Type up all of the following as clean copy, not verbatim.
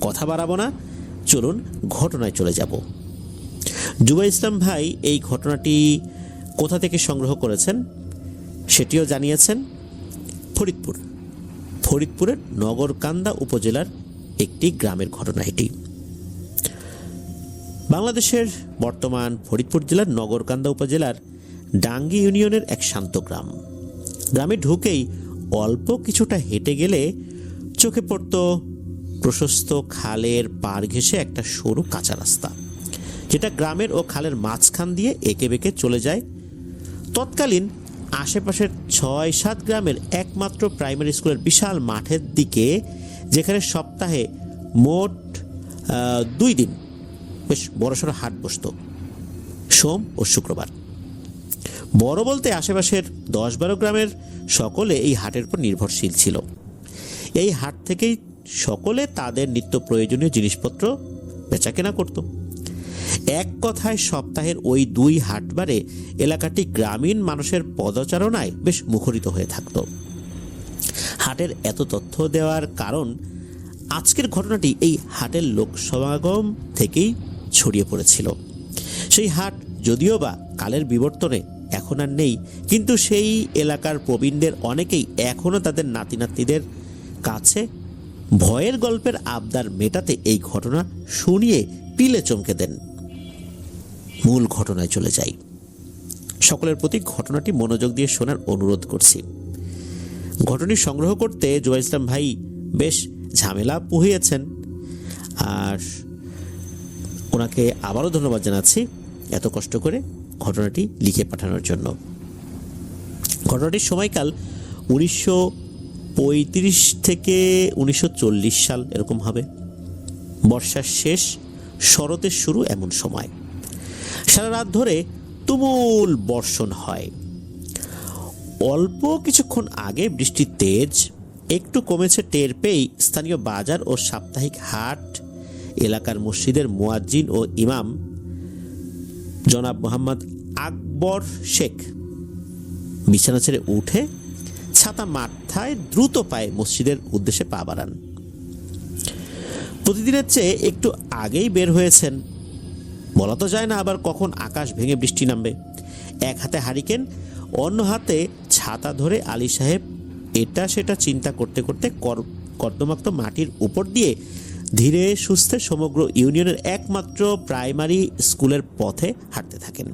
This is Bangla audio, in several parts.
কথা বাড়াবো না, চলুন ঘটনায় চলে যাব। জুবাই ইসলাম ভাই এই ঘটনাটি কোথা থেকে সংগ্রহ করেছেন সেটিও জানিয়েছেন। ফরিদপুরের নগরকান্দা উপজেলার একটি গ্রামের ঘটনা এটি। বাংলাদেশের বর্তমান ফরিদপুর জেলার নগরকান্দা উপজেলার ডাঙ্গি ইউনিয়নের এক শান্ত গ্রাম। গ্রামে ঢুকেই অল্প কিছুটা হেঁটে গেলে চোখে পড়ত প্রশস্ত খালের পাড় ঘেঁষে একটা সরু কাঁচা রাস্তা, যেটা গ্রামের ও খালের মাঝখান দিয়ে এঁকে বেঁকে চলে যায় তৎকালীন আশেপাশের 6-7 গ্রামের একমাত্র প্রাইমারি স্কুলের বিশাল মাঠের দিকে, যেখানে সপ্তাহে মোট 2 দিন বেশ বড়সড় হাট বসত, সোম ও শুক্রবার। বড় বলতে আশেপাশের 10-12 গ্রামের সকলে এই হাটের উপর নির্ভরশীল ছিল। এই হাট থেকেই সকলে তাদের নিত্য প্রয়োজনীয় জিনিসপত্র বেচাকেনা করত। এক কথায় সপ্তাহের ওই 2 হাটবারে এলাকাটি গ্রামীণ মানুষের পদচারণায় বেশ মুখরিত হয়ে থাকত। হাটের এত তথ্য দেওয়ার কারণ, আজকের ঘটনাটি এই হাটের লোক সমাগম থেকেই ছড়িয়ে পড়েছিল। সেই হাট যদিও বা কালের বিবর্তনে এখন আর নেই, কিন্তু সেই এলাকার প্রবীণদের অনেকেই এখনও তাদের নাতি নাতনিদের কাছে ভয়ের গল্পের আবদার মেটাতে এই ঘটনা শুনিয়ে পিলে চমকে দেন। মূল ঘটনায় চলে যাই। সকলের প্রতি ঘটনাটি মনোযোগ দিয়ে শোনার অনুরোধ করছি। ঘটনাটি সংগ্রহ করতে জুবাই ইসলাম ভাই বেশ ঝামেলা পুহিয়েছেন, আর ওনাকে আবারও ধন্যবাদ জানাচ্ছি এত কষ্ট করে ঘটনাটি লিখে পাঠানোর জন্য। ঘটনাটির সময়কাল 1935 থেকে 1940 সাল এরকম হবে। বর্ষার শেষ, শরতের শুরু এমন সময়। সারা রাত ধরে তুমুল বর্ষণ হয়। অল্প কিছুক্ষণ আগে বৃষ্টির তেজ একটু কমেছে টের পেয়েই স্থানীয় বাজার ও সাপ্তাহিক হাট এলাকার মসজিদের মুয়াজ্জিন ও ইমাম জনাব মোহাম্মদ আকবর শেখ বিছানা ছেড়ে উঠে ছাতা মাথায় দ্রুত পায়ে মসজিদের উদ্দেশ্যে পা বাড়ান। প্রতিদিনের চেয়ে একটু আগেই বের হয়েছেন। বলা তো যায় না আবার কখন আকাশ ভেঙে বৃষ্টি নামবে। এক হাতে হারিকেন, অন্য হাতে ছাতা ধরে আলী সাহেব এটা সেটা চিন্তা করতে করতে কর্দমাক্ত মাটির উপর দিয়ে ধীরে সুস্থে সমগ্র ইউনিয়নের একমাত্র প্রাইমারি স্কুলের পথে হাঁটতে থাকেন।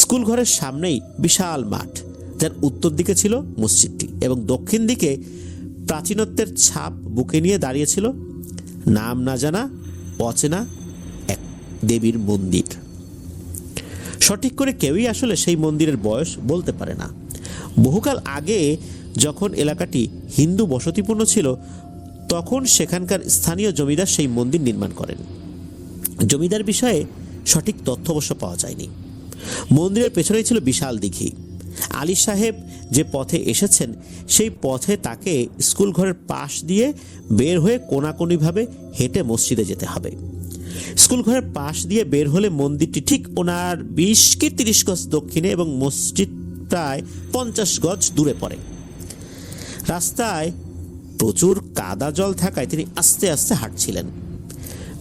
স্কুল ঘরের সামনেই বিশাল মাঠ, যার উত্তর দিকে ছিল মসজিদটি এবং দক্ষিণ দিকে প্রাচীনত্বের ছাপ বুকে নিয়ে দাঁড়িয়েছিল নাম না জানা অচেনা এক দেবীর মন্দির। সঠিক করে কেউই আসলে সেই মন্দিরের বয়স বলতে পারে না। বহুকাল আগে যখন এলাকাটি হিন্দু বসতিপূর্ণ ছিল, তখন সেখানকার স্থানীয় জমিদার সেই মন্দির নির্মাণ করেন। জমিদার বিষয়ে সঠিক তথ্য অবশ্য পাওয়া যায়নি। মন্দিরের পেছনেই ছিল বিশাল দিঘি। আলী সাহেব যে পথে এসেছেন সেই পথে তাকে স্কুল ঘরের পাশ দিয়ে বের হয়ে কোনাকুনিভাবে হেঁটে মসজিদে যেতে হবে। স্কুল ঘরের পাশ দিয়ে বের হলে মন্দিরটি ঠিক ওনার 20 কি 30 গজ দক্ষিণে এবং মসজিদ প্রায় 50 গজ দূরে পড়ে। রাস্তায় প্রচুর কাদা জল থাকায় তিনি আস্তে আস্তে হাঁটছিলেন।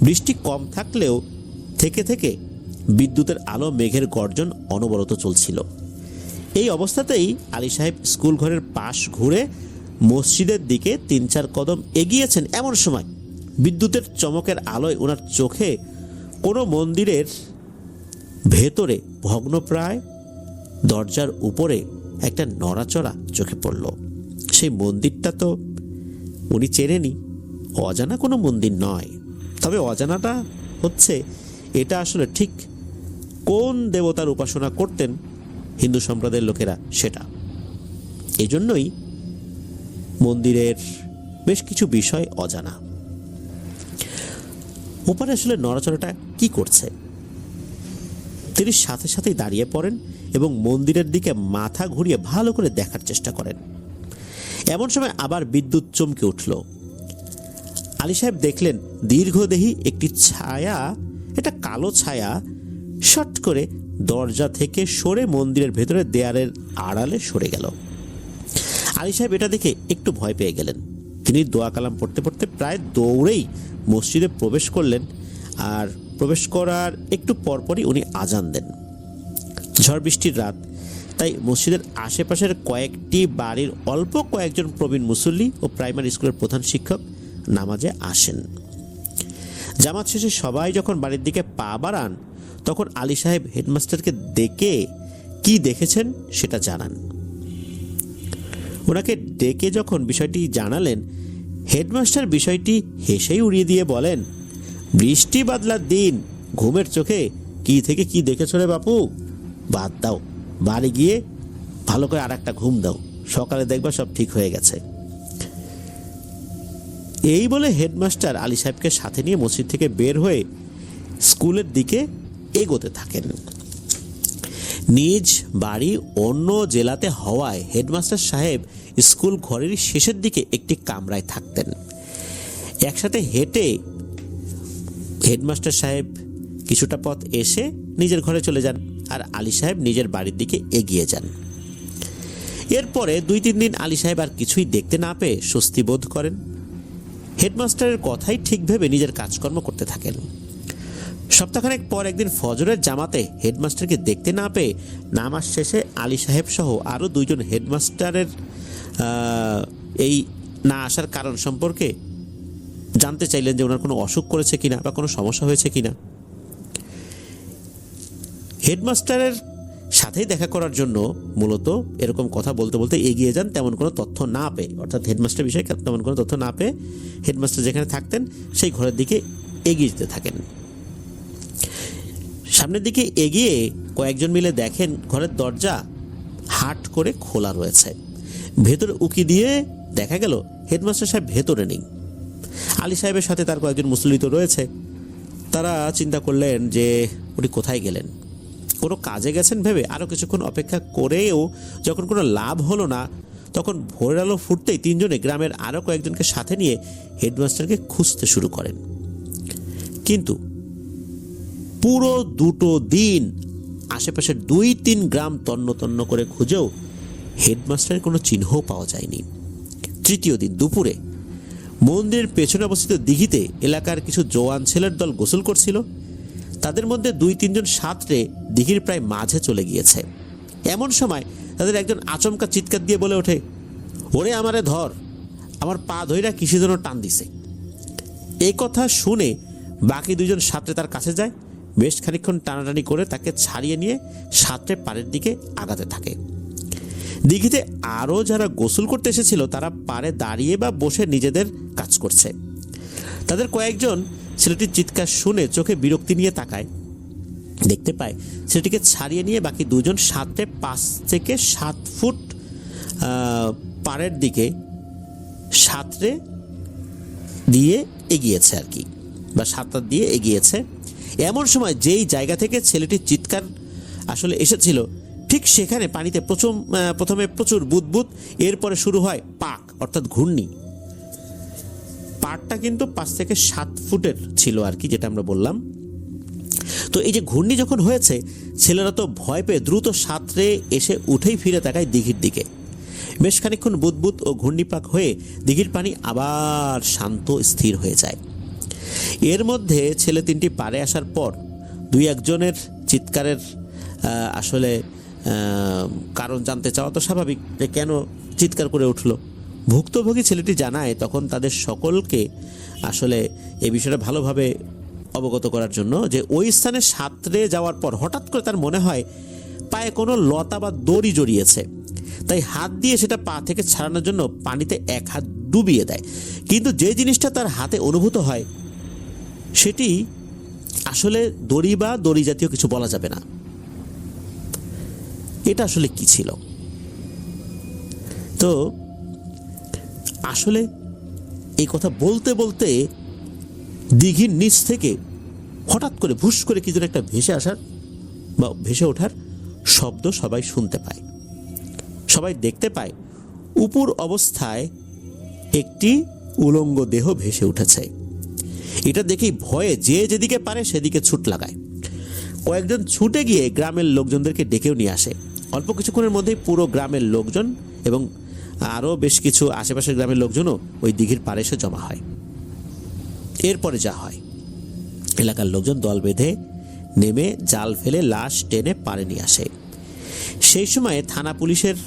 বৃষ্টি কম থাকলেও থেকে থেকে বিদ্যুতের আলো, মেঘের গর্জন অনবরত চলছিল। এই অবস্থাতেই আলী সাহেব স্কুল ঘরের পাশ ঘুরে মসজিদের দিকে 3-4 কদম এগিয়েছেন। এমন সময় বিদ্যুতের চমকের আলোয় ওনার চোখে কোনো মন্দিরের ভেতরে ভগ্নপ্রায় দরজার উপরে একটা নড়াচড়া চোখে পড়ল। সেই মন্দিরটা তো উনি চেনেনি, অজানা কোনো মন্দির নয়। তবে অজানাটা হচ্ছে এটা আসলে ঠিক কোন দেবতার উপাসনা করতেন হিন্দু সম্প্রদায়ের লোকেরা, সেটা। এজন্যই মন্দিরের বেশ কিছু বিষয় অজানা। ওপারে আসলে নড়াচড়াটা কি করছে? তিনি সাথে সাথেই দাঁড়িয়ে পড়েন এবং মন্দিরের দিকে মাথা ঘুরিয়ে ভালো করে দেখার চেষ্টা করেন। এমন সময় আবার বিদ্যুৎ চমকে উঠল। আলী সাহেব দেখলেন দীর্ঘদেহী একটি ছায়া, এটা কালো ছায়া, শট করে দরজা থেকে সরে মন্দিরের ভেতরে দেয়ালের আড়ালে সরে গেল। আলী সাহেব এটা দেখে একটু ভয় পেয়ে গেলেন। তিনি দোয়া কালাম পড়তে পড়তে প্রায় দৌড়েই মসজিদে প্রবেশ করলেন, আর প্রবেশ করার একটু পরপরই উনি আজান দেন। ঝড় বৃষ্টির রাত, তাই মসজিদের আশেপাশের কয়েকটি বাড়ির অল্প কয়েকজন প্রবীণ মুসল্লি ও প্রাইমারি স্কুলের প্রধান শিক্ষক নামাজে আসেন। জামাত শেষে সবাই যখন বাড়ির দিকে পা বাড়ান, তখন আলী সাহেব হেডমাস্টারকে ডেকে কি দেখেছেন সেটা জানান। ওনাকে ডেকে যখন বিষয়টি জানালেন, হেডমাস্টার বিষয়টি হেসেই উড়িয়ে দিয়ে বলেন, বৃষ্টি বাদলার দিন, ঘুমের চোখে কি থেকে কি দেখেছ রে বাপু? বাদ দাও, বাড়ি গিয়ে ভালো করে আর একটা ঘুম দাও, সকালে দেখবা সব ঠিক হয়ে গেছে। এই বলে হেডমাস্টার আলী সাহেবকে সাথে নিয়ে মসজিদ থেকে বের হয়ে স্কুলের দিকে এগোতে থাকেন। নিজ বাড়ি অন্য জেলাতে হওয়ায় হেডমাস্টার সাহেব স্কুল ঘরের শেষের দিকে একটি কামরায় থাকতেন। একসাথে হেঁটে হেডমাস্টার সাহেব কিছুটা পথ এসে নিজের ঘরে চলে যান, আর আলী সাহেব নিজের বাড়ির দিকে এগিয়ে যান। এরপরে 2-3 দিন আলী সাহেব আর কিছুই দেখতে না পেয়ে স্বস্তি বোধ করেন। হেডমাস্টারের কথাই ঠিক ভেবে নিজের কাজকর্ম করতে থাকেন। সপ্তাহখানেক পর একদিন ফজরের জামাতে হেডমাস্টারকে দেখতে না পেয়ে নামাজ শেষে আলী সাহেব সহ আরও 2 জন হেডমাস্টারের এই না আসার কারণ সম্পর্কে জানতে চাইলেন যে ওনার কোনো অসুখ করেছে কিনা বা কোনো সমস্যা হয়েছে কিনা। হেডমাস্টারের সাথেই দেখা করার জন্য মূলত এরকম কথা বলতে বলতে এগিয়ে যান, তেমন কোনো তথ্য না পেয়ে, অর্থাৎ হেডমাস্টার বিষয়ে তেমন কোনো তথ্য না পেয়ে হেডমাস্টার যেখানে থাকতেন সেই ঘরের দিকে এগিয়ে যেতে থাকেন। সামনের দিকে এগিয়ে কয়েকজন মিলে দেখেন ঘরের দরজা হাট করে খোলা রয়েছে। ভেতরে উকি দিয়ে দেখা গেল হেডমাস্টার সাহেব ভেতরে নেই। আলী সাহেবের সাথে তার কয়েকজন মুসল্লি তো রয়েছে। তারা চিন্তা করলেন যে উনি কোথায় গেলেন, কোনো কাজে গেছেন ভেবে আরও কিছুক্ষণ অপেক্ষা করেও যখন কোনো লাভ হলো না, তখন ভোরের আলো ফুটতেই 3 জনে গ্রামের আরও কয়েকজনকে সাথে নিয়ে হেডমাস্টারকে খুঁজতে শুরু করেন। কিন্তু পুরো 2 দিন আশেপাশের 2-3 গ্রাম তন্ন তন্ন করে খুঁজেও হেডমাস্টারের কোনো চিহ্নও পাওয়া যায়নি। তৃতীয় দিন দুপুরে মন্দিরের পেছনে অবস্থিত দিঘিতে এলাকার কিছু জওয়ান ছেলের দল গোসল করছিল। তাদের মধ্যে 2-3 জন সাঁতরে দিঘির প্রায় মাঝে চলে গিয়েছে। এমন সময় তাদের একজন আচমকা চিৎকার দিয়ে বলে ওঠে, ওরে আমারে ধর, আমার পা ধইরা কিসে যেন টান দিছে। এই কথা শুনে বাকি 2 জন সাঁতরে তার কাছে যায়। বেশ খানিকক্ষণ টানাটানি করে তাকে ছাড়িয়ে নিয়ে সাঁতরে পাড়ের দিকে আগাতে থাকে। দিঘিতে আরও যারা গোসল করতে এসেছিল তারা পাড়ে দাঁড়িয়ে বা বসে নিজেদের কাজ করছে। তাদের কয়েকজন ছেলেটির চিৎকার শুনে চোখে বিরক্তি নিয়ে তাকায়। দেখতে পায় ছেলেটিকে ছাড়িয়ে নিয়ে বাকি 2 জন সাঁতরে 5 থেকে 7 ফুট পাড়ের দিকে সাঁতরে দিয়ে এগিয়েছে আর কি, বা সাঁতার দিয়ে এগিয়েছে। এমন সময় যেই জায়গা থেকে ছেলেটির চিৎকার আসলে এসেছিল, ঠিক সেখানে পানিতে প্রথমে প্রচুর বুদবুদ, এরপরে শুরু হয় পাক, অর্থাৎ ঘূর্ণি। পাড়টা কিন্তু 5 থেকে 7 ফুটের ছিল আর কি, যেটা আমরা বললাম। তো এই যে ঘূর্ণি যখন হয়েছে, ছেলেরা তো ভয় পেয়ে দ্রুত সাঁতরে এসে উঠেই ফিরে তাকায় দিঘির দিকে। বেশ খানিকক্ষণ বুদবুদ ও ঘূর্ণিপাক হয়ে দিঘির পানি আবার শান্ত স্থির হয়ে যায়। এর মধ্যে ছেলে 3টি পাড়ে আসার পর 2-1 জনের চিৎকারের আসলে কারণ জানতে চাওয়া তো স্বাভাবিক, যে কেন চিৎকার করে উঠলো। ভুক্তভোগী ছেলেটি জানায় তখন তাদের সকলকে আসলে এই বিষয়টা ভালোভাবে অবগত করার জন্য যে ওই স্থানে সাঁতরে যাওয়ার পর হঠাৎ করে তার মনে হয় পায়ে কোনো লতা বা দড়ি জড়িয়েছে, তাই হাত দিয়ে সেটা পা থেকে ছাড়ানোর জন্য পানিতে 1 হাত ডুবিয়ে দেয়। কিন্তু যে জিনিসটা তার হাতে অনুভূত হয় সেটি আসলে দড়ি বা দড়ি জাতীয় কিছু বলা যাবে না। এটা আসলে কি ছিল? তো আসলে এই কথা বলতে বলতে দিঘির নিচ থেকে হঠাৎ করে ভুস করে কি যেন একটা ভেসে আসার বা ভেসে ওঠার শব্দ সবাই শুনতে পায়। সবাই দেখতে পায় উপর অবস্থায় একটি উলঙ্গ দেহ ভেসে উঠেছে। এটা দেখেই ভয়ে যে যেদিকে পারে সেদিকে ছুট লাগায়। কয়েকজন ছুটে গিয়ে গ্রামের লোকজনদেরকে ডেকেও নিয়ে আসে। অল্প কিছুক্ষণের মধ্যেই পুরো গ্রামের লোকজন এবং আরও বেশ কিছু আশেপাশের গ্রামের লোকজনও ওই দিঘির পাড়ে এসে জমা হয়। এরপরে যা হয়, এলাকার লোকজন দল বেঁধে নেমে জাল ফেলে লাশ টেনে পাড়ে নিয়ে আসে। সেই সময়ে থানা পুলিশের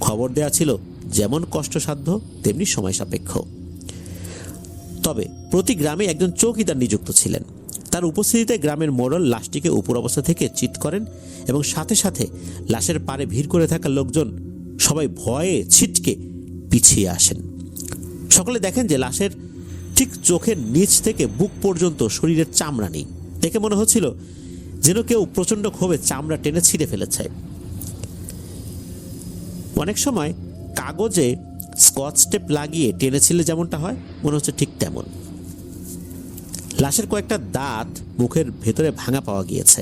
খবর দেওয়া ছিল যেমন কষ্টসাধ্য তেমনি সময় সাপেক্ষ। তবে প্রতি গ্রামে একজন চৌকিদার নিযুক্ত ছিলেন। তার উপস্থিতিতে গ্রামের মোড়ল লাশটিকে উপর অবস্থা থেকে চিৎ করেন এবং সাথে সাথে লাশের পাড়ে ভিড় করে থাকা লোকজন সবাই ভয়ে ছিটকে পিছিয়ে আসেন। সকলে দেখেন যে লাশের ঠিক চোখের নিচ থেকে বুক পর্যন্ত শরীরের চামড়া নেই। দেখে মনে হচ্ছিল যেন কেউ প্রচণ্ড ক্ষোভে চামড়া টেনে ছিঁড়ে ফেলেছে। অনেক সময় কাগজে স্কচ টেপ লাগিয়ে টেনেছিলে যেমনটা হয়, মনে হচ্ছে ঠিক তেমন। লাশের কয়েকটা দাঁত মুখের ভেতরে ভাঙা পাওয়া গিয়েছে।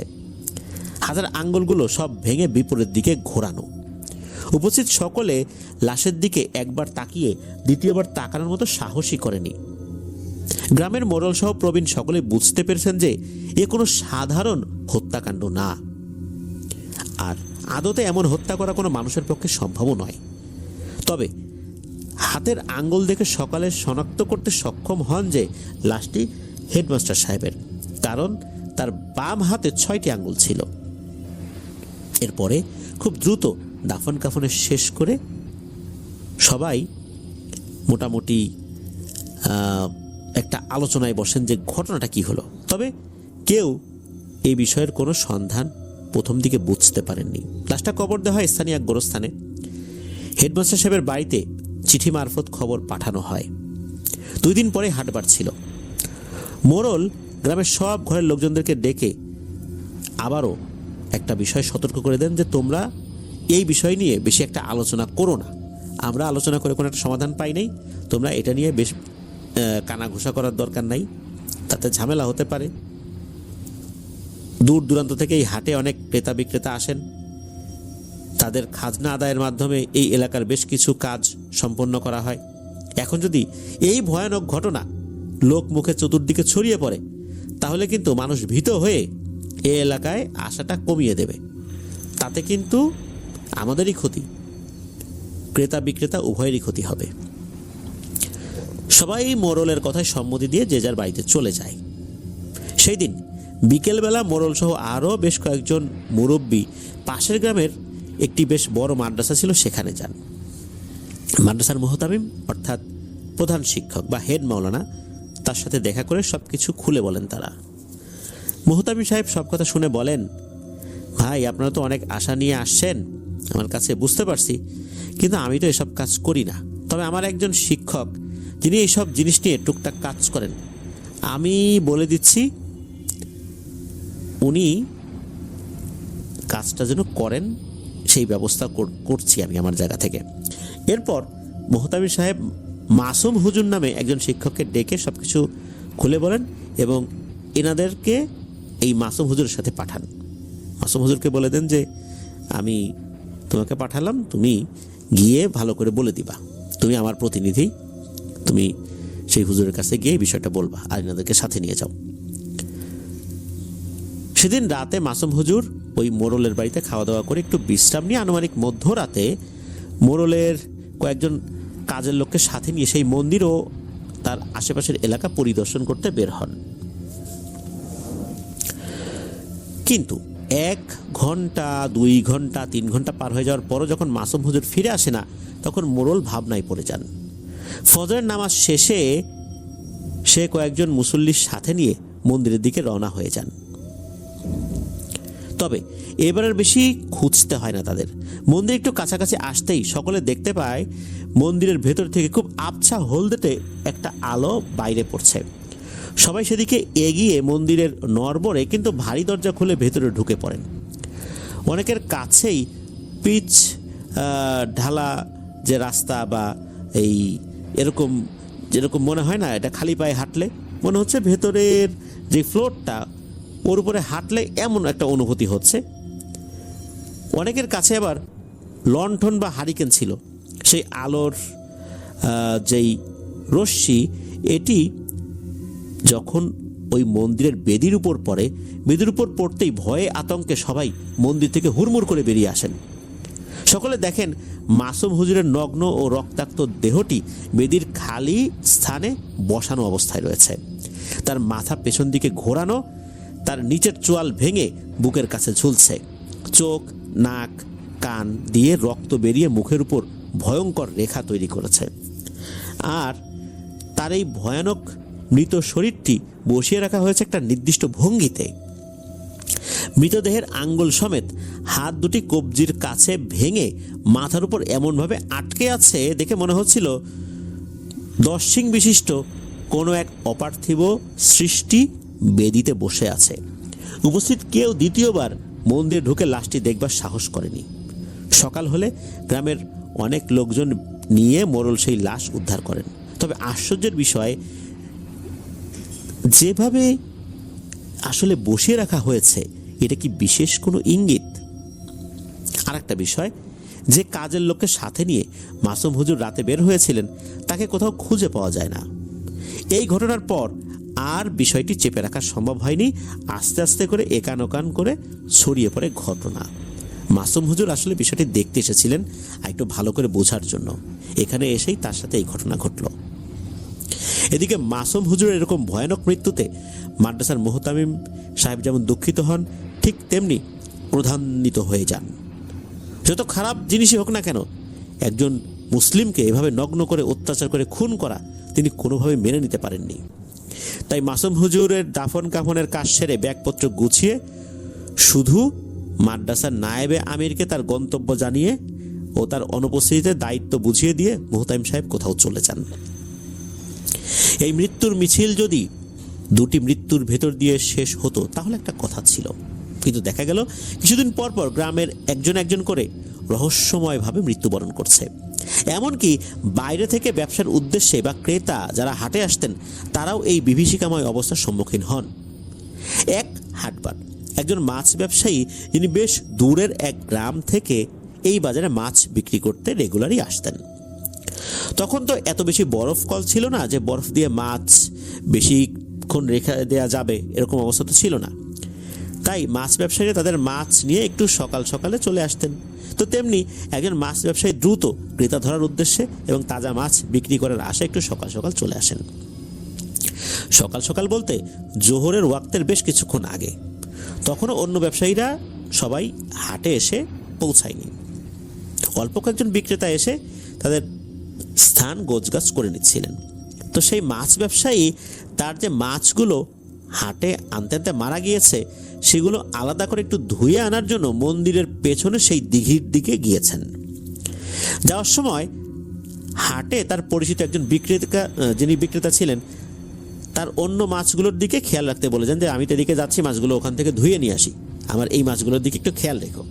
হাতের আঙ্গুলগুলো সব ভেঙে বিপরীত দিকে ঘোরানো। উপস্থিত সকলে লাশের দিকে একবার তাকিয়ে দ্বিতীয়বার তাকানোর মতো সাহসই করেনি। গ্রামের মোড়ল সহ প্রবীণ সকলে বুঝতে পেরেছেন যে এ কোনো সাধারণ হত্যাকাণ্ড না, আর আদতে এমন হত্যা করা কোনো মানুষের পক্ষে সম্ভবও নয়। তবে হাতের আঙ্গুল দেখে সকালে শনাক্ত করতে সক্ষম হন যে লাশটি হেডমাস্টার সাহেবের, কারণ তার বাম হাতে 6টি আঙ্গুল ছিল। এরপরে খুব দ্রুত দাফন কাফনে শেষ করে সবাই মোটামুটি একটা আলোচনায় বসেন যে ঘটনাটা কি হলো। তবে কেউ এই বিষয়ের কোনো সন্ধান প্রথম দিকে বুঝতে পারেননি। লাশটা কবর দেওয়া হয় স্থানীয় এক গোরস্থানে। হেডমাস্টার সাহেবের বাড়িতে চিঠি মারফত খবর পাঠানো হয়। 2 দিন পরে হাটবার ছিল। মোড়ল গ্রামের সব ঘরের লোকজনদেরকে ডেকে আবারও একটা বিষয় সতর্ক করে দেন যে তোমরা এই বিষয় নিয়ে বেশি একটা আলোচনা করো না। আমরা আলোচনা করে কোনো একটা সমাধান পাই নাই, তোমরা এটা নিয়ে বেশ কানাঘুষা করার দরকার নাই, তাতে ঝামেলা হতে পারে। দূর দূরান্ত থেকে এই হাটে অনেক ক্রেতা বিক্রেতা আসেন, তাদের খাজনা আদায়ের মাধ্যমে এই এলাকার বেশ কিছু কাজ সম্পন্ন করা হয়। এখন যদি এই ভয়ানক ঘটনা লোক মুখে চতুর্দিকে ছড়িয়ে পড়ে, তাহলে কিন্তু মানুষ ভীত হয়ে এই এলাকায় আসাটা কমিয়ে দেবে। তাতে কিন্তু আমাদেরই ক্ষতি, ক্রেতা বিক্রেতা উভয়েরই ক্ষতি হবে। সবাই মোড়লের কথায় সম্মতি দিয়ে যে যার বাড়িতে চলে যায়। সেই দিন বিকেলবেলা মোড়ল সহ আরও বেশ কয়েকজন মুরব্বী পাশের গ্রামের একটি বেশ বড় মাদ্রাসা ছিল, সেখানে যান। মাদ্রাসার মুহতামিম অর্থাৎ প্রধান শিক্ষক বা হেড মাওলানা, তার সাথে দেখা করে সব কিছু খুলে বলেন তারা। মুহতামিম সাহেব সব কথা শুনে বলেন, ভাই আপনারা তো অনেক আশা নিয়ে আসছেন আমার কাছে, বুঝতে পারছি, কিন্তু আমি তো এসব কাজ করি না। তবে আমার একজন শিক্ষক যিনি এইসব জিনিস নিয়ে টুকটাক কাজ করেন, আমি বলে দিচ্ছি উনি কাজটা যেন করেন সেই ব্যবস্থা করছি আমি আমার জায়গা থেকে। এরপর মুহতামিম সাহেব মাসুম হুজুর নামে একজন শিক্ষককে ডেকে সব কিছু খুলে বলেন এবং এনাদেরকে এই মাসুম হুজুরের সাথে পাঠান। মাসুম হুজুরকে বলে দেন যে আমি তোমাকে পাঠালাম, তুমি গিয়ে ভালো করে বলে দিবা, তুমি আমার প্রতিনিধি, তুমি সেই হুজুরের কাছে গিয়ে বিষয়টা বলবা আর এনাদেরকে সাথে নিয়ে যাও। সেদিন রাতে মাসুম হুজুর ওই মোড়লের বাড়িতে খাওয়া দাওয়া করে একটু বিশ্রাম নিয়ে আনুমানিক মধ্যরাতে মোড়লের কয়েকজন কাজের লোককে সাথে নিয়ে সেই মন্দির ও তার আশেপাশের এলাকা পরিদর্শন করতে বের হন। কিন্তু 1 ঘন্টা 2 ঘন্টা 3 ঘন্টা পার হয়ে যাওয়ার পরও যখন মাসুম হুজুর ফিরে আসে না, তখন মোড়ল ভাবনায় পড়ে যান। ফজরের নামাজ শেষে সে কয়েকজন মুসল্লির সাথে নিয়ে মন্দিরের দিকে রওনা হয়ে যান। তবে এবারের বেশি খুঁজতে হয় না তাদের। মন্দির একটু কাছাকাছি আসতেই সকলে দেখতে পায় মন্দিরের ভেতর থেকে খুব আবছা হলদেটে একটা আলো বাইরে পড়ছে। সবাই সেদিকে এগিয়ে মন্দিরের নড়বড়ে কিন্তু ভারী দরজা খুলে ভেতরে ঢুকে পড়েন। অনেকের কাছেই পিচ ঢালা যে রাস্তা বা এই এরকম যেরকম মনে হয় না, এটা খালি পায়ে হাঁটলে মনে হচ্ছে ভেতরের যে ফ্লোরটা ওর উপরে হাঁটলে এমন একটা অনুভূতি হচ্ছে। অনেকের কাছে আবার লণ্ঠন বা হারিকেন ছিল। সেই আলোর যেই রশ্মি, এটি যখন ওই মন্দিরের বেদির উপর পড়ে, বেদির উপর পড়তেই ভয়ে আতঙ্কে সবাই মন্দির থেকে হুড়মুড় করে বেরিয়ে আসেন। সকলে দেখেন মাসুম হুজুরের নগ্ন ও রক্তাক্ত দেহটি বেদির খালি স্থানে বসানো অবস্থায় রয়েছে। তার মাথা পেছন দিকে ঘোরানো, তার নিচের চোয়াল ভেঙে বুকের কাছে ঝুলছে। চোখ, নাক, কান দিয়ে রক্ত বেরিয়ে মুখের উপর ভয়ঙ্কর রেখা তৈরি করেছে। আর তার এই ভয়ানক মৃত শরীরটি বসিয়ে রাখা হয়েছে একটা নির্দিষ্ট ভঙ্গিতে। মৃতদেহের আঙ্গুল সমেত হাত দুটি কবজির কাছে ভেঙে মাথার উপর এমনভাবে আটকে আছে দেখে মনে হচ্ছিল 10 শিং বিশিষ্ট কোনো এক অপার্থিব সৃষ্টি বেদিতে বসে আছে। উপস্থিত কেউ দ্বিতীয়বার মন্দিরে ঢুকে লাশটি দেখবার সাহস করেনি। সকাল হলে গ্রামের অনেক লোকজন নিয়ে মোড়ল সেই লাশ উদ্ধার করেন। তবে আশ্চর্যের বিষয়, যেভাবে আসলে বসিয়ে রাখা হয়েছে এটা কি বিশেষ কোনো ইঙ্গিত? আর একটা বিষয়, যে কাজের লোককে সাথে নিয়ে মাসুম হুজুর রাতে বের হয়েছিলেন তাকে কোথাও খুঁজে পাওয়া যায় না। এই ঘটনার পর আর বিষয়টি চেপে রাখা সম্ভব হয়নি। আস্তে আস্তে করে একান ওকান করে ছড়িয়ে পড়ে ঘটনা। মাসুম হুজুর আসলে বিষয়টি দেখতে এসেছিলেন আর একটু ভালো করে বোঝার জন্য। এখানে এসেই তার সাথে এই ঘটনা ঘটল। এদিকে মাসুম হুজুরের এরকম ভয়ানক মৃত্যুতে মাদ্রাসার মুহতামিম সাহেব যেমন দুঃখিত হন, ঠিক তেমনি ক্রোধান্বিত হয়ে যান। যত খারাপ জিনিসই হোক না কেন, একজন মুসলিমকে এভাবে নগ্ন করে অত্যাচার করে খুন করা তিনি কোনোভাবে মেনে নিতে পারেননি। তাই মাসুম হুজুরের দাফন কাফনের কাজ সেরে ব্যাগপত্র গুছিয়ে শুধু মাদ্রাসার নায়েবে আমিরকে তার গন্তব্য জানিয়ে ও তার অনুপস্থিতিতে দায়িত্ব বুঝিয়ে দিয়ে মুহতামিম সাহেব কোথাও চলে যান। এই মৃত্যুর মিছিল যদি দুটি মৃত্যুর ভেতর দিয়ে শেষ হতো তাহলে একটা কথা ছিল, কিন্তু দেখা গেল কিছুদিন পর পর গ্রামের একজন একজন করে রহস্যময়ভাবে মৃত্যুবরণ করছে। এমনকি বাইরে থেকে ব্যবসার উদ্দেশ্যে বা ক্রেতা যারা হাটে আসতেন তারাও এই বিভীষিকাময় অবস্থার সম্মুখীন হন। এক হাটবার একজন মাছ ব্যবসায়ী, যিনি বেশ দূরের এক গ্রাম থেকে এই বাজারে মাছ বিক্রি করতে রেগুলারই আসতেন। তখন তো এত বেশি বরফ কল ছিল না যে বরফ দিয়ে মাছ বেশিক্ষণ রেখে দেওয়া যাবে, এরকম অবস্থা তো ছিল না। তাই মাছ ব্যবসায়ীরা তাদের মাছ নিয়ে একটু সকাল সকালে চলে আসতেন। তো তেমনি একজন মাছ ব্যবসায়ী দ্রুত ক্রেতা ধরার উদ্দেশ্যে এবং তাজা মাছ বিক্রি করার আশায় একটু সকাল সকাল চলে আসেন। সকাল সকাল বলতে জোহরের ওয়াক্তের বেশ কিছুক্ষণ আগে। তখনও অন্য ব্যবসায়ীরা সবাই হাটে এসে পৌঁছায়নি। অল্প কয়েকজন বিক্রেতা এসে তাদের স্থান গোছগাছ করে নিচ্ছিলেন। তো সেই মাছ ব্যবসায়ী তার যে মাছগুলো হাটে আনতে আনতে মারা গিয়েছে সেগুলো আলাদা করে একটু ধুয়ে আনার জন্য মন্দিরের পেছনে সেই দিঘির দিকে গিয়েছেন। যাওয়ার সময় হাটে তার পরিচিত একজন যিনি বিক্রেতা ছিলেন তার অন্য মাছগুলোর দিকে খেয়াল রাখতে বলেছেন যে আমি তো এদিকে যাচ্ছি, মাছগুলো ওখান থেকে ধুয়ে নিয়ে আসি, আমার এই মাছগুলোর দিকে একটু খেয়াল রেখো।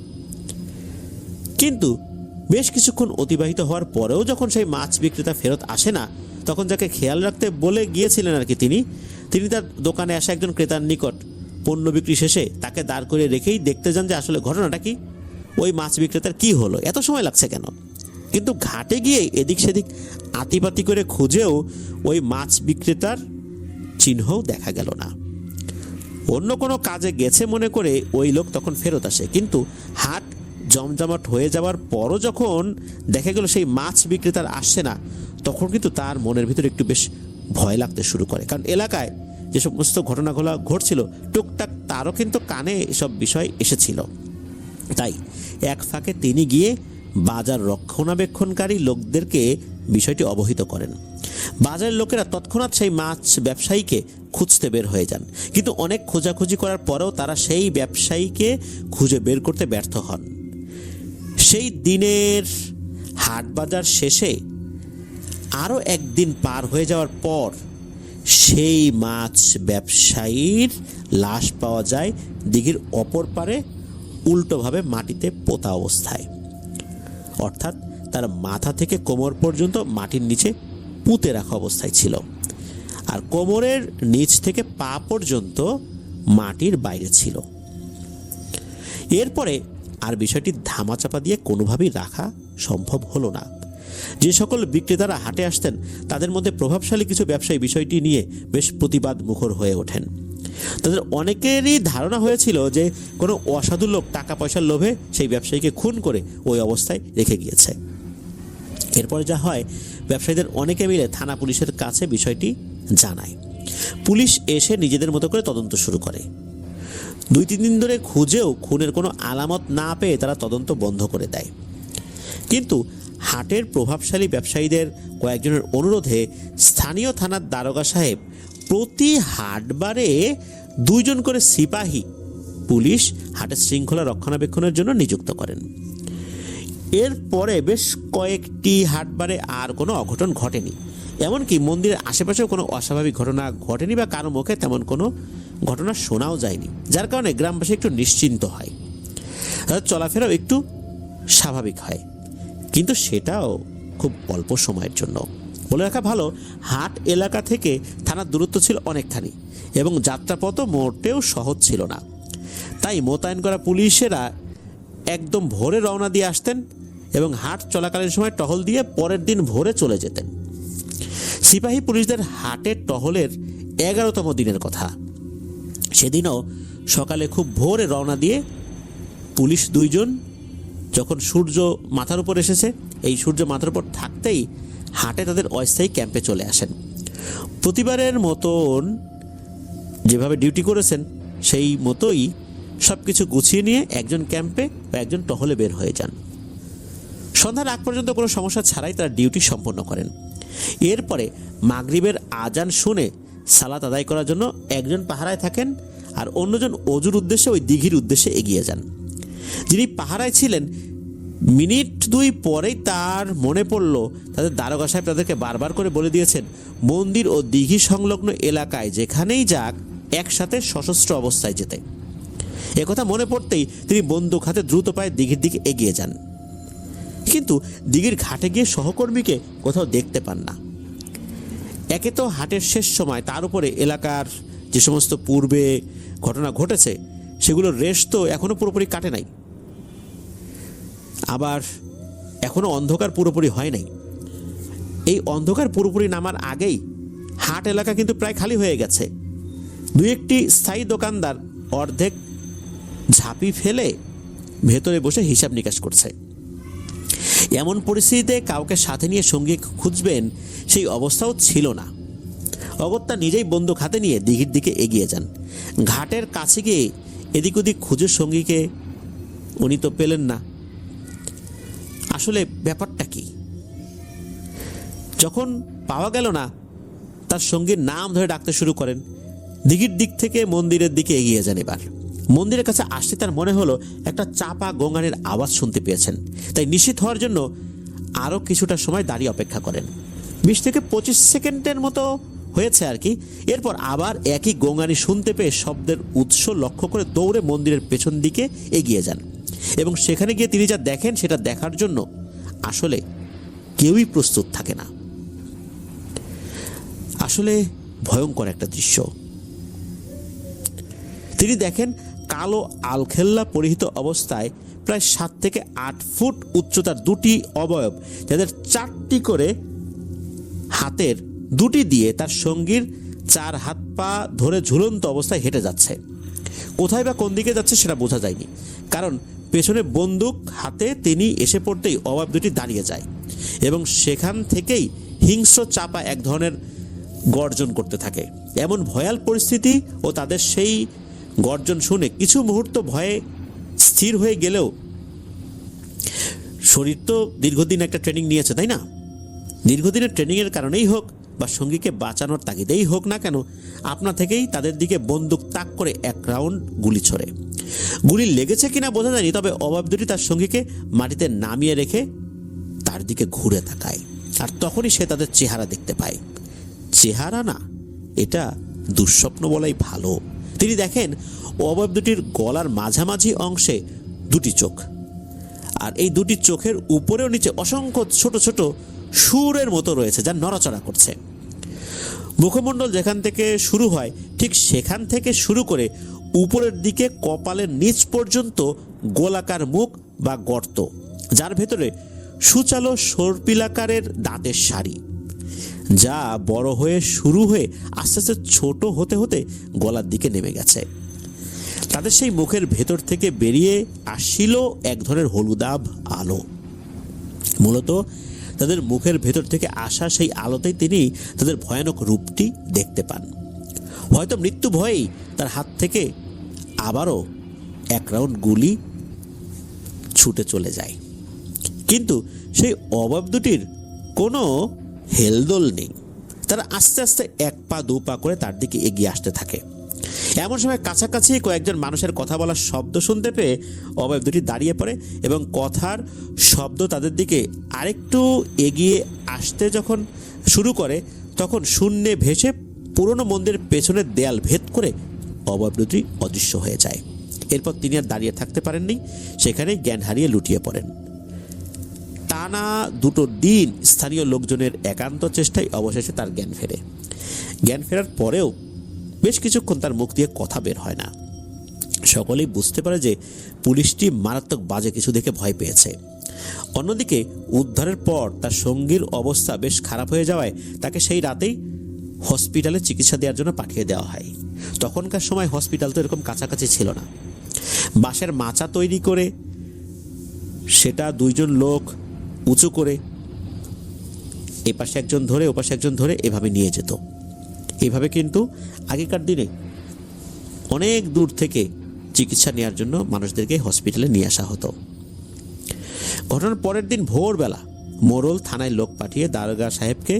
কিন্তু বেশ কিছুক্ষণ অতিবাহিত হওয়ার পরেও যখন সেই মাছ বিক্রেতা ফেরত আসে না, তখন যাকে খেয়াল রাখতে বলে গিয়েছিলেন আর কি তিনি তার দোকানে আসা একজন ক্রেতার নিকট পণ্য বিক্রি শেষে তাকে দাঁড় করে রেখেই দেখতে যান যে আসলে ঘটনাটা কি, ওই মাছ বিক্রেতার কি হলো, এত সময় লাগছে কেন। কিন্তু ঘাটে গিয়ে এদিক সেদিক আতিপাতি করে খুঁজেও ওই মাছ বিক্রেতার চিহ্নও দেখা গেল না। অন্য কোনো কাজে গেছে মনে করে ওই লোক তখন ফেরত আসে। কিন্তু হাট জমজমাট হয়ে যাওয়ার পরও যখন দেখা গেল সেই মাছ বিক্রেতার আসছে না, তখন কিন্তু তার মনের ভিতরে একটু বেশ ভয় লাগতে শুরু করে। কারণ এলাকায় যে সমস্ত ঘটনাগুলো ঘটছিল টুকটাক তারও কিন্তু কানে এসব বিষয় এসেছিল। তাই এক ফাঁকে তিনি গিয়ে বাজার রক্ষণাবেক্ষণকারী লোকদেরকে বিষয়টি অবহিত করেন। বাজারের লোকেরা তৎক্ষণাৎ সেই মাছ ব্যবসায়ীকে খুঁজতে বের হয়ে যান, কিন্তু অনেক খোঁজাখুঁজি করার পরেও তারা সেই ব্যবসায়ীকে খুঁজে বের করতে ব্যর্থ হন। সেই দিনের হাট বাজার শেষে আরও একদিন পার হয়ে যাওয়ার পর সেই মাছ ব্যবসায়ীর লাশ পাওয়া যায় দিঘির অপর পারে উল্টোভাবে মাটিতে পোতা অবস্থায়, অর্থাৎ তার মাথা থেকে কোমর পর্যন্ত মাটির নিচে পুঁতে রাখা অবস্থায় ছিল, আর কোমরের নিচ থেকে পা পর্যন্ত মাটির বাইরে ছিল। এরপরে আর বিষয়টি ধামাচাপা দিয়ে কোনোভাবেই রাখা সম্ভব হলো না। যে সকল বিক্রেতারা হাটে আসতেন তাদের মধ্যে প্রভাবশালী কিছু ব্যবসায়ী বিষয়টি নিয়ে বেশ প্রতিবাদ মুখর হয়ে ওঠেন। তাদের অনেকেরই ধারণা হয়েছিল যে কোনো অসাধু লোক টাকা পয়সার লোভে সেই ব্যবসায়ীকে খুন করে ওই অবস্থায় রেখে গিয়েছে। এরপরে যা হয়, ব্যবসায়ীদের অনেকে মিলে থানা পুলিশের কাছে বিষয়টি জানায়। পুলিশ এসে নিজেদের মতো করে তদন্ত শুরু করে। 2-3 দিন ধরে খুঁজেও খুনের কোনো আলামত না পেয়ে তারা তদন্ত বন্ধ করে দেয়। কিন্তু হাটের প্রভাবশালী ব্যবসায়ীদের কয়েকজনের অনুরোধে স্থানীয় থানার দারোগা সাহেব প্রতি হাটবারে 2 জন করে সিপাহী পুলিশ হাটের শৃঙ্খলা রক্ষণাবেক্ষণের জন্য নিযুক্ত করেন। এরপরে বেশ কয়েকটি হাটবারে আর কোনো অঘটন ঘটেনি, এমনকি মন্দিরের আশেপাশেও কোনো অস্বাভাবিক ঘটনা ঘটেনি বা কারো মুখে তেমন কোনো ঘটনা শোনাও যায়নি, যার কারণে গ্রামবাসী একটু নিশ্চিন্ত হয়, তাদের চলাফেরাও একটু স্বাভাবিক হয়। কিন্তু সেটাও খুব অল্প সময়ের জন্য। বলে রাখা ভালো, হাট এলাকা থেকে থানার দূরত্ব ছিল অনেকখানি এবং যাত্রাপথও মোটেও সহজ ছিল না। তাই মোতায়েন করা পুলিশেরা একদম ভোরে রওনা দিয়ে আসতেন এবং হাট চলাকালীন সময় টহল দিয়ে পরের দিন ভোরে চলে যেতেন। সিপাহী পুলিশদের হাটের টহলের 11তম দিনের কথা। সেদিনও সকালে খুব ভোরে রওনা দিয়ে পুলিশ 2 জন যখন সূর্য মাথার উপর এসেছে, এই সূর্য মাথার উপর থাকতেই হাটে তাদের অস্থায়ী ক্যাম্পে চলে আসেন। প্রতিবারের মতন যেভাবে ডিউটি করেছেন সেই মতোই সব কিছু গুছিয়ে নিয়ে একজন ক্যাম্পে বা একজন টহলে বের হয়ে যান। সন্ধ্যার আগ পর্যন্ত কোনো সমস্যা ছাড়াই তারা ডিউটি সম্পন্ন করেন। এরপরে মাগরিবের আজান শুনে সালাত আদায় করার জন্য একজন পাহারায় থাকেন আর অন্যজন অজুর উদ্দেশ্যে ওই দিঘির উদ্দেশ্যে এগিয়ে যান। যিনি পাহারায় ছিলেন, মিনিট 2 পরেই তার মনে পড়ল তাদের দারোগা সাহেব তাদেরকে বারবার করে বলে দিয়েছেন মন্দির ও দিঘি সংলগ্ন এলাকায় যেখানেই যাক একসাথে সশস্ত্র অবস্থায় যেতে। একথা মনে পড়তেই তিনি বন্দুক হাতে দ্রুত পায়ে দিঘির দিকে এগিয়ে যান। কিন্তু দিঘির ঘাটে গিয়ে সহকর্মীকে কোথাও দেখতে পান না। একে তো হাটের শেষ সময়, তার উপরে এলাকার যে সমস্ত পূর্বে ঘটনা ঘটেছে সেগুলোর রেশ তো এখনো পুরোপুরি কাটে নাই, আবার এখনো অন্ধকার পুরোপুরি হয় নাই। এই অন্ধকার পুরোপুরি নামার আগেই হাট এলাকা কিন্তু প্রায় খালি হয়ে গেছে। 2-1টি স্থায়ী দোকানদার অর্ধেক ঝাঁপি ফেলে ভেতরে বসে হিসাব নিকাশ করছে। এমন পরিস্থিতিতে কাউকে সাথে নিয়ে সঙ্গী খুঁজবেন সেই অবস্থাও ছিল না। অগত্যা নিজেই বন্দুক হাতে নিয়ে দিঘির দিকে এগিয়ে যান। ঘাটের কাছে গিয়ে এদিক ওদিক খুঁজে সঙ্গীকে উনি তো পেলেন না। আসলে ব্যাপারটা কি? যখন পাওয়া গেল না, তার সঙ্গীর নাম ধরে ডাকতে শুরু করেন। দিঘির দিক থেকে মন্দিরের দিকে এগিয়ে যান। এবার মন্দিরের কাছে আসতে তার মনে হলো একটা চাপা গোঙানির আওয়াজ শুনতে পেয়েছেন। তাই নিশ্চিত হওয়ার জন্য আরও কিছুটা সময় দাঁড়িয়ে অপেক্ষা করেন। 20 থেকে 25 সেকেন্ডের মতো হয়েছে আর কি। এরপর আবার একই গোঙানি শুনতে পেয়ে শব্দের উৎস লক্ষ্য করে দৌড়ে মন্দিরের পেছন দিকে এগিয়ে যান এবং সেখানে গিয়ে তিনি যা দেখেন সেটা দেখার জন্য আসলে কেউই প্রস্তুত থাকে না। আসলে ভয়ঙ্কর একটা দৃশ্য। তিনি দেখেন কালো আলখেল্লা পরিহিত অবস্থায় প্রায় 7 থেকে 8 ফুট উচ্চতার 2টি অবয়ব, যাদের 4টি করে হাতের 2টি দিয়ে তার সঙ্গীর 4 হাত পা ধরে ঝুলন্ত অবস্থায় হেঁটে যাচ্ছে। কোথায় বা কোন দিকে যাচ্ছে সেটা বোঝা যায়নি, কারণ পেছনে বন্দুক হাতে তিনি এসে পড়তেই অবয়ব 2টি দাঁড়িয়ে যায় এবং সেখান থেকেই হিংস্র চাপা এক ধরনের গর্জন করতে থাকে। এমন ভয়াল পরিস্থিতি ও তাদের সেই গর্জন শুনে কিছু মুহূর্ত ভয়ে স্থির হয়ে গেলেও শরীর তো দীর্ঘদিন একটা ট্রেনিং নিয়েছে, তাই না? দীর্ঘদিনের ট্রেনিংয়ের কারণেই হোক বা সঙ্গীকে বাঁচানোর তাগিদেই হোক না কেন, আপনা থেকেই তাদের দিকে বন্দুক তাক করে 1 রাউন্ড গুলি ছোড়ে। গুলি লেগেছে কিনা বোঝা যায়নি, তবে অবয়ব 2টি তার সঙ্গীকে মাটিতে নামিয়ে রেখে তার দিকে ঘুরে তাকায়। আর তখনই সে তাদের চেহারা দেখতে পায়। চেহারা না, এটা দুঃস্বপ্ন বলাই ভালো। তিনি দেখেন অবয়ব 2টির গলার মাঝামাঝি অংশে 2টি চোখ, আর এই 2টি চোখের উপরেও নিচে অসংখ্য ছোট ছোট সুরের মতো রয়েছে যা নড়াচড়া করছে। মুখমণ্ডল যেখান থেকে শুরু হয় ঠিক সেখান থেকে শুরু করে উপরের দিকে কপালের নিচ পর্যন্ত গোলাকার মুখ বা গর্ত, যার ভেতরে সুচালো সর্পিলাকারের দাঁতের সারি। যা বড় হয়ে শুরু হয়ে আস্তে আস্তে ছোট হতে হতে গলার দিকে নেমে গেছে। তাদের সেই মুখের ভেতর থেকে বেরিয়ে আসছিল এক ধরনের হলুদাভ আলো। মূলত তাদের মুখের ভেতর থেকে আসা সেই আলোতেই তিনি তাদের ভয়ানক রূপটি দেখতে পান। হয়তো মৃত্যু ভয়েই তার হাত থেকে আবারও এক রাউন্ড গুলি ছুটে চলে যায়, কিন্তু সেই অবয়ব দুটির কোনো হেলদোল নেই। তারা আস্তে আস্তে এক পা দু পা করে তার দিকে এগিয়ে আসতে থাকে। এমন সময় কাছাকাছি কয়েকজন মানুষের কথা বলার শব্দ শুনতে পেয়ে অবয়ব দুটি দাঁড়িয়ে পড়ে এবং কথার শব্দ তাদের দিকে আরেকটু এগিয়ে আসতে যখন শুরু করে, তখন শূন্যে ভেসে পুরনো মন্দিরের পেছনের দেয়াল ভেদ করে অবয়ব দুটি অদৃশ্য হয়ে যায়। এরপর তিনি আর দাঁড়িয়ে থাকতে পারেননি, সেখানেই জ্ঞান হারিয়ে লুটিয়ে পড়েন। টানা 2 দিন স্থানীয় লোকজনের একান্ত চেষ্টায় অবশেষে তার জ্ঞান ফেরে। জ্ঞান ফেরার পরেও বেশ কিছুক্ষণ তার মুখ দিয়ে কথা বের হয় না। সকলেই বুঝতে পারে যে পুলিশটি মারাত্মক বাজে কিছু দেখে ভয় পেয়েছে। অন্যদিকে উদ্ধারের পর তার সঙ্গীর অবস্থা বেশ খারাপ হয়ে যাওয়ায় তাকে সেই রাতেই হসপিটালে চিকিৎসা দেওয়ার জন্য পাঠিয়ে দেওয়া হয়। তখনকার সময় হসপিটাল তো এরকম কাছাকাছি ছিল না। বাঁশের মাচা তৈরি করে সেটা 2 জন লোক উঁচু করে এপাশে একজন ধরে ওপাশে একজন ধরে এভাবে নিয়ে যেত। এইভাবে কিন্তু আগেকার দিনে অনেক দূর থেকে চিকিৎসা নেওয়ার জন্য মানুষদেরকে হসপিটালে নিয়ে আসা হতো। ঘটনার পরের দিন ভোরবেলা মোরল থানায় লোক পাঠিয়ে দারোগা সাহেবকে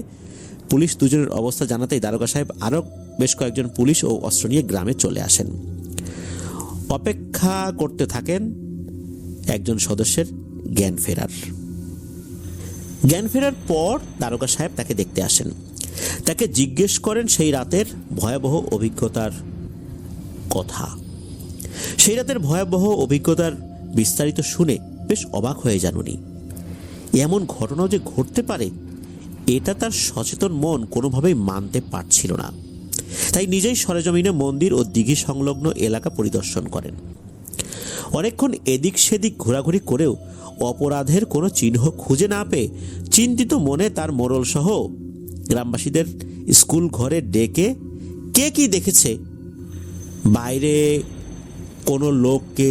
পুলিশ 2 জনের অবস্থা জানাতেই দারোগা সাহেব আরও বেশ কয়েকজন পুলিশ ও অস্ত্র নিয়ে গ্রামে চলে আসেন। অপেক্ষা করতে থাকেন একজন সদস্যের জ্ঞান ফেরার। জ্ঞান ফেরার পর দারোগা সাহেব তাকে দেখতে আসেন। তাকে জিজ্ঞেস করেন সেই রাতের ভয়াবহ অভিজ্ঞতার কথা। সেই রাতের ভয়াবহ অভিজ্ঞতার বিস্তারিত শুনে বেশ অবাক হয়ে যান উনি। এমন ঘটনাও যে ঘটতে পারে এটা তার সচেতন মন কোনোভাবেই মানতে পারছিল না। তাই নিজেই সরেজমিনে মন্দির ও দিঘি সংলগ্ন এলাকা পরিদর্শন করেন। অনেকক্ষণ এদিক সেদিক ঘোরাঘুরি করেও অপরাধের কোনো চিহ্ন খুঁজে না পেয়ে চিন্তিত মনে তার মোড়ল সহ গ্রামবাসীদের স্কুল ঘরে ডেকে কে কি দেখেছে, বাইরে কোনো লোককে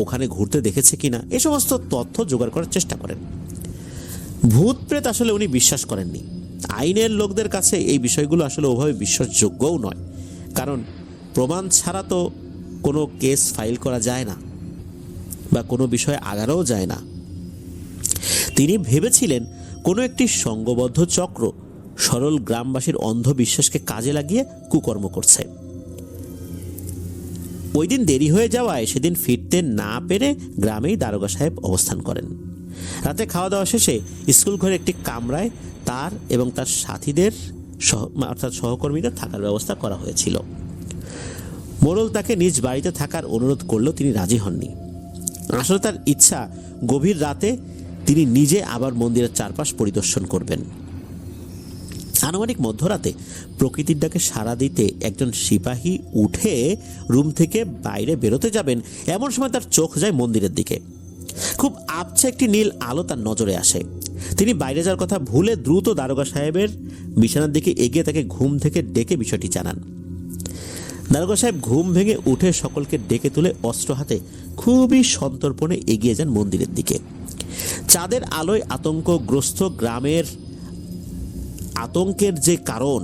ওখানে ঘুরতে দেখেছে কিনা, এ সমস্ত তথ্য জোগাড় করার চেষ্টা করেন। ভূত প্রেত আসলে উনি বিশ্বাস করেননি। আইনের লোকদের কাছে এই বিষয়গুলো আসলে ওভাবে বিশ্বাসযোগ্যও নয়, কারণ প্রমাণ ছাড়া তো কোনো কেস ফাইল করা যায় না বা কোনো বিষয়ে আগারও যায় না। তিনি ভেবেছিলেন কোনো একটি সংঘবদ্ধ চক্র সরল গ্রামবাসীর অন্ধবিশ্বাসকে কাজে লাগিয়ে কুকর্ম করছে। ওই দিন দেরি হয়ে যাওয়ায় সেদিন ফিরতে না পেরে গ্রামেই দারোগা সাহেব অবস্থান করেন। রাতে খাওয়া দাওয়া শেষে স্কুল ঘরে একটি কামরায় তার এবং তার সাথীদের অর্থাৎ সহকর্মীদের থাকার ব্যবস্থা করা হয়েছিল। মোড়ল তাকে নিজ বাড়িতে থাকার অনুরোধ করলেও তিনি রাজি হননি। আসলে তার ইচ্ছা গভীর রাতে তিনি নিজে আবার মন্দিরের চারপাশ পরিদর্শন করবেন। আনুমানিক মধ্যরাতে প্রকৃতির ডাকে সাড়া দিতে একজন সিপাহী উঠে রুম থেকে বাইরে বেরোতে যাবেন, এমন সময় তার চোখ যায় মন্দিরের দিকে। খুব আবছা একটি নীল আলো তার নজরে আসে। তিনি বাইরে যাওয়ার কথা ভুলে দ্রুত দারোগা সাহেবের বিছানার দিকে এগিয়ে তাকে ঘুম থেকে ডেকে বিষয়টি জানান। দারোগা সাহেব ঘুম ভেঙে উঠে সকলকে ডেকে তুলে অস্ত্র হাতে খুবই সন্তর্পণে এগিয়ে যান মন্দিরের দিকে। চাঁদের আলোয় আতঙ্কগ্রস্ত গ্রামের আতঙ্কের যে কারণ,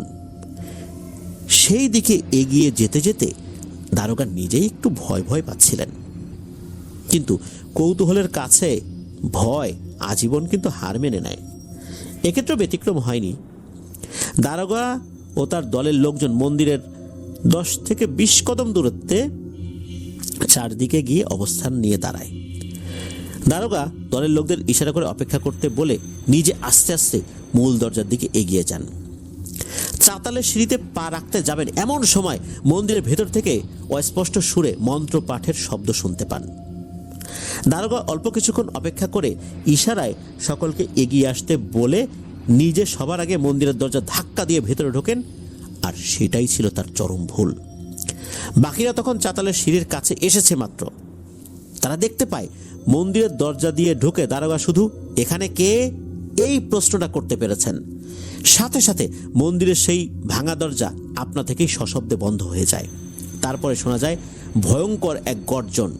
সেই দিকে এগিয়ে যেতে যেতে দারোগা নিজেই একটু ভয় ভয় পাচ্ছিলেন। কিন্তু কৌতূহলের কাছে ভয় আজীবন কিন্তু হার মেনে নেয়। এক্ষেত্রে ব্যতিক্রম হয়নি। দারোগা ও তার দলের লোকজন মন্দিরের 10 থেকে 20 কদম দূরত্বে চারদিকে গিয়ে অবস্থান নিয়ে দাঁড়ায়। দারোগা দলের লোকদের ইশারা করে অপেক্ষা করতে বলে নিজে আস্তে আস্তে মূল দরজার দিকে এগিয়ে যান। চাতালের সিঁড়িতে পা রাখতে যাবেন এমন সময় মন্দিরের ভেতর থেকে অস্পষ্ট সুরে মন্ত্র পাঠের শব্দ শুনতে পান। দারোগা অল্প কিছুক্ষণ অপেক্ষা করে ইশারায় সকলকে এগিয়ে আসতে বলে নিজে সবার আগে মন্দিরের দরজা ধাক্কা দিয়ে ভেতরে ঢোকেন, আর সেটাই ছিল তার চরম ভুল। বাকিরা তখন চাতালের সিঁড়ির কাছে এসেছে মাত্র তারা দেখতে পায় মন্দিরের দরজা দিয়ে ঢুকে দারোগা শুধু এখানে কে এই প্রশ্নটা করতে পেরেছেন। সাথে সাথে মন্দিরের সেই ভাঙা দরজা আপনা থেকেই সশব্দে বন্ধ হয়ে যায়। তারপরে শোনা যায় ভয়ঙ্কর এক গর্জন,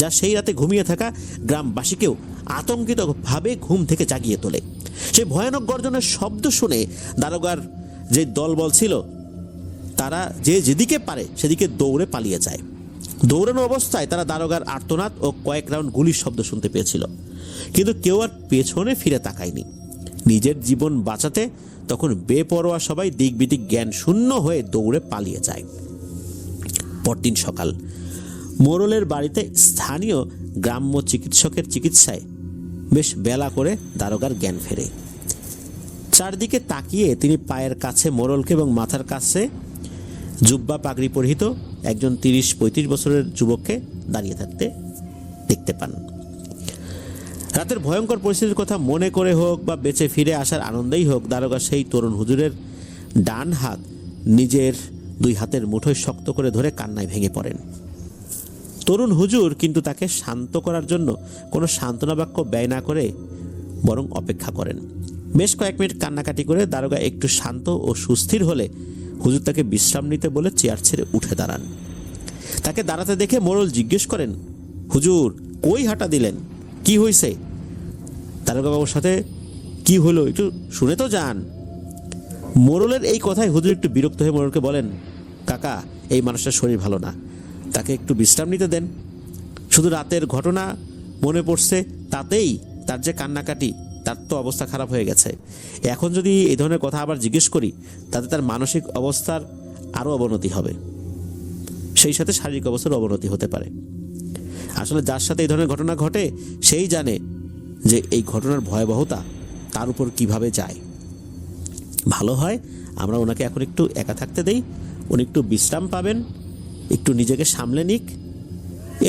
যা সেই রাতে ঘুমিয়ে থাকা গ্রামবাসীকেও আতঙ্কিতভাবে ঘুম থেকে জাগিয়ে তোলে। সেই ভয়ানক গর্জনের শব্দ শুনে দারোগার যে দলবল ছিল তারা যে যেদিকে পারে সেদিকে দৌড়ে পালিয়ে যায়। দৌড়ানো অবস্থায় তারা দারোগার আর্তনাদ ও কয়েক রাউন্ড গুলির শব্দ শুনতে পেয়েছিল, কিন্তু কেউ আর পেছনে ফিরে তাকায়নি। নিজের জীবন বাঁচাতে তখন বেপরোয়া সবাই দিক বিদিক জ্ঞান শূন্য হয়ে দৌড়ে পালিয়ে যায়। পরদিন সকাল মোড়লের বাড়িতে স্থানীয় গ্রাম্য চিকিৎসকের চিকিৎসায় বেশ বেলা করে দারোগার জ্ঞান ফেরে। চারদিকে তাকিয়ে তিনি পায়ের কাছে মোড়লকে এবং মাথার কাছে জুব্বা পাগড়ি পরিহিত একজন 30-35 বছরের যুবককে দাঁড়িয়ে থাকতে দেখতে পান। রাতের ভয়ঙ্কর পরিস্থিতির কথা মনে করে হোক বা বেঁচে ফিরে আসার আনন্দেই হোক, দারোগা সেই তরুণ হুজুরের ডান হাত নিজের 2 হাতের মুঠোয় শক্ত করে ধরে কান্নায় ভেঙে পড়েন। তরুণ হুজুর কিন্তু তাকে শান্ত করার জন্য কোনো সান্ত্বনা বাক্য ব্যয় না করে বরং অপেক্ষা করেন। বেশ কয়েক মিনিট কান্নাকাটি করে দারোগা একটু শান্ত ও সুস্থির হলে হুজুর তাকে বিশ্রাম নিতে বলে চেয়ার ছেড়ে উঠে দাঁড়ান। তাকে দাঁড়াতে দেখে মোড়ল জিজ্ঞেস করেন, হুজুর কই হাঁটা দিলেন, কি হয়েছে? দারোগা বাবুর সাথে কি হলো একটু শুনে তো যান। মোড়লের এই কথায় হুজুর একটু বিরক্ত হয়ে মোড়লকে বলেন, কাকা এই মানুষটার শরীর ভালো না, তাকে একটু বিশ্রাম নিতে দেন। শুধু রাতের ঘটনা মনে পড়ছে তাতেই তার যে কান্নাকাটি, তার তো অবস্থা খারাপ হয়ে গেছে। এখন যদি এই ধরনের কথা আবার জিজ্ঞেস করি তাতে তার মানসিক অবস্থার আরও অবনতি হবে, সেই সাথে শারীরিক অবস্থার অবনতি হতে পারে। আসলে যার সাথে এই ধরনের ঘটনা ঘটে সেই জানে যে এই ঘটনার ভয়াবহতা তার উপর কিভাবে যায়। ভালো হয় আমরা ওনাকে এখন একটু একা থাকতে দেই, উনি একটু বিশ্রাম পাবেন, একটু নিজেকে সামলে নিক,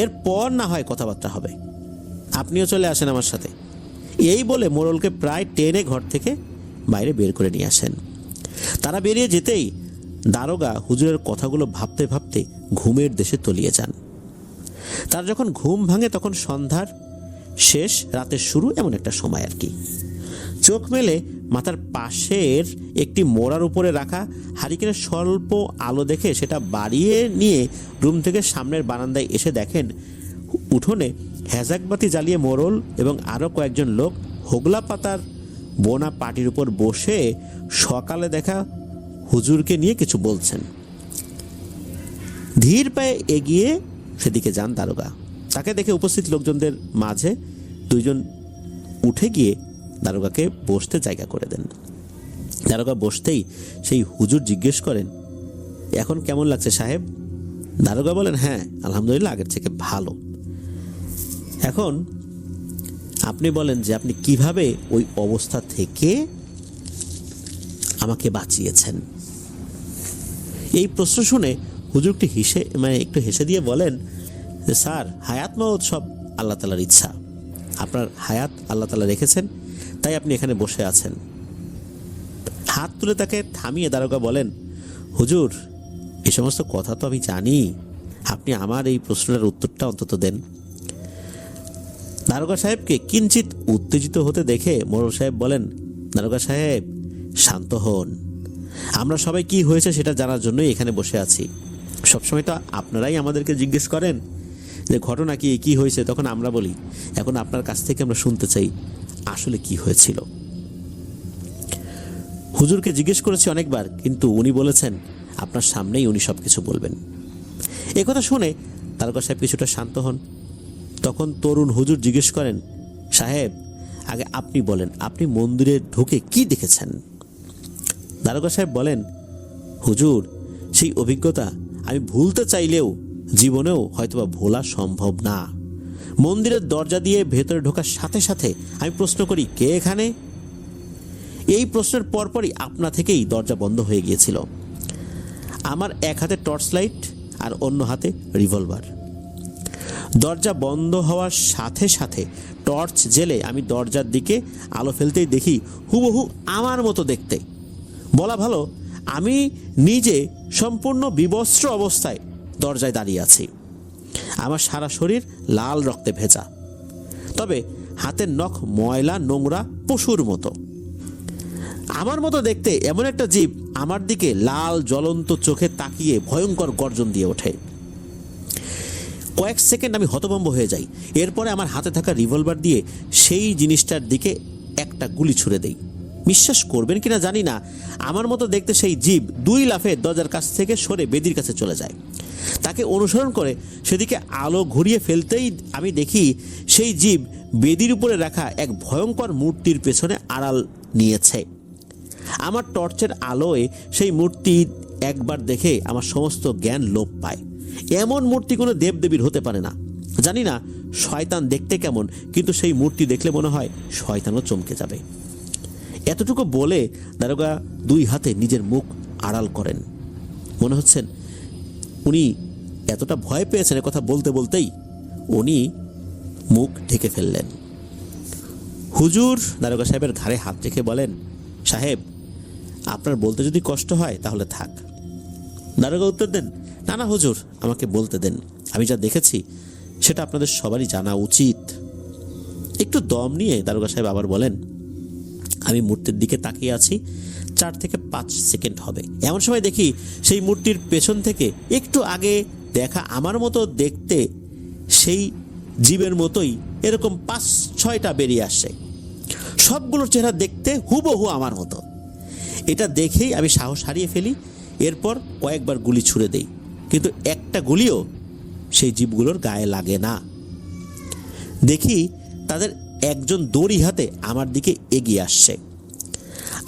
এরপর না হয় কথাবার্তা হবে। আপনিও চলে আসেন আমার সাথে। এই বলে মোড়লকে প্রায় টেনে ঘর থেকে বাইরে বের করে নিয়ে আসেন। তারা বেরিয়ে যেতেই দারোগা হুজুরের কথাগুলো ভাবতে ভাবতে ঘুমের দেশে তলিয়ে যান। তার যখন ঘুম ভাঙে তখন সন্ধ্যার শেষ, রাতের শুরু, এমন একটা সময় আর কি। চোখ মেলে মাথার পাশের একটি মোড়ার উপরে রাখা হারিকেনের স্বল্প আলো দেখে সেটা বাড়িয়ে নিয়ে রুম থেকে সামনের বারান্দায় এসে দেখেন উঠোনে হেজাকবাতি জ্বালিয়ে মোড়ল এবং আরও কয়েকজন লোক হোগলা পাতার বোনা পাটির উপর বসে সকালে দেখা হুজুরকে নিয়ে কিছু বলছেন। ধীর পায়ে এগিয়ে সেদিকে যান দারোগা। তাকে দেখে উপস্থিত লোকজনদের মাঝে 2 জন উঠে গিয়ে দারোগাকে বসতে জায়গা করে দেন। দারোগা বসতেই সেই হুজুর জিজ্ঞেস করেন, এখন কেমন লাগছে সাহেব? দারোগা বলেন, হ্যাঁ আলহামদুলিল্লাহ আগের থেকে ভালো। এখন আপনি বলেন যে আপনি কিভাবে ওই অবস্থা থেকে আমাকে বাঁচিয়েছেন। এই প্রশ্ন শুনে হুজুর একটু হেসে দিয়ে বলেন যে স্যার, হায়াত মওত সব আল্লাহ তাআলার ইচ্ছা। আপনার হায়াত আল্লাহ তাআলা রেখেছেন, তাই আপনি এখানে বসে আছেন। হাত তুলে তাকে থামিয়ে দারোগা বলেন, হুজুর এই সমস্ত কথা তো আমি জানি, আপনি আমার এই প্রশ্নের উত্তরটা অন্তত দেন। দারোগা সাহেবকে কিঞ্চিত উত্তেজিত হতে দেখে মোড়ল সাহেব বলেন, দারোগা সাহেব শান্ত হন, আমরা সবাই কি হয়েছে সেটা জানার জন্যই এখানে বসে আছি। সবসময় তো আপনারাই আমাদেরকে জিজ্ঞেস করেন যে ঘটনা কি হয়েছে, তখন আমরা বলি। এখন আপনার কাছ থেকে আমরা শুনতে চাই আসলে কি হয়েছিল। হুজুরকে জিজ্ঞেস করেছি অনেকবার, কিন্তু উনি বলেছেন আপনার সামনেই উনি সবকিছু বলবেন। একথা শুনে দারোগা সাহেব কিছুটা শান্ত হন। তখন তরুণ হুজুর জিজ্ঞেস করেন, সাহেব আগে আপনি বলেন, আপনি মন্দিরে ঢুকে কি দেখেছেন? দারোগা সাহেব বলেন, হুজুর সেই অভিজ্ঞতা আমি ভুলতে চাইলেও জীবনেও হয়তোবা ভোলা সম্ভব না। মন্দিরের দরজা দিয়ে ভেতরে ঢোকার সাথে সাথে আমি প্রশ্ন করি, কে এখানে? এই প্রশ্নের পরপরই আপনা থেকেই দরজা বন্ধ হয়ে গিয়েছিল। আমার এক হাতে টর্চ লাইট আর অন্য হাতে রিভলভার। দরজা বন্ধ হওয়ার সাথে সাথে টর্চ জেলে আমি দরজার দিকে আলো ফেলতেই দেখি হুবহু আমার মতো দেখতে। বলা ভালো, আমি নিজে সম্পূর্ণ বিবস্ত্র অবস্থায় দরজায় দাঁড়িয়ে আছি। আমার সারা শরীর লাল রক্তে ভেজা, তবে হাতের নখ ময়লা নোংরা পশুর মতো। আমার মতো দেখতে এমন একটা জীব আমার দিকে লাল জ্বলন্ত চোখে তাকিয়ে ভয়ঙ্কর গর্জন দিয়ে ওঠে। কয়েক সেকেন্ড আমি হতভম্ব হয়ে যাই। এরপরে আমার হাতে থাকা রিভলভার দিয়ে সেই জিনিসটার দিকে একটা গুলি ছুড়ে দেই। বিশ্বাস করবেন কিনা জানি না, আমার মতো দেখতে সেই জীব 2 লাফে দরজার কাছ থেকে সরে বেদির কাছে চলে যায়। তাকে অনুসরণ করে সেদিকে আলো ঘুরিয়ে ফেলতেই আমি দেখি সেই জীব বেদির উপরে রাখা এক ভয়ঙ্কর মূর্তির পেছনে আড়াল নিয়েছে। আমার টর্চের আলোয় সেই মূর্তি একবার দেখে আমার সমস্ত জ্ঞান লোপ পায়। এমন মূর্তি কোনো দেবদেবীর হতে পারে না। জানি না শয়তান দেখতে কেমন, কিন্তু সেই মূর্তি দেখলে মনে হয় শয়তানও চমকে যাবে। এতটুকু বলে দারোগা 2 হাতে নিজের মুখ আড়াল করেন। মনে হচ্ছেন উনি এতটা ভয় পেয়েছেন, কথা বলতে বলতেই উনি মুখ ঢেকে ফেললেন। হুজুর দারোগা সাহেবের ঘাড়ে হাত রেখে বলেন, সাহেব আপনার বলতে যদি কষ্ট হয় তাহলে থাক। দারোগা উত্তর দেন, না না হুজুর, আমাকে বলতে দেন। আমি যা দেখেছি সেটা আপনাদের সবারই জানা উচিত। একটু দম নিয়ে দারোগা সাহেব আবার বলেন, আমি মূর্তির দিকে তাকিয়ে আছি। 4 থেকে 5 সেকেন্ড হবে। এমন সময় দেখি সেই মূর্তির পেছন থেকে একটু আগে দেখা আমার মতো দেখতে সেই জীবের মতোই এরকম 5-6টা বেরিয়ে আসছে। সবগুলোর চেহারা দেখতে হুবহু আমার মতো। এটা দেখেই আমি সাহস হারিয়ে ফেলি। এরপর কয়েকবার গুলি ছুড়ে দেই, কিন্তু একটা গুলিও সেই জীবগুলোর গায়ে লাগে না। দেখি তাদের একজন দড়ি হাতে আমার দিকে এগিয়ে আসছে,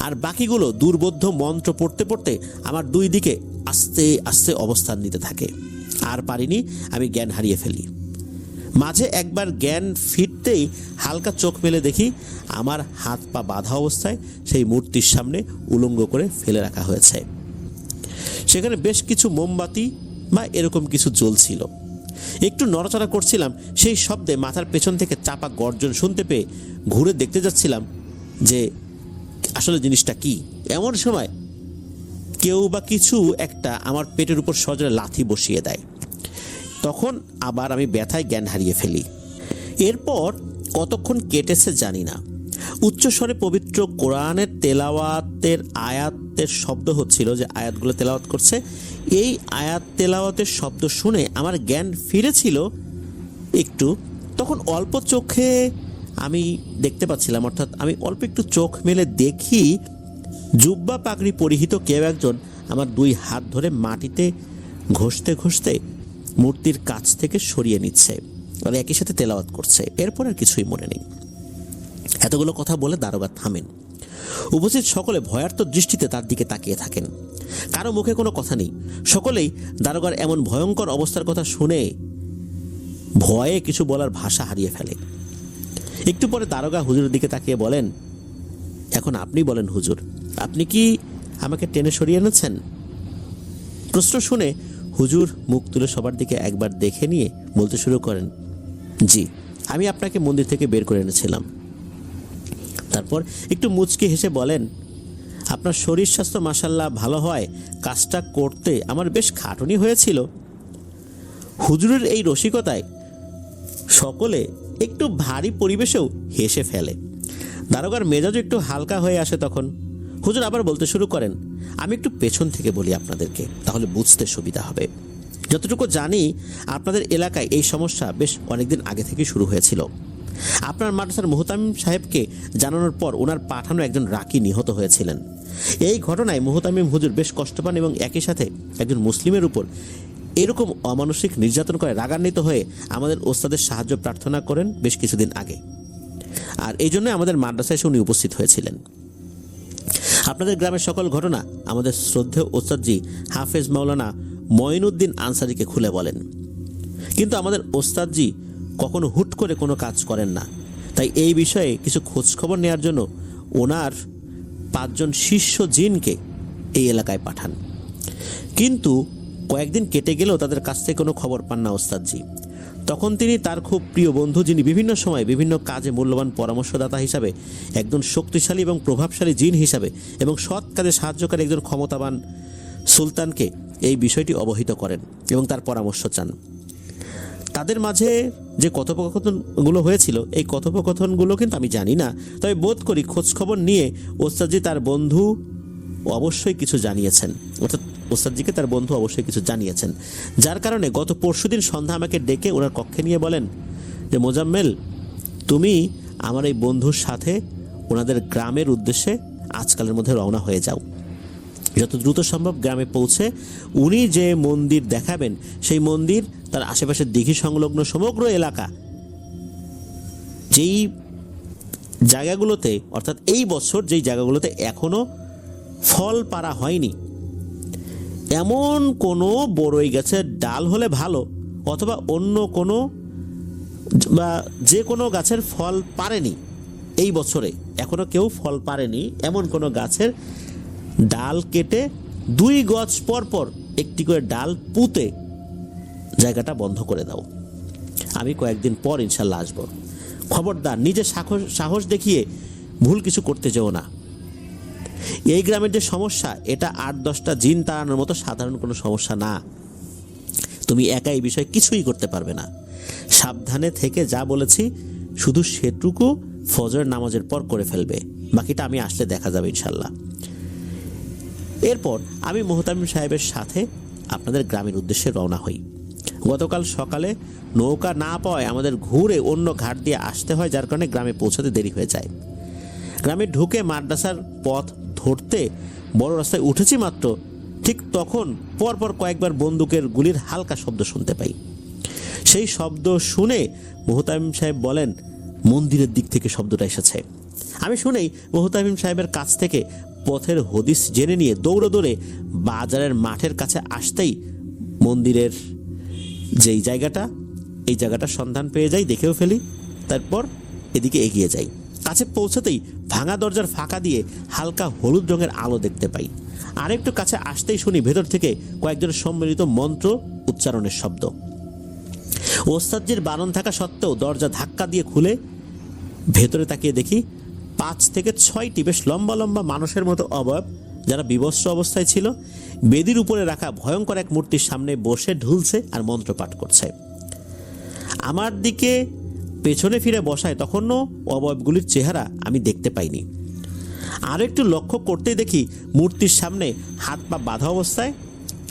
আর বাকিগুলো দুর্বোধ্য মন্ত্র পড়তে পড়তে আমার 2 দিকে আস্তে আস্তে অবস্থান নিতে থাকে। আর পারিনি, আমি জ্ঞান হারিয়ে ফেলি। মাঝে একবার জ্ঞান ফিরতেই হালকা চোখ মেলে দেখি আমার হাত পা বাঁধা অবস্থায় সেই মূর্তির সামনে উলঙ্গ করে ফেলে রাখা হয়েছে। সেখানে বেশ কিছু মোমবাতি বা এরকম কিছু জ্বলছিল। একটু নড়াচড়া করছিলাম, সেই শব্দে মাথার পেছন থেকে চাপা গর্জন শুনতে পেয়ে ঘুরে দেখতে যাচ্ছিলাম যে আসলে জিনিসটা কি। এমন সময় কেউ বা কিছু একটা আমার পেটের উপর সজোরে লাথি বসিয়ে দেয়। তখন আবার আমি ব্যথায় জ্ঞান হারিয়ে ফেলি। এরপর কতক্ষণ কেটেছে জানি না। উচ্চস্বরে পবিত্র কোরআনের তেলাওয়াতের আয়াতের শব্দ হচ্ছিল, যে আয়াতগুলো তেলাওয়াত করছে। এই আয়াত তেলাওয়াতের শব্দ শুনে আমার জ্ঞান ফিরেছিল একটু। তখন অল্প চোখে আমি দেখতে পাচ্ছিলাম, অর্থাৎ আমি অল্প একটু চোখ মেলে দেখি জুব্বা পাগড়ি পরিহিত কেউ একজন আমার 2 হাত ধরে মাটিতে ঘষতে ঘষতে মূর্তির কাছ থেকে সরিয়ে নিচ্ছে, আর একই সাথে তেলাওয়াত করছে। এরপর আর কিছুই মনে নেই। এতগুলো কথা বলে দারোগা থামেন। উপস্থিত সকলে ভয়ার্ত দৃষ্টিতে তার দিকে তাকিয়ে থাকেন। কারো মুখে কোনো কথা নেই। সকলেই দারোগার এমন ভয়ঙ্কর অবস্থার কথা শুনে ভয়ে কিছু বলার ভাষা হারিয়ে ফেলে। একটু পরে দারোগা হুজুরের দিকে তাকিয়ে বলেন, এখন আপনি বলেন হুজুর, আপনি কি আমাকে টেনে সরিয়ে এনেছেন? প্রশ্ন শুনে হুজুর মুখ তুলে সবার দিকে একবার দেখে নিয়ে বলতে শুরু করেন, জি, আমি আপনাকে মন্দির থেকে বের করে এনেছিলাম। তারপর একটু মুচকি হেসে বলেন, আপনার শরীর স্বাস্থ্য মাশাআল্লাহ ভালো হয়, কাজটা করতে আমার বেশ খাটুনি হয়েছিল। হুজুরের এই রসিকতায় সকলে একটু ভারী পরিবেশেও হেসে ফেলে। দারোগার মেজাজ একটু হালকা হয়ে আসে তখন। হুজুর আবার বলতে শুরু করেন, আমি একটু পেছন থেকে বলি আপনাদেরকে, তাহলে বুঝতে সুবিধা হবে। যতটুকু জানি আপনাদের এলাকায় এই সমস্যা বেশ অনেকদিন আগে থেকে শুরু হয়েছিল। আপনার মাদ্রাসার মুহতামিম সাহেবকে জানানোর পর ওনার পাঠানো একজন রাকি নিহত হয়েছিলেন। এই ঘটনায় মুহতামিম হুজুর বেশ কষ্ট পান এবং একই সাথে একজন মুসলিমের উপর এরকম অমানসিক নির্যাতন করে রাগান্বিত হয়ে আমাদের ওস্তাদের সাহায্য প্রার্থনা করেন বেশ কিছুদিন আগে। আর এই জন্য আমাদের মাদ্রাসায় এসে উনি উপস্থিত হয়েছিলেন। আপনাদের গ্রামের সকল ঘটনা আমাদের শ্রদ্ধেয় ওস্তাদজি হাফেজ মাওলানা মঈনুদ্দিন আনসারীকে খুলে বলেন। কিন্তু আমাদের ওস্তাদজি কখনো হুট করে কোনো কাজ করেন না। তাই এই বিষয়ে কিছু খোঁজ খবর নেওয়ার জন্য ওনার 5 জন শিষ্য জিনকে এই এলাকায় পাঠান। কিন্তু কয়েকদিন কেটে গেলেও তাদের কাছ থেকে কোনো খবর পান না ওস্তাদজি। তখন তিনি তার খুব প্রিয় বন্ধু, যিনি বিভিন্ন সময় বিভিন্ন কাজে মূল্যবান পরামর্শদাতা হিসাবে, একজন শক্তিশালী এবং প্রভাবশালী জিন হিসাবে এবং সৎ কাজে সাহায্যকারী একজন ক্ষমতাবান সুলতানকে এই বিষয়টি অবহিত করেন এবং তার পরামর্শ চান। তাদের মাঝে যে কথোপকথনগুলো হয়েছিল এই কথোপকথনগুলো কিন্তু আমি জানি না, তবে বোধ করি খোঁজখবর নিয়ে ওস্তাদজি তার বন্ধু অবশ্যই কিছু জানিয়েছেন, অর্থাৎ ওস্তাদজিকে তার বন্ধু অবশ্যই কিছু জানিয়েছেন, যার কারণে গত পরশুদিন সন্ধ্যা আমাকে ডেকে ওনার কক্ষে নিয়ে বলেন যে মোজাম্মেল, তুমি আমার এই বন্ধুর সাথে ওনাদের গ্রামের উদ্দেশ্যে আজকালের মধ্যে রওনা হয়ে যাও। যত দ্রুত সম্ভব গ্রামে পৌঁছে উনি যে মন্দির দেখাবেন সেই মন্দির, তার আশেপাশের দিঘি সংলগ্ন সমগ্র এলাকা, যেই জায়গাগুলোতে, অর্থাৎ এই বছর যেই জায়গাগুলোতে এখনো ফল পাড়া হয়নি, এমন কোনো বড়ই গাছের ডাল হলে ভালো, অথবা অন্য কোনো বা যে কোনো গাছের ফল পারেনি এই বছরে, এখনো কেউ ফল পারেনি এমন কোনো গাছের ডাল কেটে 2 গজ পর পর একটি করে ডাল পুঁতে জায়গাটা বন্ধ করে দাও। আমি কয়েকদিন পর ইনশাল্লাহ আসবো। খবরদার নিজে সাহস দেখিয়ে ভুল কিছু করতে যেও না। এই গ্রামের যে সমস্যা, এটা 8-10টা জিন তাড়ানোর মতো সাধারণ কোনো সমস্যা না। তুমি একা এই বিষয়ে কিছুই করতে পারবে না। সাবধানে থেকে যা বলেছি শুধু সেটুকু ফজরের নামাজের পর করে ফেলবে, বাকিটা আমি আসলে দেখা যাবে ইনশাল্লাহ। এরপর আমি মোহতামিম সাহেবের সাথে আপনাদের গ্রামের উদ্দেশ্যে রওনা হই। গতকাল সকালে নৌকা না পাওয়ায় আমাদের ঘুরে অন্য ঘাট দিয়ে আসতে হয়, যার কারণে গ্রামে পৌঁছাতে দেরি হয়ে যায়। গ্রামে ঢুকে মাদ্রাসার পথ ধরতে বড় রাস্তায় উঠেছি মাত্র, ঠিক তখন পরপর কয়েকবার বন্দুকের গুলির হালকা শব্দ শুনতে পাই। সেই শব্দ শুনে মোহতামিম সাহেব বলেন, মন্দিরের দিক থেকে শব্দটা এসেছে। আমি শুনেই মোহতামিম সাহেবের কাছ থেকে পথের হদিস জেনে নিয়ে দৌড়ে বাজারের মাঠের কাছে আসতেই মন্দিরের যেই জায়গাটা, এই জায়গাটা সন্ধান পেয়ে যাই, দেখেও ফেলি। তারপর এদিকে এগিয়ে যাই। কাছে পৌঁছাতেই ভাঙা দরজার ফাঁকা দিয়ে হালকা হলুদ রঙের আলো দেখতে পাই। আরেকটু কাছে আসতেই শুনি ভেতর থেকে কয়েকজনের সম্মিলিত মন্ত্র উচ্চারণের শব্দ। ওস্তাদজির বারণ থাকা সত্ত্বেও দরজা ধাক্কা দিয়ে খুলে ভেতরে তাকিয়ে দেখি 5 থেকে 6টি বেশ লম্বা লম্বা মানুষের মতো অবয়ব, যারা বিবস্ত্র অবস্থায় ছিল, বেদির উপরে রাখা ভয়ঙ্কর এক মূর্তির সামনে বসে ঢুলছে আর মন্ত্র পাঠ করছে। আমার দিকে পেছনে ফিরে বসায় তখনও অবয়বগুলির চেহারা আমি দেখতে পাইনি। আর একটু লক্ষ্য করতেই দেখি মূর্তির সামনে হাত পা বাঁধা অবস্থায়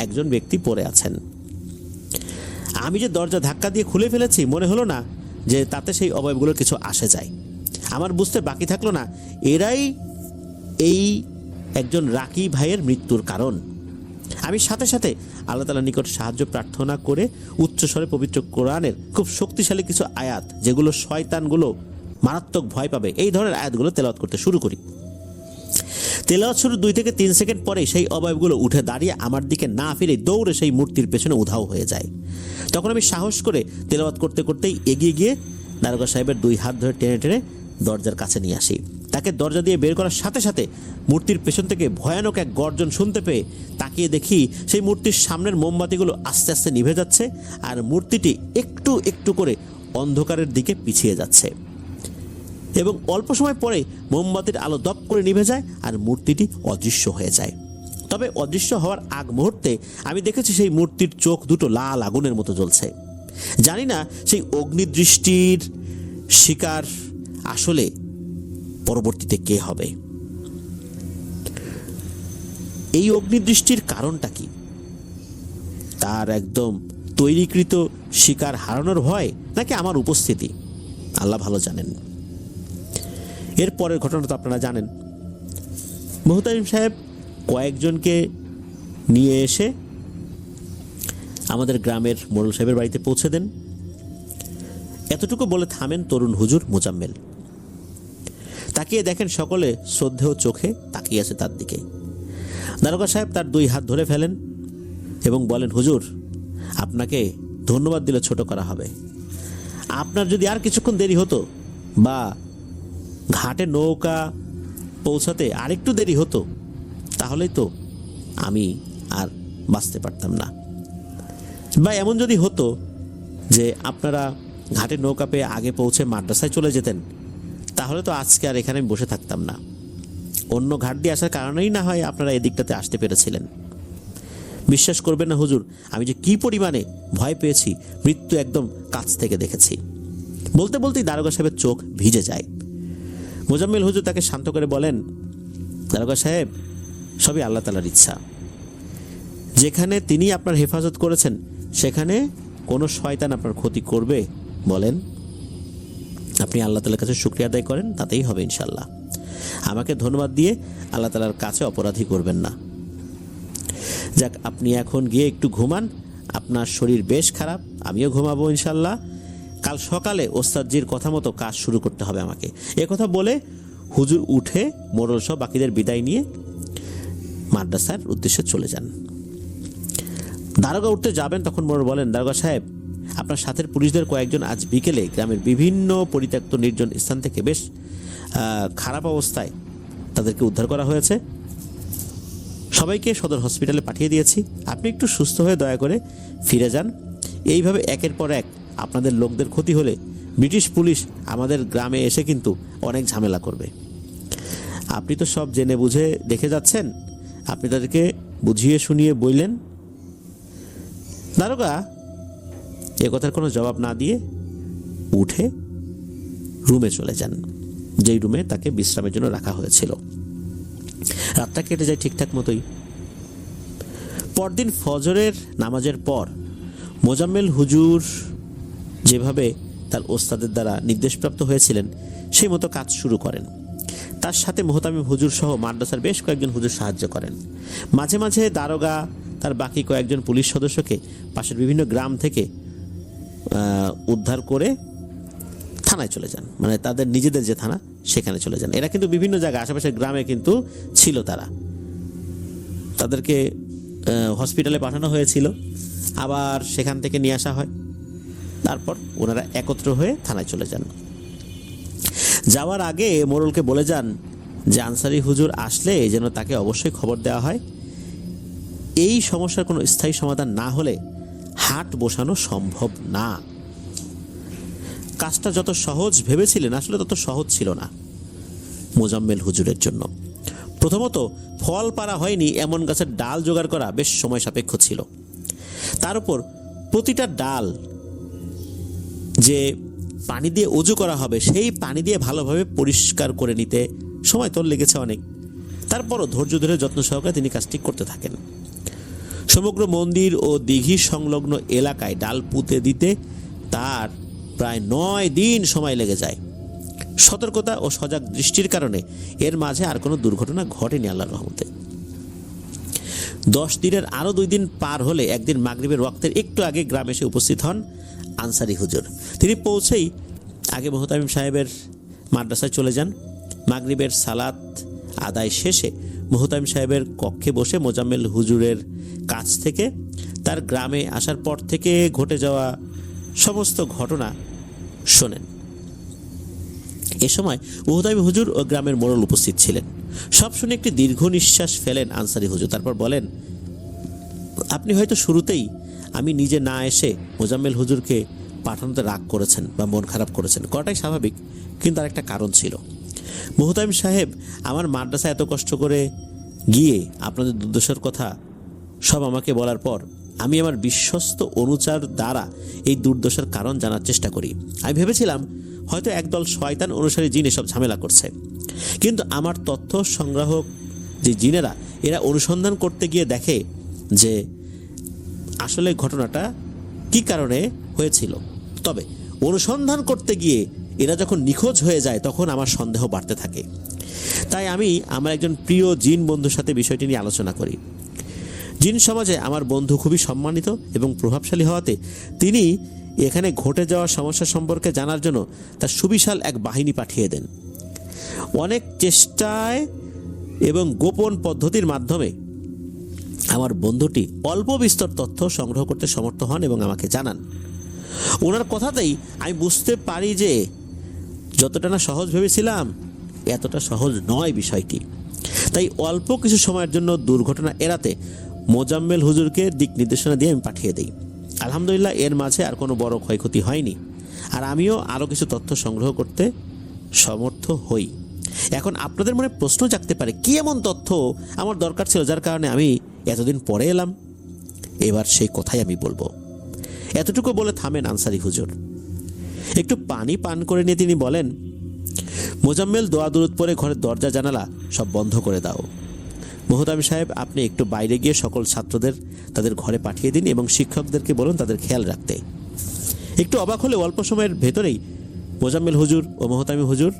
একজন ব্যক্তি পড়ে আছেন। আমি যে দরজা ধাক্কা দিয়ে খুলে ফেলেছি, মনে হলো না যে তাতে সেই অবয়বগুলোর কিছু আসে যায়। আমার বুঝতে বাকি থাকলো না এরাই এই একজন রাকি ভাইয়ের মৃত্যুর কারণ। আমি সাথে সাথে আল্লাহ তাআলার নিকট সাহায্য প্রার্থনা করে উচ্চস্বরে পবিত্র কোরআনের খুব শক্তিশালী কিছু আয়াত, যেগুলো শয়তানগুলো মারাত্মক ভয় পাবে, এই ধরনের আয়াতগুলো তেলাওয়াত করতে শুরু করি। তেলাওয়াত শুরু 2 থেকে 3 সেকেন্ড পরে সেই অবয়বগুলো উঠে দাঁড়িয়ে আমার দিকে না ফিরে দৌড়ে সেই মূর্তির পেছনে উধাও হয়ে যায়। তখন আমি সাহস করে তেলাওয়াত করতে করতেই এগিয়ে গিয়ে দারোগা সাহেবের 2 হাত ধরে টেনে টেনে দরজার কাছে নিয়ে আসি। তাকে দরজা দিয়ে বের করার সাথে সাথে মূর্তির পেছন থেকে ভয়ানক এক গর্জন শুনতে পেয়ে তাকিয়ে দেখি সেই মূর্তির সামনের মোমবাতিগুলো আস্তে আস্তে নিভে যাচ্ছে আর মূর্তিটি একটু একটু করে অন্ধকারের দিকে পিছিয়ে যাচ্ছে, এবং অল্প সময় পরে মোমবাতির আলো দপ করে নিভে যায় আর মূর্তিটি অদৃশ্য হয়ে যায়। তবে অদৃশ্য হওয়ার আগ মুহূর্তে আমি দেখেছি সেই মূর্তির চোখ দুটো লাল আগুনের মতো জ্বলছে। জানি না সেই অগ্নিদৃষ্টির শিকার আসলে পরবর্তীতে কে হবে। এই অগ্নিদৃষ্টির কারণটা কি? তার একদম তৈরিকৃত শিকার হারানোর ভয়, নাকি আমার উপস্থিতি? আল্লাহ ভালো জানেন। এর পরের ঘটনা তো আপনারা জানেন। মোহতামিম সাহেব কয়েকজনকে নিয়ে এসে আমাদের গ্রামের মোড়ল সাহেবের বাড়িতে পৌঁছে দেন। এতটুকু বলে থামেন তরুণ হুজুর মোজাম্মেল। তাকিয়ে দেখেন সকলে শ্রদ্ধেয় চোখে তাকিয়ে আছে তার দিকে। দারোগা সাহেব তার 2 হাত ধরে ফেলেন এবং বলেন, হুজুর, আপনাকে ধন্যবাদ দিলে ছোট করা হবে। আপনার যদি আর কিছুক্ষণ দেরি হতো বা ঘাটে নৌকা পৌঁছাতে আরেকটু দেরি হতো, তাহলেই তো আমি আর বাঁচতে পারতাম না। বা এমন যদি হতো যে আপনারা ঘাটে নৌকা পেয়ে আগে পৌঁছে মাদ্রাসায় চলে যেতেন, তাহলে তো আজকে আর এখানে বসে থাকতাম না। অন্য ঘাট দিয়ে আসার কারণেই না হয় আপনারা এদিকটাতে আসতে পেরেছিলেন। বিশ্বাস করবেন না হুজুর, আমি যে কি পরিমাণে ভয় পেয়েছি, মৃত্যু একদম কাছ থেকে দেখেছি। বলতে বলতেই দারোগা সাহেবের চোখ ভিজে যায়। মোজাম্মেল হুজুর তাকে শান্ত করে বলেন, দারোগা সাহেব, সবই আল্লাহ তাআলার ইচ্ছা। যেখানে তিনি আপনার হেফাজত করেছেন সেখানে কোনো শয়তান আপনার ক্ষতি করবে বলেন? আপনি আল্লাহ তাআলার কাছে শুকরিয়া আদায় করেন, তাতেই হবে ইনশাল্লাহ। আমাকে ধন্যবাদ দিয়ে আল্লাহ তাআলার কাছে অপরাধী করবেন না। যাক, আপনি এখন গিয়ে একটু ঘুমান, আপনার শরীর বেশ খারাপ, আমিও ঘুমাবো ইনশাল্লাহ। কাল সকালে ওস্তাদজির কথা মতো কাজ শুরু করতে হবে আমাকে। কথা বলে হুজুর উঠে মোড়ল সহ বাকিদের বিদায় নিয়ে মাদ্রাসার উদ্দেশ্যে চলে যান। দারোগা উঠতে যাবেন, তখন মোড়ল বলেন, দারোগা সাহেব, আপনার সাথের পুলিশদের কয়েকজন আজ বিকেলে গ্রামের বিভিন্ন পরিত্যক্ত নির্জন স্থান থেকে বেশ খারাপ অবস্থায় তাদেরকে উদ্ধার করা হয়েছে। সবাইকে সদর হসপিটালে পাঠিয়ে দিয়েছি। আপনি একটু সুস্থ হয়ে দয়া করে ফিরে যান। এইভাবে একের পর এক আপনাদের লোকদের ক্ষতি হলে ব্রিটিশ পুলিশ আমাদের গ্রামে এসে কিন্তু অনেক ঝামেলা করবে। আপনি তো সব জেনে বুঝে দেখে যাচ্ছেন, আপনি তাদেরকে বুঝিয়ে শুনিয়ে বললেন। দারোগা কথার কোনো জবাব না দিয়ে উঠে রুমে চলে যান, যেই রুমে তাকে বিশ্রামের জন্য রাখা হয়েছিল। রাতটা কেটে যায় ঠিকঠাক মতোই। পরদিন ফজরের নামাজের পর মোজাম্মেল হুজুর যেভাবে তার ওস্তাদের দ্বারা নির্দেশপ্রাপ্ত হয়েছিলেন সেই মতো কাজ শুরু করেন। তার সাথে মোহতামিম হুজুর সহ মাদ্রাসার বেশ কয়েকজন হুজুর সাহায্য করেন। মাঝে মাঝে দারোগা তার বাকি কয়েকজন পুলিশ সদস্যকে পাশের বিভিন্ন গ্রাম থেকে উদ্ধার করে থানায় চলে যান, মানে তাদের নিজেদের যে থানা সেখানে চলে যান। এরা কিন্তু বিভিন্ন জায়গায় আশেপাশের গ্রামে কিন্তু ছিল, তাদেরকে হসপিটালে পাঠানো হয়েছিল, আবার সেখান থেকে নিয়ে আসা হয়। তারপর ওনারা একত্র হয়ে থানায় চলে যান। যাওয়ার আগে মোড়লকে বলে যান যে আনসারি হুজুর আসলে যেন তাকে অবশ্যই খবর দেওয়া হয়। এই সমস্যার কোনো স্থায়ী সমাধান না হলে হাট বসানো সম্ভব না। কাজটা যত সহজ ভেবেছিলেন আসলে তত সহজ ছিল না মোজাম্মেল হুজুরের জন্য। প্রথমত, ফল পাড়া হয়নি এমন গাছের ডাল জোগাড় করা বেশ সময় সাপেক্ষ ছিল। তার উপর প্রতিটা ডাল যে পানি দিয়ে অজু করা হবে সেই পানি দিয়ে ভালোভাবে পরিষ্কার করে নিতে সময় তো লেগেছে অনেক। তারপরও ধৈর্য ধরে যত্ন সহকারে তিনি কাজটি করতে থাকেন। সমগ্র মন্দির ও দিঘি সংলগ্ন এলাকায় ডাল পুঁতে দিতে তার প্রায় 9 দিন সময় লেগে যায়। সতর্কতা ও সজাগ দৃষ্টির কারণে এর মাঝে আর কোনো দুর্ঘটনা ঘটেনি আল্লাহর রহমতে। 10 দিনের আরও 2 দিন পার হলে একদিন মাগরিবের ওয়াক্তের একটু আগে গ্রামে এসে উপস্থিত হন আনসারি হুজুর। তিনি পৌঁছেই আগে মোহতামিম সাহেবের মাদ্রাসায় চলে যান। মাগরিবের সালাত আদায় শেষে মোহতামিম সাহেবের কক্ষে বসে মোজাম্মেল হুজুরের কাছ থেকে তার গ্রামে আসার পর থেকে ঘটে যাওয়া সমস্ত ঘটনা শোনেন। এ সময় মোহতামিম হুজুর ও গ্রামের মোড়ল উপস্থিত ছিলেন। সব শুনে একটি দীর্ঘ নিঃশ্বাস ফেলেন আনসারি হুজুর। তারপর বলেন, আপনি হয়তো শুরুতেই আমি নিজে না এসে মোজাম্মেল হুজুরকে পাঠানোতে রাগ করেছেন বা মন খারাপ করেছেন, করাটাই স্বাভাবিক, কিন্তু আর একটা কারণ ছিল। মোহতামিম সাহেব আমার মাদ্রাসা এত কষ্ট করে গিয়ে আপনাদের দুর্দশার কথা সব আমাকে বলার পর আমি আমার বিশ্বস্ত অনুচার দ্বারা এই দুর্দশার কারণ জানার চেষ্টা করি। আমি ভেবেছিলাম হয়তো একদল শয়তান অনুসারী জিন এসব ঝামেলা করছে, কিন্তু আমার তথ্য সংগ্রাহক যে জিনেরা এরা অনুসন্ধান করতে গিয়ে দেখে যে আসলে ঘটনাটা কি কারণে হয়েছিল। তবে অনুসন্ধান করতে গিয়ে এরা যখন নিখোঁজ হয়ে যায় তখন আমার সন্দেহ বাড়তে থাকে। তাই আমি আমার একজন প্রিয় জিন বন্ধুর সাথে বিষয়টি নিয়ে আলোচনা করি। জিন সমাজে আমার বন্ধু খুবই সম্মানিত এবং প্রভাবশালী হওয়াতে তিনি এখানে ঘটে যাওয়া সমস্যা সম্পর্কে জানার জন্য তার সুবিশাল এক বাহিনী পাঠিয়ে দেন। অনেক চেষ্টায় এবং গোপন পদ্ধতির মাধ্যমে আমার বন্ধুটি অল্প বিস্তর তথ্য সংগ্রহ করতে সমর্থ হন এবং আমাকে জানান। ওনার কথাতেই আমি বুঝতে পারি যে যতটা না সহজ ভেবেছিলাম এতটা সহজ নয় বিষয়টি। তাই অল্প কিছু সময়ের জন্য দুর্ঘটনা এড়াতে মোজাম্মেল হুজুরকে দিক নির্দেশনা দিয়ে আমি পাঠিয়ে দিই। আলহামদুলিল্লাহ এর মাঝে আর কোনো বড় ক্ষয়ক্ষতি হয়নি, আর আমিও আরও কিছু তথ্য সংগ্রহ করতে সমর্থ হই। এখন আপনাদের মনে প্রশ্ন জাগতে পারে, কি এমন তথ্য আমার দরকার ছিল যার কারণে আমি এতদিন পরে এলাম? এবার সেই কথাই আমি বলবো। এতটুকু বলে থামেন আনসারি হুজুর। একটু পানি পান করে নিয়ে তিনি বলেন, মোজাম্মেল দোয়া দুরুদ পরে ঘরের দরজা জানালা সব বন্ধ করে দাও। মোহতামি সাহেব, আপনি একটু বাইরে গিয়ে সকল ছাত্রদের তাদের ঘরে পাঠিয়ে দিন এবং শিক্ষকদেরকে বলুন তাদের খেয়াল রাখতে। একটু অবাক হলে অল্প সময়ের ভেতরেই মোজাম্মেল হুজুর ও মোহতামি হুজুর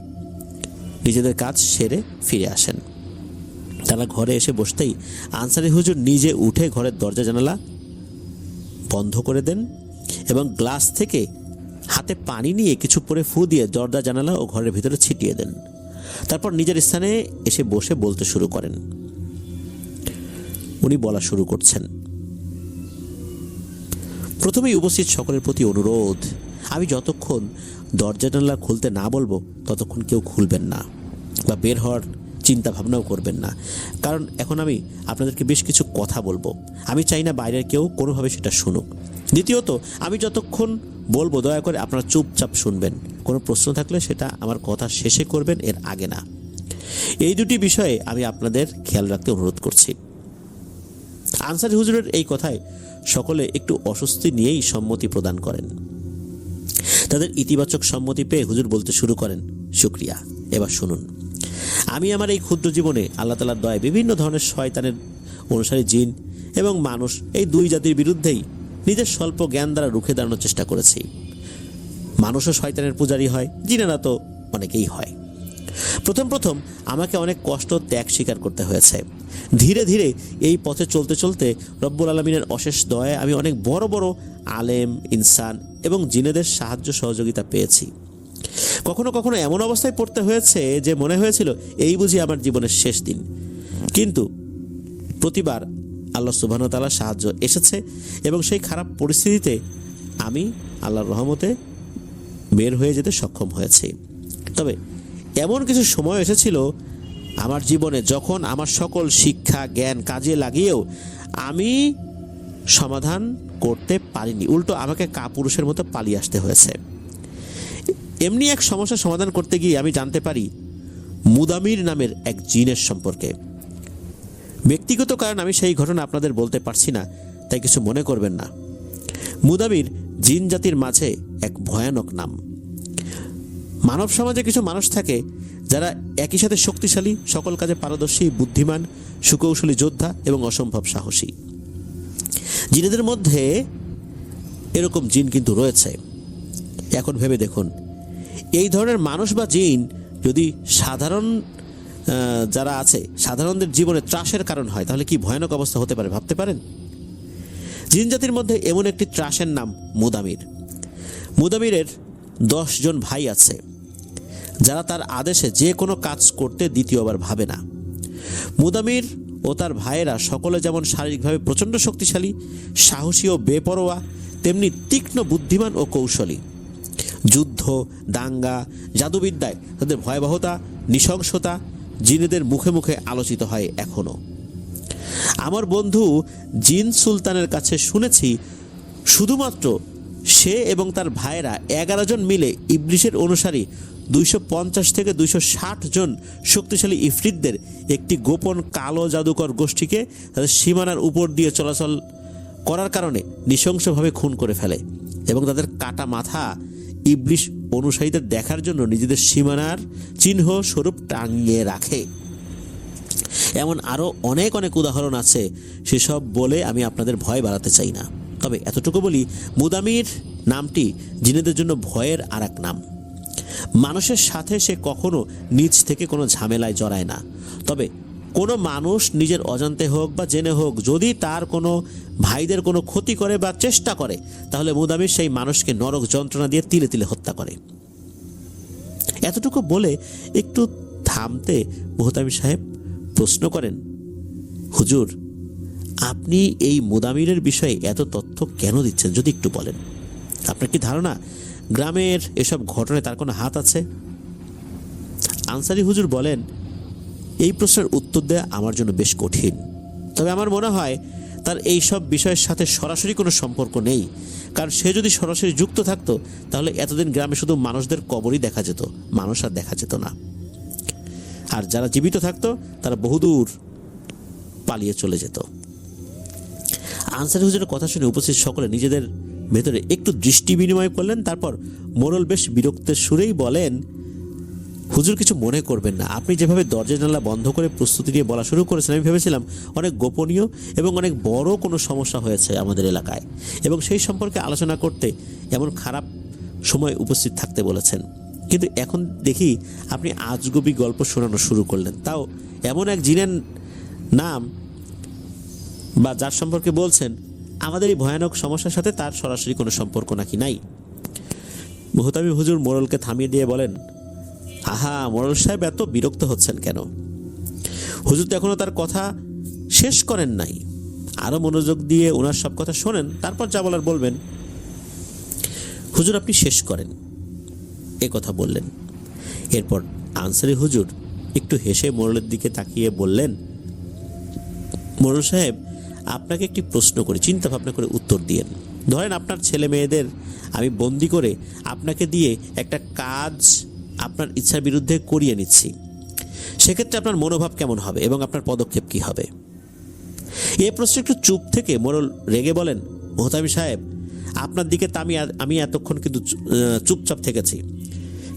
নিজেদের কাজ সেরে ফিরে আসেন। তারা ঘরে এসে বসতেই আনসারি হুজুর নিজে উঠে ঘরের দরজা জানালা বন্ধ করে দেন এবং গ্লাস থেকে হাতে পানি নিয়ে কিছু পরে ফু দিয়ে দরজা জানালা ও ঘরের ভিতরে ছিটিয়ে দেন। তারপর নিজের স্থানে এসে বসে বলতে শুরু করেন। উনি বলা শুরু করছেন, প্রথমেই উপস্থিত সকলের প্রতি অনুরোধ, আমি যতক্ষণ দরজা জানালা খুলতে না বলবো ততক্ষণ কেউ খুলবেন না বা বের হওয়ার চিন্তা ভাবনাও করবেন না, কারণ এখন আমি আপনাদেরকে বেশ কিছু কথা বলবো। আমি চাই না বাইরের কেউ কোনোভাবে সেটা শুনুক। দ্বিতীয়ত, আমি যতক্ষণ বলবো দয়া করে আপনারা চুপচাপ শুনবেন, কোনো প্রশ্ন থাকলে সেটা আমার কথা শেষে করবেন, এর আগে না। এই দুটি বিষয়ে আমি আপনাদের খেয়াল রাখতে অনুরোধ করছি। আনসারি হুজুরের এই কথায় সকলে একটু অস্বস্তি নিয়েই সম্মতি প্রদান করেন। তাদের ইতিবাচক সম্মতি পেয়ে হুজুর বলতে শুরু করেন, শুকরিয়া, এবার শুনুন। আমি আমার এই ক্ষুদ্র জীবনে আল্লাহ তাআলার দয়ায় বিভিন্ন ধরনের শয়তানের অনুসারী জিন এবং মানুষ, এই দুই জাতির বিরুদ্ধেই নিজের স্বল্প জ্ঞান দ্বারা রুখে দাঁড়ানোর চেষ্টা করেছি। মানুষও শয়তানের পূজারী হয়, জিনেরা তো অনেকেই হয়। প্রথম প্রথম আমাকে অনেক কষ্ট ত্যাগ স্বীকার করতে হয়েছে। ধীরে ধীরে এই পথে চলতে চলতে রব্বুল আলামিনের অশেষ দয়ায় আমি অনেক বড় বড় আলেম, ইনসান এবং জিনেদের সাহায্য সহযোগিতা পেয়েছি। কখনো কখনো এমন অবস্থায় পড়তে হয়েছে যে মনে হয়েছিল এই বুঝি আমার জীবনের শেষ দিন, কিন্তু প্রতিবার আল্লাহ সুবহানাহু ওয়া তাআলার সাহায্য এসেছে এবং সেই খারাপ পরিস্থিতিতে আমি আল্লাহর রহমতে বের হয়ে যেতে সক্ষম হয়েছি। তবে এমন কিছু সময় এসেছিল আমার জীবনে যখন আমার সকল শিক্ষা জ্ঞান কাজে লাগিয়েও আমি সমাধান করতে পারিনি, উল্টো আমাকে কাপুরুষের মতো পালিয়ে আসতে হয়েছে। এমনি এক সমস্যার সমাধান করতে গিয়ে আমি জানতে পারি মুদামির নামের এক জিনের সম্পর্কে। ব্যক্তিগত কারণ আমি সেই ঘটনা আপনাদের বলতে পারছি না, তাই কিছু মনে করবেন না। মুদামির জিন জাতির মাঝে এক ভয়ানক নাম। মানব সমাজে কিছু মানুষ থাকে যারা একই সাথে শক্তিশালী, সকল কাজে পারদর্শী, বুদ্ধিমান, সুকৌশলী যোদ্ধা এবং অসম্ভব সাহসী। জিনেদের মধ্যে এরকম জিন কিন্তু রয়েছে। এখন ভেবে দেখুন, এই ধরনের মানুষ বা জিন যদি সাধারণ যারা আছে সাধারণদের জীবনে ত্রাসের কারণ হয়, তাহলে কি ভয়ানক অবস্থা হতে পারে ভাবতে পারেন? জিন জাতির মধ্যে এমন একটি ত্রাসের নাম মুদামির। মুদামিরের 10 জন ভাই আছে যারা তার আদেশে যে কোনো কাজ করতে দ্বিতীয়বার ভাবে না। মুদামির ও তার ভাইয়েরা সকলে যেমন শারীরিকভাবে প্রচণ্ড শক্তিশালী, সাহসী ও বেপরোয়া, তেমনি তীক্ষ্ণ বুদ্ধিমান ও কৌশলী। যুদ্ধ, দাঙ্গা, জাদুবিদ্যায় তাদের ভয়াবহতা, নৃশংসতা জিনেদের মুখে মুখে আলোচিত হয় এখনও। আমার বন্ধু জিন সুলতানের কাছে শুনেছি শুধুমাত্র সে এবং তার ভাইয়েরা 11 জন মিলে ইবলিশের অনুসারী 250 থেকে 260 জন শক্তিশালী ইফরিতদের একটি গোপন কালো জাদুকর গোষ্ঠীকে তাদের সীমানার উপর দিয়ে চলাচল করার কারণে নৃশংসভাবে খুন করে ফেলে এবং তাদের কাটা মাথা ইবলিশ অনুসারীদের দেখার জন্য নিজেদের সীমানার চিহ্ন স্বরূপ টাঙিয়ে রাখে। এমন আরও অনেক অনেক উদাহরণ আছে, সেসব বলে আমি আপনাদের ভয় বাড়াতে চাই না। তবে এতটুকু বলি, মুদামির নামটি জিনেদের জন্য ভয়ের আর এক নাম। মানুষের সাথে সে কখনো নিজ থেকে কোনো ঝামেলায় জড়ায় না, তবে কোনো মানুষ নিজের অজান্তে হোক বা জেনে হোক যদি তার কোনো ভাইদের কোনো ক্ষতি করে বা চেষ্টা করে, তাহলে মুদামির সেই মানুষকে নরক যন্ত্রণা দিয়ে তিলে তিলে হত্যা করে। এতটুকু বলে একটু থামতে মুহতামি সাহেব প্রশ্ন করেন, হুজুর, আপনি এই মুদামিরের বিষয়ে এত তথ্য কেন দিচ্ছেন, যদি একটু বলেন? আপনার কি ধারণা গ্রামের এসব ঘটনায় তার কোনো হাত আছে? আনসারি হুজুর বলেন, এই প্রশ্নের উত্তর দেওয়া আমার জন্য বেশ কঠিন। তবে আমার মনে হয় তার এই সব বিষয়ের সাথে সরাসরি কোনো সম্পর্ক নেই, কারণ সে যদি সরাসরি যুক্ত থাকতো তাহলে এতদিন গ্রামে শুধু মানুষদের কবরই দেখা যেত, মানুষ আর দেখা যেত না। আর যারা জীবিত থাকতো তারা বহুদূর পালিয়ে চলে যেত। আনসারী হুজুরের কথা শুনে উপস্থিত সকলে নিজেদের ভেতরে একটু দৃষ্টি বিনিময় করলেন। তারপর মোড়ল বেশ বিরক্তের সুরেই বলেন, হুজুর কিছু মনে করবেন না, আপনি যেভাবে দরজা জানালা বন্ধ করে প্রস্তুতি নিয়ে বলা শুরু করেছেন, আমি ভেবেছিলাম অনেক গোপনীয় এবং অনেক বড় কোনো সমস্যা হয়েছে আমাদের এলাকায়, এবং সেই সম্পর্কে আলোচনা করতে এমন খারাপ সময় উপস্থিত থাকতে বলেছেন। কিন্তু এখন দেখি আপনি আজগুবি গল্প শোনানো শুরু করলেন, তাও এমন এক জিনের নাম বা যার সম্পর্কে বলছেন আমাদের এই ভয়ানক সমস্যার সাথে তার সরাসরি কোনো সম্পর্ক নাকি নাই। মুহতামিম হুজুর মোড়লকে থামিয়ে দিয়ে বলেন, আহা মোড়ল সাহেব এত বিরক্ত হচ্ছেন কেন? হুজুর তো এখনো তার কথা শেষ করেন নাই, আরো মনোযোগ দিয়ে ওনার সব কথা শোনেন, তারপর যা বলার বলবেন। হুজুর আপনি শেষ করেন, এ কথা বললেন। এরপর আনসারী হুজুর একটু হেসে মোড়লের দিকে তাকিয়ে বললেন, মোড়ল সাহেব আপনাকে একটি প্রশ্ন করি, চিন্তা ভাবনা করে উত্তর দিয়েন। ধরেন আপনার ছেলে মেয়েদের আমি বন্দি করে আপনাকে দিয়ে একটা কাজ আপনার ইচ্ছার বিরুদ্ধে করিয়ে নিচ্ছি, সেক্ষেত্রে আপনার মনোভাব কেমন হবে এবং আপনার পদক্ষেপ কি হবে? এ প্রশ্নে একটু চুপ থেকে মোড়ল রেগে বলেন, মুহতামিম সাহেব আপনার দিকে তা আমি এতক্ষণ কিন্তু চুপচাপ থেকেছি,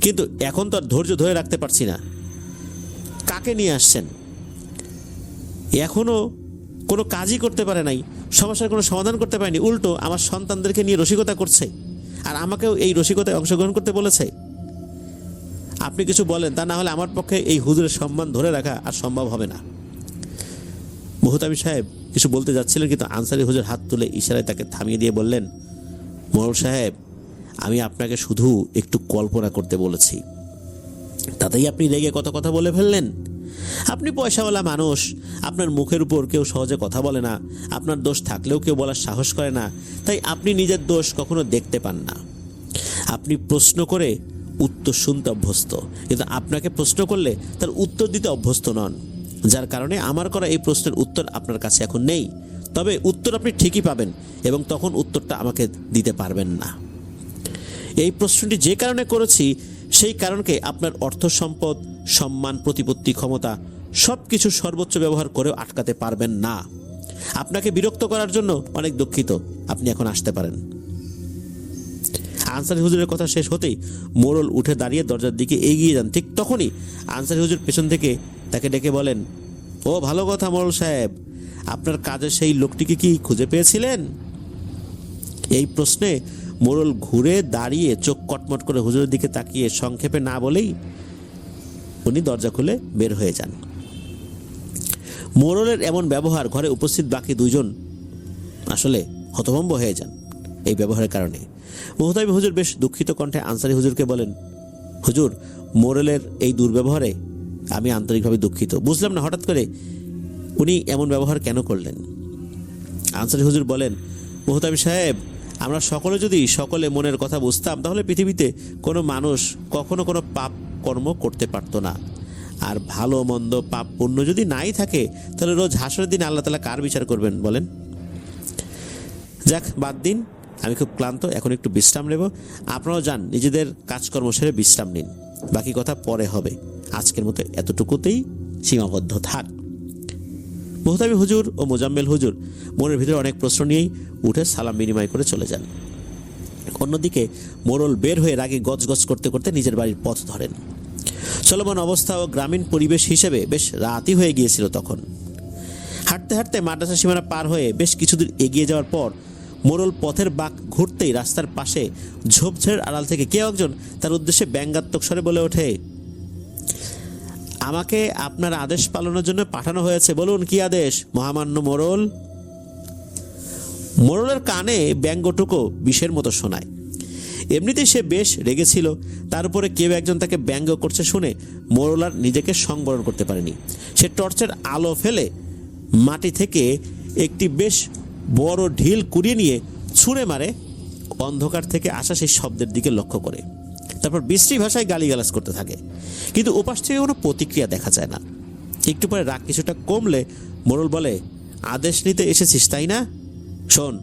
কিন্তু এখন তো আর ধৈর্য ধরে রাখতে পারছি না। কাকে নিয়ে আসছেন? এখনো কোনো কাজই করতে পারে নাই, সমস্যার কোনো সমাধান করতে পারেনি, উল্টো আমার সন্তানদেরকে নিয়ে রসিকতা করছে, আর আমাকেও এই রসিকতায় অংশগ্রহণ করতে বলেছে। আপনি কিছু বলেন, তা না হলে আমার পক্ষে এই হুজুরের সম্মান ধরে রাখা আর সম্ভব হবে না। মুহতামিম সাহেব কিছু বলতে যাচ্ছিলেন, কিন্তু আনসারী হুজুর হাত তুলে ইশারায় তাকে থামিয়ে দিয়ে বললেন, মোড়ল সাহেব আমি আপনাকে শুধু একটু কল্পনা করতে বলেছি, তাতেই আপনি রেগে কত কথা বলে ফেললেন। আপনি পয়সাওয়ালা মানুষ, আপনার মুখের উপর কেউ সহজে কথা বলে না, আপনার দোষ থাকলেও কেউ বলার সাহস করে না, তাই আপনি নিজের দোষ কখনো দেখতে পান না। আপনি প্রশ্ন করে উত্তর শুনতে অভ্যস্ত, কিন্তু আপনাকে প্রশ্ন করলে তার উত্তর দিতে অভ্যস্ত নন, যার কারণে আমার করা এই প্রশ্নের উত্তর আপনার কাছে এখন নেই। তবে উত্তর আপনি ঠিকই পাবেন, এবং তখন উত্তরটা আমাকে দিতে পারবেন না। এই প্রশ্নটি যে কারণে করেছি সেই কারণকে আপনার অর্থ সম্পদ, সম্মান, প্রতিপত্তি, ক্ষমতা সব কিছু সর্বোচ্চ ব্যবহার করেও আটকাতে পারবেন না। আপনাকে বিরক্ত করার জন্য অনেক দুঃখিত, আপনি এখন আসতে পারেন। আনসারী হুজুরের কথা শেষ হতেই মোড়ল উঠে দাঁড়িয়ে দরজার দিকে এগিয়ে যান। ঠিক তখনই আনসারী হুজুর পেছন থেকে তাকে ডেকে বলেন, ও ভালো কথা মোড়ল সাহেব, আপনার কাজের সেই লোকটিকে কি খুঁজে পেয়েছিলেন? এই প্রশ্নে মোড়ল ঘুরে দাঁড়িয়ে চোখ কটমট করে হুজুরের দিকে তাকিয়ে সংক্ষেপে না বলেই উনি দরজা খুলে বের হয়ে যান। মোড়লের এমন ব্যবহার ঘরে উপস্থিত বাকি দুইজন আসলে হতভম্ব হয়ে যান এই ব্যবহারের কারণে। মুহতামিম হুজুর বেশ দুঃখিত কণ্ঠে আনসারী হুজুরকে বলেন, হুজুর মোড়লের এই দুর্ব্যবহারে আমি আন্তরিকভাবে দুঃখিত, বুঝলাম না হঠাৎ করে উনি এমন ব্যবহার কেন করলেন। আনসারী হুজুর বলেন, মুহতামিম সাহেব আমরা সকলে মনের কথা বুঝতাম, তাহলে পৃথিবীতে কোনো মানুষ কখনো কোনো পাপ কর্ম করতে পারত না। আর ভালো মন্দ পাপ পুণ্য যদি নাই থাকে, তাহলে রোজ হাসরের দিন আল্লাহ তাআলা কার বিচার করবেন বলেন? যাক বাদ দিন, আমি খুব ক্লান্ত, এখন একটু বিশ্রাম নেব। আপনারাও যান, নিজেদের কাজকর্ম সেরে বিশ্রাম নিন, বাকি কথা পরে হবে। আজকের মতো এতটুকুতেই সীমাবদ্ধ থাক। মুহতামিম হুজুর ও মোজাম্মেল হুজুর মনের ভিতরে অনেক প্রশ্ন নিয়েই উঠে সালাম বিনিময় করে চলে যান। অন্যদিকে মোড়ল বের হয়ে রাগে গজগজ করতে করতে নিজের বাড়ির পথ ধরেন। চলমান অবস্থা ও গ্রামীণ পরিবেশ হিসেবে বেশ রাতই হয়ে গিয়েছিল তখন। হাঁটতে হাঁটতে মাদ্রাসা সীমানা পার হয়ে বেশ কিছুদূর এগিয়ে যাওয়ার পর মোড়ল পথের বাঁক ঘুরতেই রাস্তার পাশে ঝোপঝাড়ের আড়াল থেকে কেউ একজন তার উদ্দেশ্যে ব্যঙ্গাত্মক স্বরে বলে ওঠে, আমাকে আপনার আদেশ পালনের জন্য পাঠানো হয়েছে, বলুন কি আদেশ মহামান্য মোড়ল। মোড়লের কানে ব্যঙ্গটুকু বিষের মতো শোনায়। এমনিতেই সে বেশ রেগেছিল, তার উপরে কেউ একজন তাকে ব্যঙ্গ করছে শুনে মোড়ল আর নিজেকে সংবরণ করতে পারেনি। সে টর্চের আলো ফেলে মাটি থেকে একটি বেশ বড় ঢিল কুড়িয়ে নিয়ে ছুঁড়ে মারে অন্ধকার থেকে আসা সেই শব্দের দিকে লক্ষ্য করে। তারপর বিশ্রী ভাষায় গালিগালাজ করতে থাকে, কিন্তু ওপাশ থেকে কোনো প্রতিক্রিয়া দেখা যায় না। একটু পরে রাগ কিছুটা কমলে মোড়ল বলে, আদেশ নিতে এসেছিস তাই না? শোন,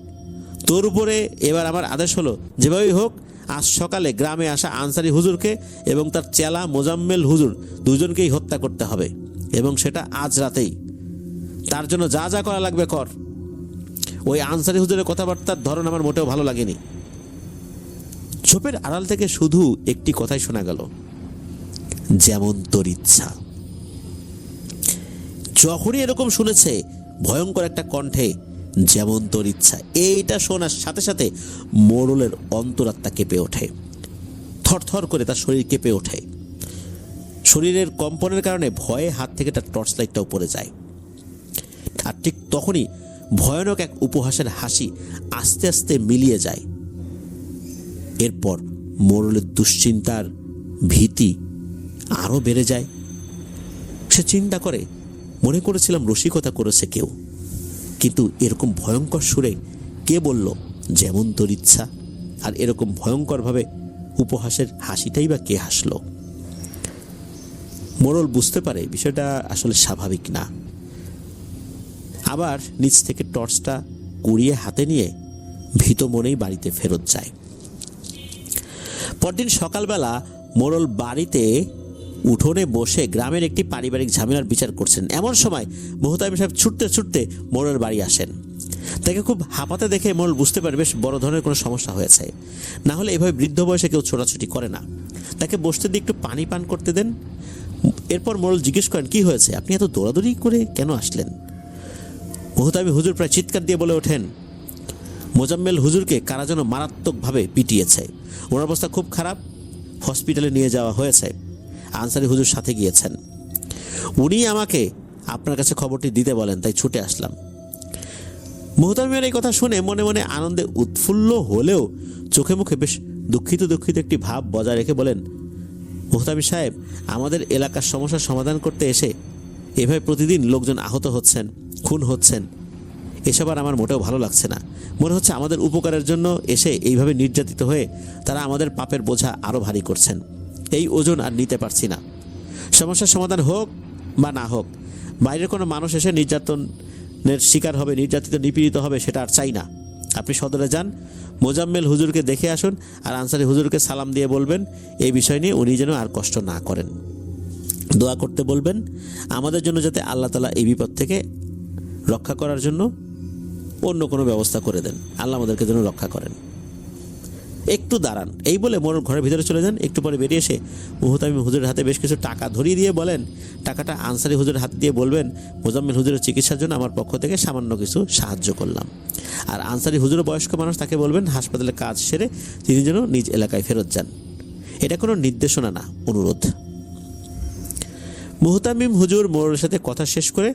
তোর উপরে এবার আমার আদেশ হলো, যেভাবেই হোক আজ সকালে গ্রামে আসা আনসারী হুজুরকে এবং তার চেলা মোজাম্মেল হুজুর দুজনকেই হত্যা করতে হবে, এবং সেটা আজ রাতেই। তার জন্য যা যা করা লাগবে কর। ওই আনসারি হুজুরের কথাবার্তার ধরন আমার মোটেও ভালো লাগেনি। ঝোপের আড়াল থেকে শুধু একটি কথাই শোনা গেল, যেমন তোর ইচ্ছা। যখনই এরকম শুনেছে ভয়ঙ্কর একটা কণ্ঠে যেমন তোর ইচ্ছা, এইটা শোনার সাথে সাথে মোড়লের অন্তরাত্মা কেঁপে ওঠে, থরথর করে তার শরীর কেঁপে ওঠে। শরীরের কম্পনের কারণে ভয়ে হাত থেকে তার টর্চ লাইটটাও পড়ে যায়। আর ঠিক তখনই ভয়ানক এক উপহাসের হাসি আস্তে আস্তে মিলিয়ে যায়। এরপর মোড়লের দুশ্চিন্তার ভীতি আরও বেড়ে যায়। সে চিন্তা করে, মনে করেছিলাম রসিকতা করেছে কেউ, কিন্তু এরকম ভয়ঙ্কর সুরে কে বলল যেমন তোর ইচ্ছা? আর এরকম ভয়ঙ্করভাবে উপহাসের হাসিটাই বা কে হাসলো? মোড়ল বুঝতে পারে বিষয়টা আসলে স্বাভাবিক না। আবার নিচ থেকে টর্চটা কুড়িয়ে হাতে নিয়ে ভীত মনেই বাড়িতে ফেরত যায়। পরদিন সকালবেলা মোড়ল বাড়িতে উঠোনে বসে গ্রামের একটি পারিবারিক ঝামেলার বিচার করছেন। এমন সময় মোহতামিম সাহেব ছুটতে ছুটতে মোড়লের বাড়ি আসেন। তাকে খুব হাঁপাতে দেখে মোড়ল বুঝতে পারে বেশ বড় ধরনের কোনো সমস্যা হয়েছে। না হলে এভাবে বৃদ্ধ বয়সে কেউ ছোটাছুটি করে না। তাকে বসতে দিয়ে একটু পানি পান করতে দেন। এরপর মোড়ল জিজ্ঞেস করেন, কি হয়েছে, আপনি এত দৌড়াদৌড়ি করে কেন আসলেন? মোহতামিম হুজুর প্রায় চিৎকার দিয়ে বলে ওঠেন, মোজাম্মেল হুজুরকে কারা যেন মারাত্মকভাবে পিটিয়েছে, ওনার অবস্থা খুব খারাপ, হসপিটালে নিয়ে যাওয়া হয়েছে। আনসারি হুজুর সাথে গিয়েছেন, উনি আমাকে আপনার কাছে খবরটি দিতে বলেন, তাই ছুটে আসলাম। মোহতামিমের এই কথা শুনে মনে মনে আনন্দে উৎফুল্ল হলেও চোখে মুখে বেশ দুঃখিত দুঃখিত একটি ভাব বজায় রেখে বলেন, মোহতামিম সাহেব, আমাদের এলাকার সমস্যার সমাধান করতে এসে এভাবে প্রতিদিন লোকজন আহত হচ্ছেন, খুন হচ্ছেন, এসব আর আমার মোটেও ভালো লাগছে না। মনে হচ্ছে আমাদের উপকারের জন্য এসে এইভাবে নির্যাতিত হয়ে তারা আমাদের পাপের বোঝা আরও ভারী করছেন। এই ওজন আর নিতে পারছি না। সমস্যার সমাধান হোক বা না হোক, বাইরের কোনো মানুষ এসে নির্যাতনের শিকার হবে, নির্যাতিত নিপীড়িত হবে, সেটা আর চাই না। আপনি সদরে যান, মোজাম্মেল হুজুরকে দেখে আসুন, আর আনসারি হুজুরকে সালাম দিয়ে বলবেন এই বিষয় নিয়ে উনি যেন আর কষ্ট না করেন। দোয়া করতে বলবেন আমাদের জন্য, যাতে আল্লাহ তাআলা এই বিপদ থেকে রক্ষা করার জন্য অন্য কোনো ব্যবস্থা করে দেন। আল্লাহ আমাদেরকে যেন রক্ষা করেন। একটু দাঁড়ান, এই বলে মোড়ল ঘরের ভিতরে চলে যান। একটু পরে বেরিয়ে এসে মোহতামিম হুজুরের হাতে বেশ কিছু টাকা ধরিয়ে দিয়ে বলেন, টাকাটা আনসারি হুজুরের হাত দিয়ে বলবেন, মোজাম্মেল হুজুরের চিকিৎসার জন্য আমার পক্ষ থেকে সামান্য কিছু সাহায্য করলাম। আর আনসারি হুজুরও বয়স্ক মানুষ, তাকে বলবেন হাসপাতালে কাজ সেরে তিনি যেন নিজ এলাকায় ফেরত যান। এটা কোনো নির্দেশনা না, অনুরোধ। মোহতামিম হুজুর মোড়লের সাথে কথা শেষ করে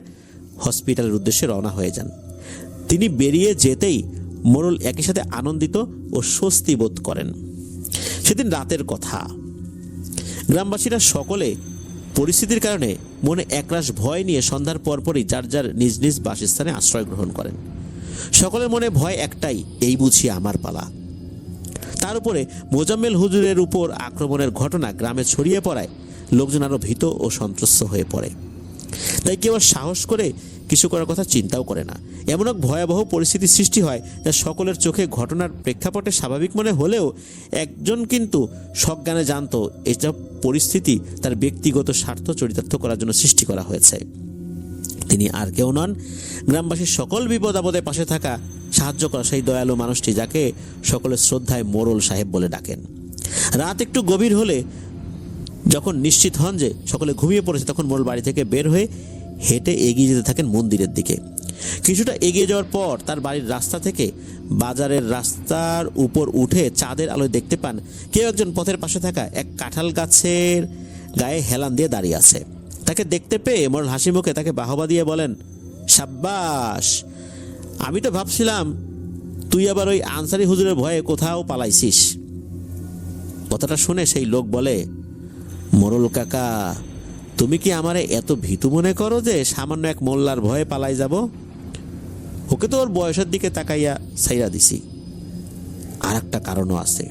হসপিটালের উদ্দেশ্যে রওনা হয়ে যান। তিনি বেরিয়ে যেতেই মোড়ল একই সাথে আনন্দিত ও স্বস্তি বোধ করেন। সেদিন রাতের কথা। গ্রামবাসীরা সকলে পরিস্থিতির কারণে মনে একরাশ ভয় নিয়ে সন্ধ্যার পরপরই যার যার নিজ নিজ বাসস্থানে আশ্রয় গ্রহণ করেন। সকলের মনে ভয় একটাই, এই বুঝি আমার পালা। তার উপরে মোজাম্মেল হুজুরের উপর আক্রমণের ঘটনা গ্রামে ছড়িয়ে পড়ায় লোকজন আরও ভীত ও সন্ত্রস্ত হয়ে পড়ে। তাই কেউ সাহস করে কিছু করার কথা চিন্তাও করে না। এমন এক ভয়াবহ পরিস্থিতি সৃষ্টি হয় যা সকলের চোখে ঘটনার প্রেক্ষাপটে স্বাভাবিক মনে হলেও একজন কিন্তু সজ্ঞানে জানত এসব পরিস্থিতি তার ব্যক্তিগত স্বার্থ চরিতার্থ করার জন্য সৃষ্টি করা হয়েছে। তিনি আর কেউ নন, গ্রামবাসীর সকল বিপদ আপদে পাশে থাকা, সাহায্য করা সেই দয়ালু মানুষটি যাকে সকলের শ্রদ্ধায় মোড়ল সাহেব বলে ডাকেন। রাত একটু গভীর হলে যখন নিশ্চিত হন যে সকলে ঘুমিয়ে পড়েছে, তখন মোড়ল বাড়ি থেকে বের হয়ে হেঁটে এগিয়ে যেতে থাকেন মন্দিরের দিকে। কিছুটা এগিয়ে যাওয়ার পর তার বাড়ির রাস্তা থেকে বাজারের রাস্তার উপর উঠে চাঁদের আলোয় দেখতে পান কেউ একজন পথের পাশে থাকা এক কাঁঠাল গাছের গায়ে হেলান দিয়ে দাঁড়িয়ে আছে। তাকে দেখতে পেয়ে মোড়ল হাসি মুখে তাকে বাহবা দিয়ে বলেন, সাব্বাস, আমি তো ভাবছিলাম তুই আবার ওই আনসারি হুজুরের ভয়ে কোথাও পালাইছিস। কথাটা শুনে সেই লোক বলে, মোড়ল কাকা, তুমি কি আমারে এত ভীতু মনে করো যে সামান্য এক মোল্লার ভয়ে পালাই যাব? ওকে তো ওর বয়সের দিকে তাকাইয়া ছাইরা দিছি। আর একটা কারণও আছে,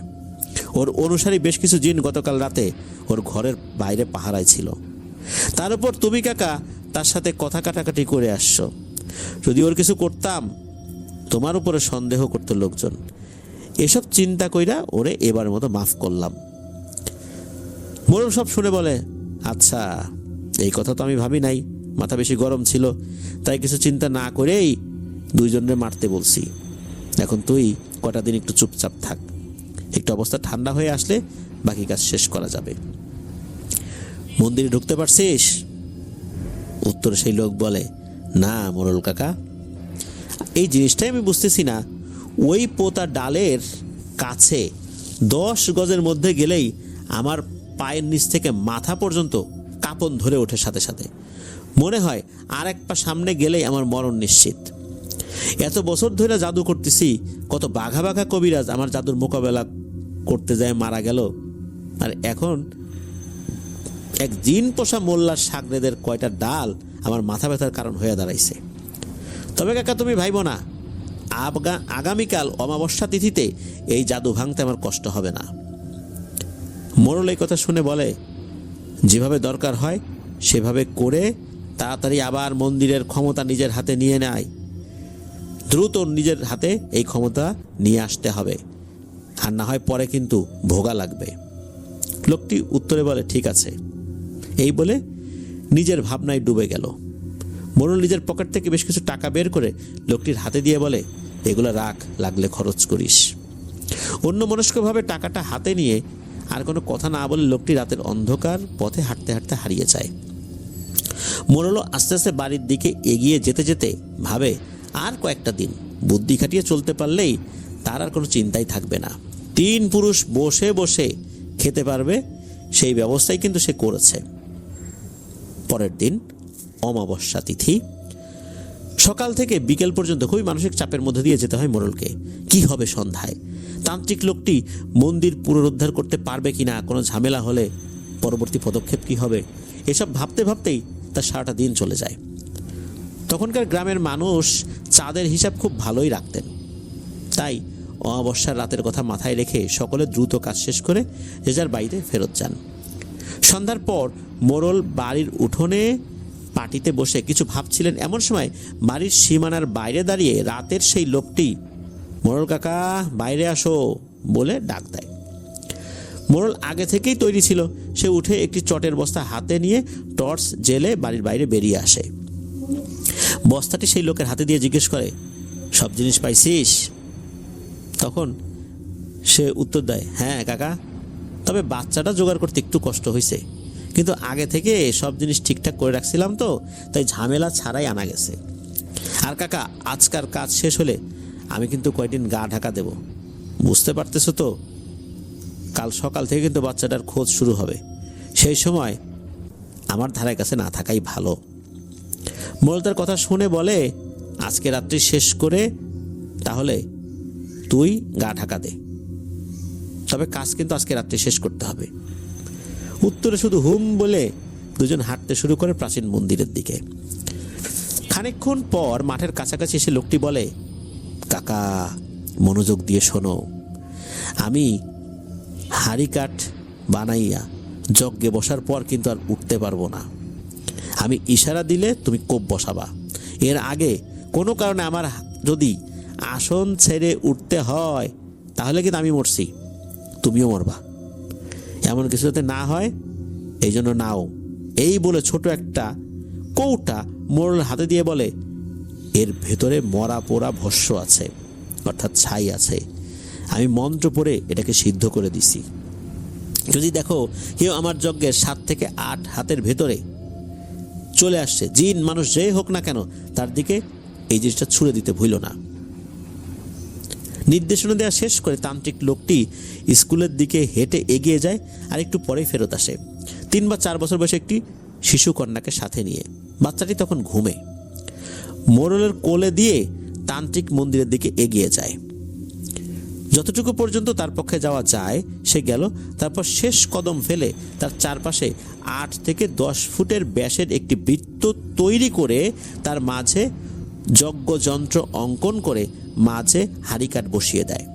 ওর অনুসারী বেশ কিছু জিন গতকাল রাতে ওর ঘরের বাইরে পাহারায় ছিল। তার উপর তুমি কাকা তার সাথে কথা কাটাকাটি করে আসছো। যদি ওর কিছু করতাম, তোমার উপরে সন্দেহ করতো লোকজন। এসব চিন্তা কইরা ওরে এবার মতো মাফ করলাম। মোড়ল সব শুনে বলে, আচ্ছা, এই কথা তো আমি ভাবি নাই, মাথা বেশি গরম ছিল, তাই কিছু চিন্তা না করেই দুইজনে মারতে বলছি। এখন তুই কটা দিন একটু চুপচাপ থাক, একটু অবস্থা ঠান্ডা হয়ে আসলে বাকি কাজ শেষ করা যাবে। মন্দিরে ঢুকতে পারছিস? উত্তরে সেই লোক বলে, না মোড়ল কাকা। এই জিনিসটাই আমি বুঝতেছি না, ওই পোতা ডালের কাছে 10 গজের মধ্যে গেলেই আমার পায়ের নিচ থেকে মাথা পর্যন্ত কাঁপন ধরে ওঠে সাথে সাথে। মনে হয় আর এক পা সামনে গেলেই আমার মরণ নিশ্চিত। এত বছর ধরে জাদু করতেছি, কত বাঘা বাঘা কবিরাজ আমার জাদুর মোকাবেলা করতে যায় মারা গেল, আর এখন এক জিন পোষা মোল্লার সাগরেদের কয়টা ডাল আমার মাথা ব্যথার কারণ হয়ে দাঁড়াইছে। তবে কাকা তুমি ভাইবো না, আগামীকাল অমাবস্যা তিথিতে এই জাদু ভাঙতে আমার কষ্ট হবে না। মোড়ল এই কথা শুনে বলে, যেভাবে দরকার হয় সেভাবে করে তাড়াতাড়ি আবার মন্দিরের ক্ষমতা নিজের হাতে নিয়ে নেয়। দ্রুত নিজের হাতে এই ক্ষমতা নিয়ে আসতে হবে, আর না হয় পরে কিন্তু ভোগা লাগবে। লোকটি উত্তরে বলে, ঠিক আছে। এই বলে নিজের ভাবনায় ডুবে গেল। মোড়ল নিজের পকেট থেকে বেশ কিছু টাকা বের করে লোকটির হাতে দিয়ে বলে, এগুলো রাখ, লাগলে খরচ করিস। অন্য মনস্কভাবে টাকাটা হাতে নিয়ে আর কোনো কথা না বলে লোকটি রাতের অন্ধকার পথে হাঁটতে হাঁটতে হারিয়ে যায়। মোড়ল আস্তে আস্তে বাড়ির দিকে এগিয়ে যেতে যেতে ভাবে, আর কয়েকটা দিন বুদ্ধি খাটিয়ে চলতে পারলেই তার আর কোনো চিন্তাই থাকবে না। 3 পুরুষ বসে বসে খেতে পারবে, সেই ব্যবস্থাই কিন্তু সে করেছে। পরের দিন অমাবস্যা তিথি। সকাল থেকে বিকেল পর্যন্ত খুবই মানসিক চাপের মধ্যে দিয়ে যেতে হয় মোড়লকে। কি হবে সন্ধ্যায়? তান্ত্রিক লোকটি মন্দির পুনরুদ্ধার করতে পারবে কিনা, কোনো ঝামেলা হলে পরবর্তী পদক্ষেপ কি হবে, এসব ভাবতে ভাবতেই তার সারাটা দিন চলে যায়। তখনকার গ্রামের মানুষ চাঁদের হিসাব খুব ভালোই রাখতেন, তাই অমাবস্যার রাতের কথা মাথায় রেখে সকলে দ্রুত কাজ শেষ করে যে যার বাড়িতে ফেরত যান। সন্ধ্যার পর মোড়ল বাড়ির উঠোনে পাটিতে বসে কিছু ভাবছিলেন, এমন সময় বাড়ির সীমানার বাইরে দাঁড়িয়ে রাতের সেই লোকটি, মোড়ল কাকা বাইরে আসো বলে ডাক দেয়। মোড়ল আগে থেকেই তৈরি ছিল, সে উঠে একটি চটের বস্তা হাতে নিয়ে টর্চ জেলে বাড়ির বাইরে বেরিয়ে আসে। বস্তাটি সেই লোকের হাতে দিয়ে জিজ্ঞেস করে, সব জিনিস পাইছিস? তখন সে উত্তর দেয়, হ্যাঁ কাকা, তবে বাচ্চাটা জোগাড় করতে একটু কষ্ট হয়েছে, কিন্তু আগে থেকে সব জিনিস ঠিকঠাক করে রাখছিলাম তো, তাই ঝামেলা ছাড়াই আনা গেছে। আর কাকা, আজকার কাজ শেষ হলে আমি কিন্তু কয়েকদিন গা ঢাকা দেব, বুঝতে পারতেছো তো? কাল সকাল থেকে কিন্তু বাচ্চাটার খোঁজ শুরু হবে, সেই সময় আমার ধারে কাছে না থাকাই ভালো। মোড়ল তার কথা শুনে বলে, আজকে রাত্রি শেষ করে তাহলে তুই গা ঢাকা দে, তবে কাজ কিন্তু আজকে রাত্রি শেষ করতে হবে। উত্তরে শুধু হুম বলে দুজন হাঁটতে শুরু করে প্রাচীন মন্দিরের দিকে। খানিকক্ষণ পর মাঠের কাছাকাছি এসে লোকটি বলে, কাকা মনোযোগ দিয়ে শোনো, আমি হাড়ি কাঠ বানাইয়া যজ্ঞে বসার পর কিন্তু আর উঠতে পারবো না। আমি ইশারা দিলে তুমি কোপ বসাবা, এর আগে কোনো কারণে আমার যদি আসন ছেড়ে উঠতে হয় তাহলে কিন্তু আমি মরছি, তুমিও মরবা, এমন কিছু যাতে না হয় এই জন্য নাও। এই বলে ছোট একটা কৌটা মোড়ল হাতে দিয়ে বলে, এর ভেতরে মরা পোড়া ভস্য আছে, অর্থাৎ ছাই আছে, আমি মন্ত্র পড়ে এটাকে সিদ্ধ করে দিছি। যদি দেখো কেউ আমার যজ্ঞের 7 থেকে 8 হাতের ভেতরে চলে আসছে, জিন মানুষ যেই হোক না কেন, তার দিকে এই জিনিসটা ছুঁড়ে দিতে ভুলো না। নির্দেশনা দেওয়া শেষ করে তান্ত্রিক লোকটি স্কুলের দিকে হেঁটে এগিয়ে যায়, আর একটু পরেই ফেরত আসে 3 বা 4 বছর বয়সে একটি শিশু কন্যাকে সাথে নিয়ে। বাচ্চাটি তখন ঘুমে। মোড়লের কোলে দিয়ে তান্ত্রিক মন্দিরের দিকে এগিয়ে যায়। যতটুকু পর্যন্ত তার পক্ষে যাওয়া যায় সে গেল, তারপর শেষ কদম ফেলে তার চারপাশে 8 থেকে 10 ফুটের ব্যাসের একটি বৃত্ত তৈরি করে তার মাঝে যজ্ঞযন্ত্র অঙ্কন করে মাঝে হাড়িকাঠ বসিয়ে দেয়।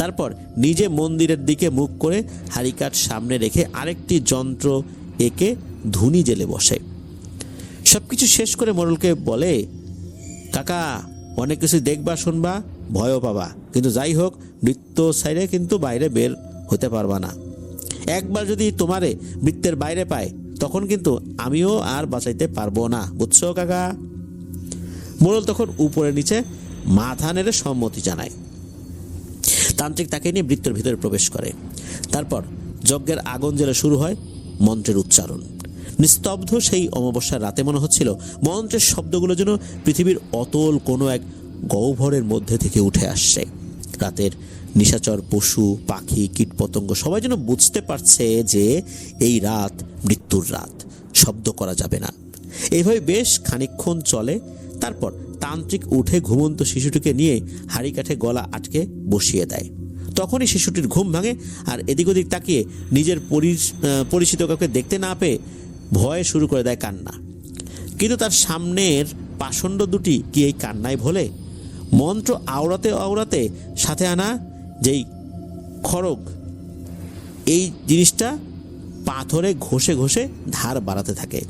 তারপর নিজে মন্দিরের দিকে মুখ করে হাড়িকাঠ সামনে রেখে আরেকটি যন্ত্র এঁকে ধুনি জেলে বসে। সবকিছু শেষ করে মোড়লকে বলে, কাকা অনেক কিছু দেখবা, শুনবা, ভয়ও পাবা, কিন্তু যাই হোক বৃত্ত সাইডে কিন্তু বাইরে বের হতে পারবা না। একবার যদি তোমারে বৃত্তের বাইরে পায় তখন কিন্তু আমিও আর বাঁচাইতে পারবো না, বুঝছো কাকা? মোড়ল তখন উপরে নিচে মাথা নেড়ে সম্মতি জানায়। তান্ত্রিক তাকে নিয়ে বৃত্তের ভিতরে প্রবেশ করে। তারপর যজ্ঞের আগুন জ্বেলে শুরু হয় মন্ত্রের উচ্চারণ। নিস্তব্ধ সেই অমাবস্যার রাতে মনে হচ্ছিল মন্ত্রের শব্দগুলো যেন পৃথিবীর অতল কোনো এক গহ্বরের মধ্যে থেকে উঠে আসছে। রাতের নিশাচর পশু, পাখি, কীটপতঙ্গ সবাই যেন বুঝতে পারছে যে এই রাত মৃত্যুর রাত, শব্দ করা যাবে না। এইভাবে বেশ খানিকক্ষণ চলে। তারপর তান্ত্রিক উঠে ঘুমন্ত শিশুটিকে নিয়ে হাঁড়ি কাঠে গলা আটকে বসিয়ে দেয়। তখনই শিশুটির ঘুম ভাঙে, আর এদিক ওদিক তাকিয়ে নিজের পরিচিত কাউকে দেখতে না পেয়ে ভয়ে শুরু করে দেয় কান্না। কিন্তু তার সামনের পাষণ্ড দুটি কি এই কান্নায় ভোলে? মন্ত্র আওড়াতে আওড়াতে সাথে আনা যেই খড়গ, এই জিনিসটা পাথরে ঘষে ঘষে ধার বাড়াতে থাকে।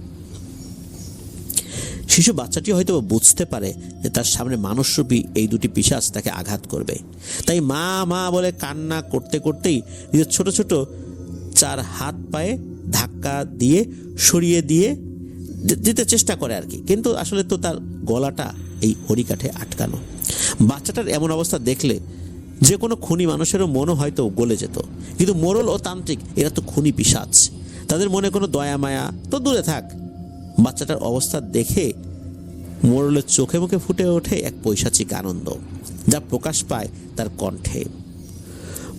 শিশু বাচ্চাটি হয়তো বুঝতে পারে যে তার সামনে মানুষরূপী এই দুটি পিশাচ তাকে আঘাত করবে। তাই মা মা বলে কান্না করতে করতেই নিজের ছোট ছোট 4 হাত পায়ে ধাক্কা দিয়ে সরিয়ে দিয়ে দিতে চেষ্টা করে আর কি। কিন্তু আসলে তো তার গলাটা এই হরিকাঠে আটকানো। বাচ্চাটার এমন অবস্থা দেখলে যে কোনো খুনি মানুষেরও মনও হয়তো গলে যেত। কিন্তু মোড়ল ও তান্ত্রিক এরা তো খুনি পিশাচ, তাদের মনে কোনো দয়া মায়া তো দূরে থাক। বাচ্চাটার অবস্থা দেখে মোড়লের চোখে মুখে ফুটে ওঠে এক পৈশাচিক আনন্দ, যা প্রকাশ পায় তার কণ্ঠে।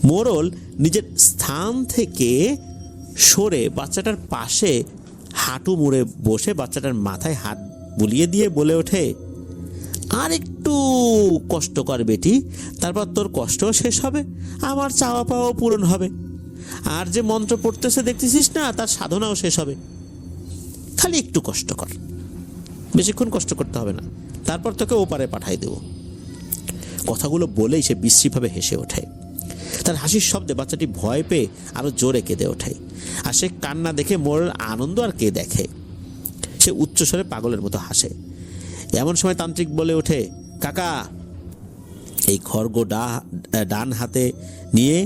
মোড়ল নিজের স্থান থেকে সরে বাচ্চাটার পাশে হাঁটু মুড়ে বসে বাচ্চাটার মাথায় হাত বুলিয়ে দিয়ে বলে ওঠে, আর একটু কষ্ট কর বেটি, তারপর তোর কষ্টও শেষ হবে, আমার চাওয়া পাওয়াও পূরণ হবে। আর যে মন্ত্র পড়তেছে দেখতেছিস না, তার সাধনাও শেষ হবে। খালি একটু কষ্ট কর, বেশিক্ষণ কষ্ট করতে হবে না, তারপর তোকে ওপারে পাঠাই দেব। কথাগুলো বলেই সে বিশ্রীভাবে হেসে ওঠে। তার হাসির শব্দে বাচ্চাটি ভয় পেয়ে আরো জোরে কেঁদে ওঠে। আর সে কান্না দেখে মোড়ল আনন্দ আর কে দেখে। সে উচ্চস্বরে পাগলের মতো হাসে। এমন সময় তান্ত্রিক বলে ওঠে, কাকা, এই খড়গ ডান হাতে নিয়ে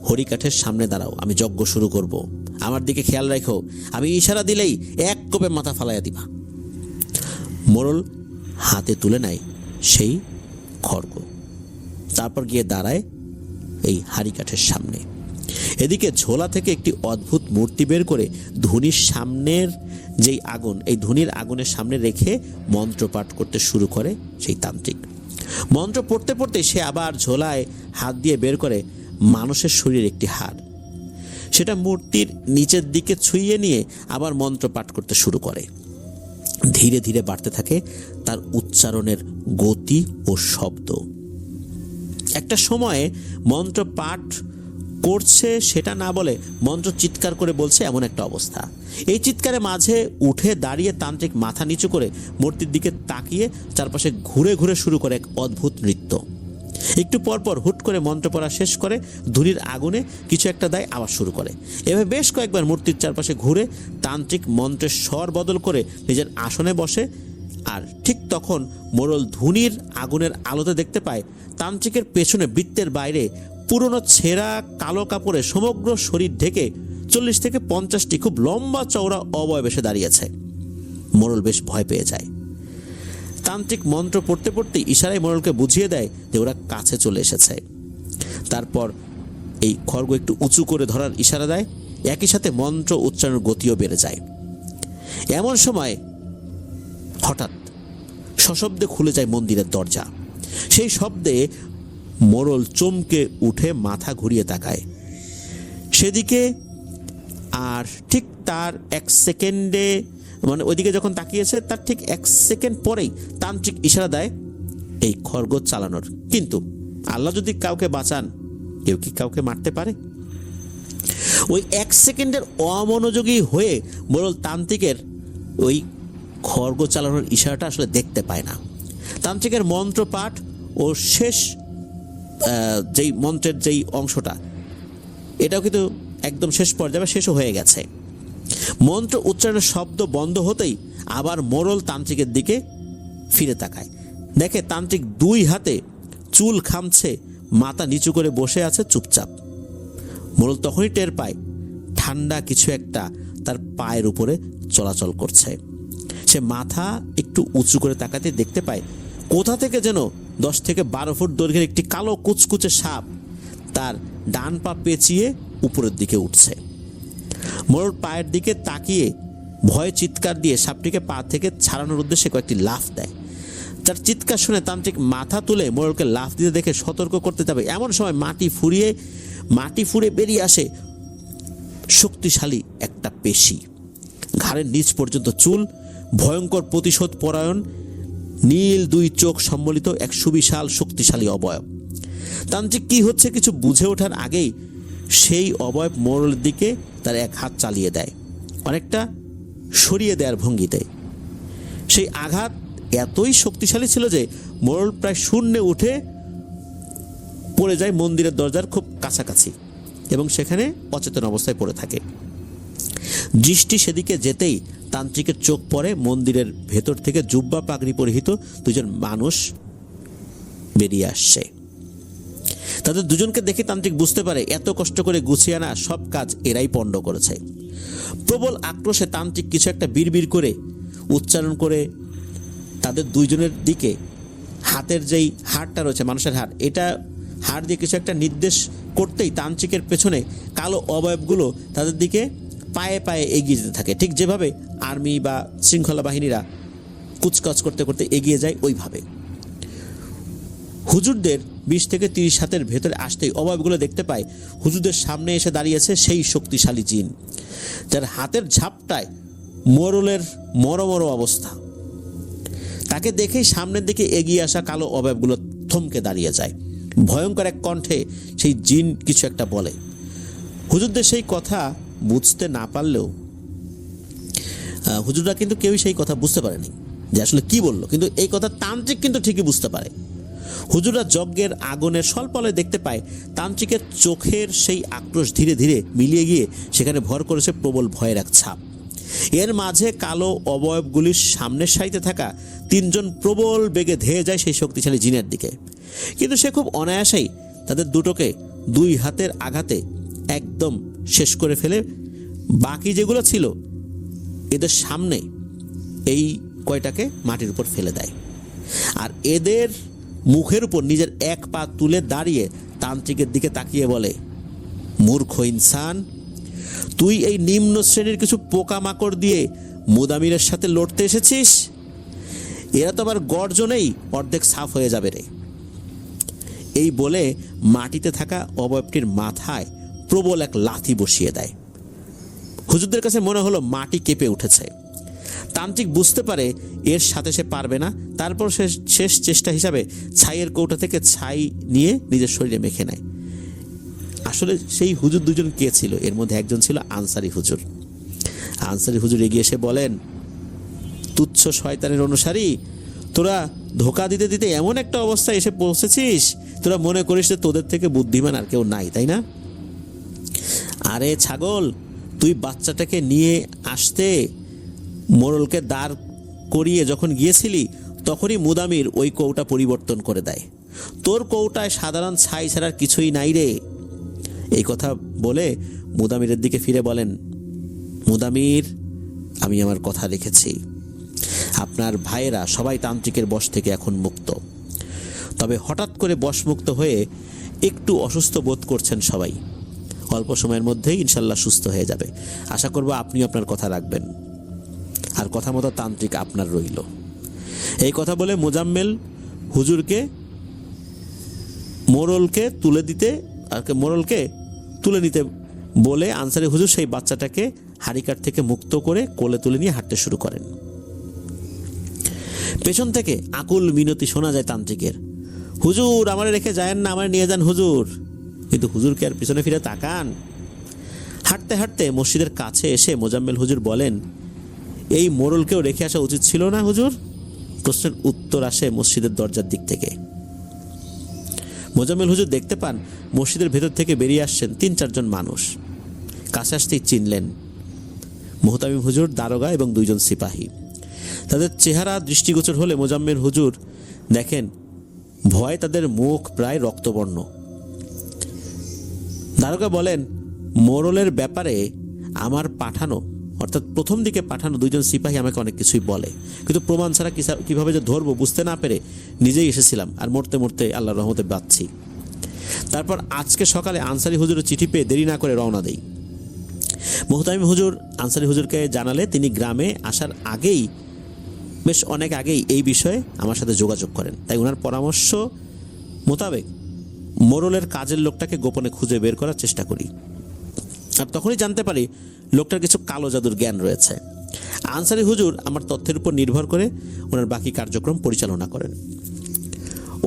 হরিকাঠের সামনে দাঁড়াও, আমি যজ্ঞ শুরু করব। আমার দিকে খেয়াল রাখো, আমি ইশারা দিলেই এক কোপে মাথা ফালাইয়া দিবা। মোড়ল হাতে তুলে নেয় সেই খড়গ, তারপর গিয়ে দাঁড়ায় এই হাড়িকাঠের সামনে। এদিকে ঝোলা থেকে একটি অদ্ভুত মূর্তি বের করে ধুনির সামনের যেই আগুন, এই ধুনির আগুনের সামনে রেখে মন্ত্র পাঠ করতে শুরু করে সেই তান্ত্রিক। মন্ত্র পড়তে পড়তে সে আবার ঝোলায় হাত দিয়ে বের করে মানুষের শরীরের একটি হাড়। সেটা মূর্তির নিচের দিকে ছুঁয়ে নিয়ে আবার মন্ত্র পাঠ করতে শুরু করে। ধীরে ধীরে বাড়তে থাকে তার উচ্চারণের গতি ও শব্দ। একটা সময়ে মন্ত্র পাঠ করছে সেটা না বলে মন্ত্র চিৎকার করে বলছে, এমন একটা অবস্থা। এই চিৎকারে মাঝে উঠে দাঁড়িয়ে তান্ত্রিক মাথা নিচু করে মূর্তির দিকে তাকিয়ে চারপাশে ঘুরে ঘুরে শুরু করে এক অদ্ভুত নৃত্য। একটু পরপর হুট করে মন্ত্র পড়া শেষ করে ধুনির আগুনে কিছু একটা দেয়, আবার শুরু করে। এভাবে বেশ কয়েকবার মূর্তির চারপাশে ঘুরে তান্ত্রিক মন্ত্রের স্বর বদল করে নিজের আসনে বসে। আর ঠিক তখন মোড়ল ধুনির আগুনের আলোতে দেখতে পায় তান্ত্রিকের পেছনে বৃত্তের বাইরে পুরনো ছেঁড়া কালো কাপড়ে সমগ্র শরীর ঢেকে 40 থেকে 50টি খুব লম্বা চওড়া অবয়ব এসে দাঁড়িয়েছে। মোড়ল বেশ ভয় পেয়ে যায়। তান্ত্রিক মন্ত্র পড়তে পড়তে ইশারায় মোড়লকে বুঝিয়ে দেয় যে ওরা কাছে চলে এসেছে। তারপর এই খড়গ একটু উঁচু করে ধরার ইশারা দেয়, একই সাথে মন্ত্র উচ্চারণের গতিও বেড়ে যায়। এমন সময় হঠাৎ সশব্দে খুলে যায় মন্দিরের দরজা। সেই শব্দে মোড়ল চমকে উঠে মাথা ঘুরিয়ে তাকায় সেদিকে। আর ঠিক তার 1 সেকেন্ডে, মানে ওইদিকে যখন তাকিয়েছে তার ঠিক 1 সেকেন্ড পরেই তান্ত্রিক ইশারা দেয় এই খড়গ চালানোর। কিন্তু আল্লাহ যদি কাউকে বাঁচান, কেউ কি কাউকে মারতে পারে? ওই 1 সেকেন্ডের অমনোযোগী হয়ে মোড়ল তান্ত্রিকের ওই খড়গ চালানোর ইশারাটা আসলে দেখতে পায় না। তান্ত্রিকের মন্ত্র পাঠ ও শেষ যেই মন্ত্রের যেই অংশটা, এটাও কিন্তু একদম শেষ পর্যায়ে শেষও হয়ে গেছে। মন্ত্র উচ্চারণের শব্দ বন্ধ হতেই আবার মোড়ল তান্ত্রিকের দিকে ফিরে তাকায়, দেখে তান্ত্রিক 2 হাতে চুল খামছে, মাথা নিচু করে বসে আছে চুপচাপ। মোড়ল তখনই টের পায় ঠান্ডা কিছু একটা তার পায়ের উপরে চলাচল করছে। সে মাথা একটু উঁচু করে তাকাতে দেখতে পায় কোথা থেকে যেন 10 থেকে 12 ফুট দৈর্ঘ্যের একটি কালো কুচকুচে সাপ তার ডান পা পেঁচিয়ে উপরের দিকে উঠছে। মোড়ল পায়ের দিকে তাকিয়ে ভয়ে চিৎকার দিয়ে সাপটিকে পা থেকে ছাড়ানোর উদ্দেশ্যে কয়েকটি লাফ দেয়। তার চিৎকার শুনে তান্ত্রিক মাথা তুলে মোড়লকে লাফ দিতে দেখে সতর্ক করতে যাবে, এমন সময় মাটি ফুঁড়ে বেরিয়ে আসে শক্তিশালী একটা পেশি, ঘাড়ের নিচ পর্যন্ত চুল, ভয়ঙ্কর প্রতিশোধ পরায়ণ নীল 2 চোখ সম্বলিত এক সুবিশাল শক্তিশালী অবয়ব। তান্ত্রিক কি হচ্ছে কিছু বুঝে ওঠার আগেই সেই অবয়ব মোড়লের দিকে তার এক হাত চালিয়ে দেয়, অনেকটা সরিয়ে দেওয়ার ভঙ্গিতে। সেই আঘাত এতই শক্তিশালী ছিল যে মোড়ল প্রায় শূন্যে উঠে পড়ে যায় মন্দিরের দরজার খুব কাছাকাছি এবং সেখানে অচেতন অবস্থায় পড়ে থাকে। দৃষ্টি সেদিকে যেতেই তান্ত্রিকের চোখ পড়ে মন্দিরের ভেতর থেকে জুব্বা পাগড়ি পরিহিত 2জন মানুষ বেরিয়ে আসছে। তাদের দুজনকে দেখে তান্ত্রিক বুঝতে পারে এত কষ্ট করে গুছিয়ে আনা সব কাজ এরাই পণ্ড করেছে। প্রবল আক্রোশে তান্ত্রিক কিছু একটা বিড়বিড় করে উচ্চারণ করে তাদের দুইজনের দিকে হাতের যেই হাড়টা রয়েছে, মানুষের হাড়, এটা হাড় দিয়ে কিছু একটা নির্দেশ করতেই তান্ত্রিকের পেছনে কালো অবয়বগুলো তাদের দিকে পায়ে পায়ে এগিয়ে যেতে থাকে, ঠিক যেভাবে আর্মি বা শৃঙ্খলা বাহিনীরা কুচকাচ করতে করতে এগিয়ে যায় ওইভাবে। হুজুরদের 20 থেকে 30 হাতের ভেতরে আসতেই অবয়বগুলো দেখতে পায় হুজুরদের সামনে এসে দাঁড়িয়েছে সেই শক্তিশালী জিন, যার হাতের ঝাপটায় মোড়লের মরমর অবস্থা। তাকে দেখেই সামনের দিকে এগিয়ে আসা কালো অবয়বগুলো থমকে দাঁড়িয়ে যায়। ভয়ঙ্কর এক কণ্ঠে সেই জিন কিছু একটা বলে। হুজুরদের সেই কথা বুঝতে না পারলেও হুজুররা কিন্তু কেউই সেই কথা বুঝতে পারেনি যে আসলে কি বললো, কিন্তু এই কথা তান্ত্রিক কিন্তু ঠিকই বুঝতে পারে। হুজুররা যজ্ঞের আগুনের স্বল্পলে দেখতে পায় তান্ত্রিকের চোখের সেই আক্রোশ ধীরে ধীরে মিলিয়ে গিয়ে সেখানে ভর করেছে প্রবল ভয়ের এক ছাপ। এর মাঝে কালো অবয়বগুলির সামনের সারিতে থাকা 3 জন প্রবল বেগে ধেয়ে যায় সেই শক্তিশালী জিনের দিকে, কিন্তু সে খুব অনায়াসেই তাদের দুটোকে 2 হাতের আঘাতে একদম শেষ করে ফেলে বাকি যেগুলো ছিল এদের সামনে এই কয়টাকে মাটির উপর ফেলে দেয়। আর এদের মুখের উপর নিজের এক পা তুলে দাঁড়িয়ে তান্ত্রিকের দিকে তাকিয়ে বলে, মূর্খ ইনসান, তুই এই নিম্ন শ্রেণীর কিছু পোকামাকড় দিয়ে মুদামিরের সাথে লড়তে এসেছিস? এরা তো আবার গর্জনেই অর্ধেক সাফ হয়ে যাবে রে। এই বলে মাটিতে থাকা অবয়বটির মাথায় প্রবল এক লাথি বসিয়ে দেয়। হুজুরদের কাছে মনে হলো মাটি কেঁপে উঠেছে। তান্ত্রিক বুঝতে পারে এর সাথে সে পারবে না, তারপর সে শেষ চেষ্টা হিসাবে ছাইয়ের কৌটা থেকে ছাই নিয়ে নিজের শরীরে মেখে নেয়। আসলে সেই হুজুর 2 জন কে ছিল? এর মধ্যে একজন ছিল আনসারি হুজুর। আনসারি হুজুর এগিয়ে এসে বলেন, তুচ্ছ শয়তানের অনুসারী, তোরা ধোকা দিতে দিতে এমন একটা অবস্থায় এসে পৌঁছেছিস, তোরা মনে করিস যে তোদের থেকে বুদ্ধিমান আর কেউ নাই, তাই না? আরে ছাগল, তুই বাচ্চাটাকে নিয়ে আসতে মোড়লকে দাঁড় করিয়ে যখন গিয়েছিলি তখনই মুদামির ওই কৌটা পরিবর্তন করে দেয়। তোর কৌটায় সাধারণ ছাই ছাড়ার কিছুই নাই রে। এই কথা বলে মুদামিরের দিকে ফিরে বলেন, মুদামির, আমি আমার কথা রেখেছি। আপনার ভাইয়েরা সবাই তান্ত্রিকের বশ থেকে এখন মুক্ত, তবে হঠাৎ করে বশমুক্ত হয়ে একটু অসুস্থ বোধ করছেন সবাই। অল্প সময়ের মধ্যেই ইনশাল্লাহ সুস্থ হয়ে যাবে। আশা করব আপনিও আপনার কথা রাখবেন, আর কথা মতো তান্ত্রিক আপনার রইল। এই কথা বলে মোজাম্মেল হুজুরকে মোড়লকে তুলে নিতে বলে আনসারি হুজুর সেই বাচ্চাটাকে হারিকার থেকে মুক্ত করে কোলে তুলে নিয়ে হাঁটতে শুরু করেন। পেছন থেকে আকুল মিনতি শোনা যায় তান্ত্রিকের, হুজুর আমারে রেখে যায়েন না, আমারে নিয়ে যান হুজুর। কিন্তু হুজুরকে আর পিছনে ফিরে তাকান। হাঁটতে হাঁটতে মসজিদের কাছে এসে মোজাম্মেল হুজুর বলেন, এই মোড়লকেও রেখে আসা উচিত ছিল না হুজুর? প্রশ্নের উত্তর আসে মসজিদের দরজার দিক থেকে। মোজাম্মেল হুজুর দেখতে পান মসজিদের ভেতর থেকে বেরিয়ে আসছেন 3-4 জন মানুষ। কাছে আসতেই চিনলেন মুহতামিম হুজুর, দারোগা এবং 2 জন সিপাহী। তাদের চেহারা দৃষ্টিগোচর হলে মোজাম্মেল হুজুর দেখেন ভয় তাদের মুখ প্রায় রক্তবর্ণ। দারোগা বলেন, মোড়লের ব্যাপারে আমার পাঠানো অর্থাৎ প্রথম দিকে পাঠানো 2জন সিপাহী আমাকে অনেক কিছুই বলে, কিন্তু প্রমাণ ছাড়া কিভাবে যে ধরবো বুঝতে না পেরে নিজেই এসেছিলাম, আর মরতে মরতে আল্লাহর রহমতে বাঁচছি। তারপর আজকে সকালে আনসারি হুজুরের চিঠি পেয়ে দেরি না করে রওনা দেই। মুহতামিম হুজুর আনসারি হুজুরকে জানালে তিনি গ্রামে আসার আগেই, বেশ অনেক আগেই এই বিষয়ে আমার সাথে যোগাযোগ করেন। তাই ওনার পরামর্শ মোতাবেক মোরলের কাজের লোকটাকে গোপনে খুঁজে বের করার চেষ্টা করি। আর তখনই জানতে পারি লোকটার কিছু কালো জাদুর জ্ঞান রয়েছে। আনসারি হুজুর আমার তথ্যের উপর নির্ভর করে ওনার বাকি কার্যক্রম পরিচালনা করেন।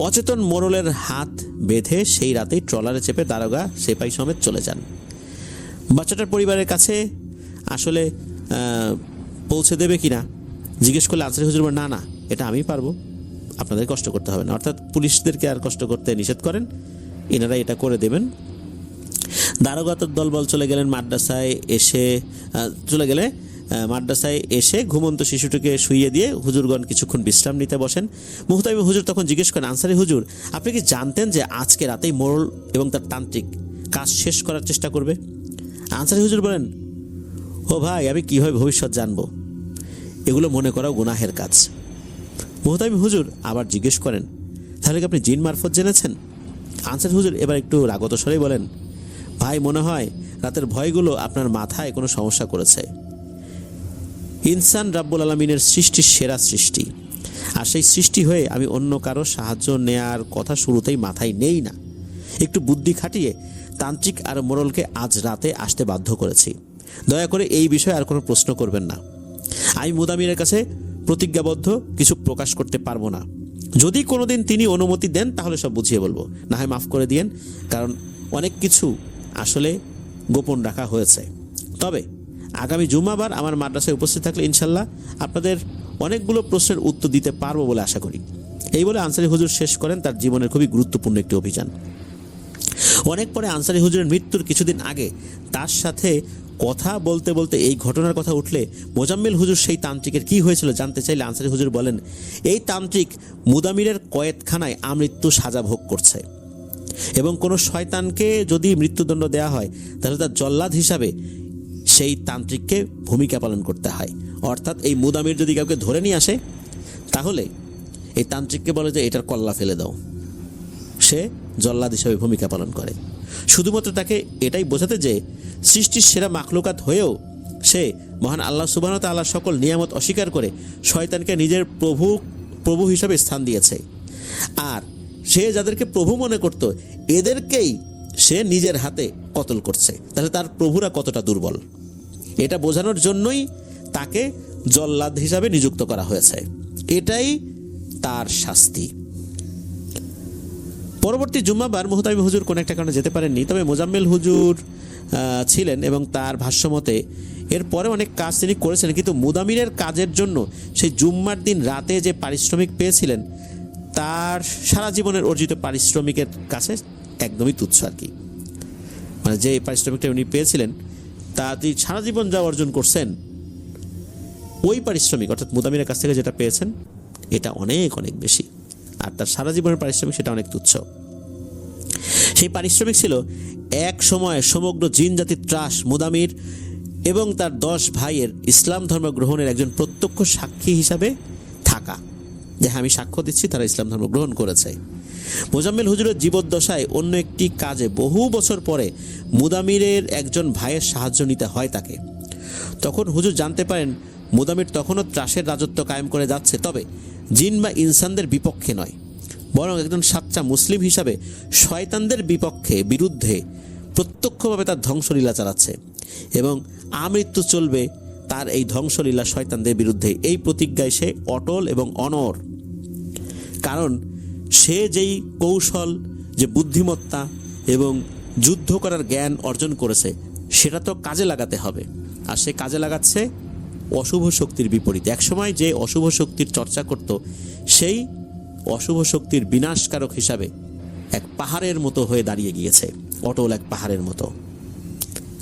অচেতন মোরলের হাত বেঁধে সেই রাতেই ট্রলারে চেপে দারোগা সেপাই সমেত চলে যান। বাচ্চাটার পরিবারের কাছে আসলে পৌঁছে দেবে কিনা জিজ্ঞেস করলে আনসারি হুজুর বলেন, না এটা আমি পারবো, আপনাদের কষ্ট করতে হবে না। অর্থাৎ পুলিশদেরকে আর কষ্ট করতে নিষেধ করেন, এনারা এটা করে দেবেন। দারোগাতের দলবল চলে গেলে মাদ্রাসায় এসে ঘুমন্ত শিশুটিকে শুইয়ে দিয়ে হুজুরগণ কিছুক্ষণ বিশ্রাম নিতে বসেন। মুহতামিম হুজুর তখন জিজ্ঞেস করেন, আনসারি হুজুর আপনি কি জানতেন যে আজকে রাতেই মোরল এবং তার তান্ত্রিক কাজ শেষ করার চেষ্টা করবে? আনসারি হুজুর বলেন, ও ভাই, আমি কীভাবে ভবিষ্যৎ জানবো? এগুলো মনে করাও গুনাহের কাজ। মুহতামিম হুজুর আবার জিজ্ঞেস করেন, তাহলে কি আপনি জিন মারফত জেনেছেন? আনসারি হুজুর এবার একটু রাগত স্বরেই বলেন, ভাই, মনে হয় রাতের ভয়গুলো আপনার মাথায় কোনো সমস্যা করেছে। ইনসান রাব্বুল আলামিনের সৃষ্টির সেরা সৃষ্টি, আর সেই সৃষ্টি হয়ে আমি অন্য কারো সাহায্য নেয়ার কথা শুরুতেই মাথায় নেই না। একটু বুদ্ধি খাটিয়ে তান্ত্রিক আর মোরলকে আজ রাতে আসতে বাধ্য করেছি। দয়া করে এই বিষয়ে আর কোনো প্রশ্ন করবেন না। আমি মুদামিরের কাছে প্রতিজ্ঞাবদ্ধ কিছু প্রকাশ করতে পারবো না। যদি কোনোদিন তিনি অনুমতি দেন তাহলে সব বুঝিয়ে বলবো, না হয় মাফ করে দিয়েন, কারণ অনেক কিছু আসলে গোপন রাখা হয়েছে। তবে আগামী জুম্মাবার আমার মাদ্রাসায় উপস্থিত থাকলে ইনশাল্লাহ আপনাদের অনেকগুলো প্রশ্নের উত্তর দিতে পারবো বলে আশা করি। এই বলে আনসারি হুজুর শেষ করেন তার জীবনের খুবই গুরুত্বপূর্ণ একটি অভিযান। অনেক পরে আনসারি হুজুরের মৃত্যুর কিছুদিন আগে তার সাথে কথা বলতে বলতে এই ঘটনার কথা উঠলে মোজাম্মেল হুজুর সেই তান্ত্রিকের কি হয়েছিল জানতে চাইলে আনসারি হুজুর বলেন, এই তান্ত্রিক মুদামিরের কয়েদখানায় আমৃত্যু সাজা ভোগ করছে এবং কোনো শয়তানকে যদি মৃত্যুদণ্ড দেওয়া হয় তাহলে তার জল্লাদ হিসাবে সেই তান্ত্রিককে ভূমিকা পালন করতে হয়। অর্থাৎ এই মুদামির যদি কাউকে ধরে নিয়ে আসে তাহলে এই তান্ত্রিককে বলে যে এটার কল্লা ফেলে দাও, সে জল্লাদ হিসাবে ভূমিকা পালন করে। শুধুমাত্র তাকে এটাই বোঝাতে যে সৃষ্টির সেরা মাখলুকাত হয়েও সে মহান আল্লাহ সুবহানাহু ওয়া তাআলার সকল নিয়ামত অস্বীকার করে শয়তানকে নিজের প্রভু হিসাবে স্থান দিয়েছে। আর সে যাদেরকে প্রভু মনে করত এদেরকেই সে নিজের হাতে কতল করছে। তাহলে তার প্রভুরা কতটা দুর্বল, এটা বোঝানোর জন্যই তাকে জল্লাদ হিসাবে নিযুক্ত করা হয়েছে। এটাই তার শাস্তি। পরবর্তী জুম্মাবার মুহতামিম হুজুর কোন একটা কারণে যেতে পারেননি, তবে মোজাম্মেল হুজুর ছিলেন এবং তার ভাষ্যমতে এরপরে অনেক কাজ তিনি করেছেন, কিন্তু মুদামিরের কাজের জন্য সেই জুম্মার দিন রাতে যে পারিশ্রমিক পেয়েছিলেন তার সারা জীবনের অর্জিত পারিশ্রমিকের কাছে একদমই তুচ্ছ আর কি। মানে যে পারিশ্রমিকটা উনি পেয়েছিলেন তা তিনি সারা জীবন যা অর্জন করছেন ওই পারিশ্রমিক অর্থাৎ মুদামিরের কাছ থেকে যেটা পেয়েছেন এটা অনেক অনেক বেশি, আর তার সারা জীবনের পারিশ্রমিক সেটা অনেক তুচ্ছ। সেই পারিশ্রমিক ছিল এক সময় সমগ্র জিন জাতির ত্রাস মুদামির এবং তার 10 ভাইয়ের ইসলাম ধর্ম গ্রহণের একজন প্রত্যক্ষ সাক্ষী হিসাবে থাকা, যে আমি সাক্ষ্য দিচ্ছি তারা ইসলাম ধর্ম গ্রহণ করেছে। মোজাম্মেল হুজুরের জীবদ্দশায় অন্য একটি কাজে বহু বছর পরে মুদামিরের একজন ভাইয়ের সাহায্য নিতে হয় তাকে। তখন হুজুর জানতে পারেন মুদামির তখনও ত্রাসের রাজত্ব কায়েম করে যাচ্ছে, তবে জিন বা ইনসানদের বিপক্ষে নয়, বরং একজন সাচ্চা মুসলিম হিসাবে শয়তানদের বিরুদ্ধে প্রত্যক্ষভাবে তার ধ্বংসলীলা চালাচ্ছে এবং আমৃত্যু চলবে তার এই ধ্বংসলীলা শয়তানদের বিরুদ্ধে। এই প্রতিজ্ঞায় সে অটল এবং অনড়, কারণ সে যেই কৌশল, যে বুদ্ধিমত্তা এবং যুদ্ধ করার জ্ঞান অর্জন করেছে সেটা তো কাজে লাগাতে হবে, আর সে কাজে লাগাচ্ছে অশুভ শক্তির বিপরীতে। একসময় যে অশুভ শক্তির চর্চা করত সেই অশুভ শক্তির বিনাশকারক হিসাবে এক পাহাড়ের মতো হয়ে দাঁড়িয়ে গিয়েছে, অটল এক পাহাড়ের মতো,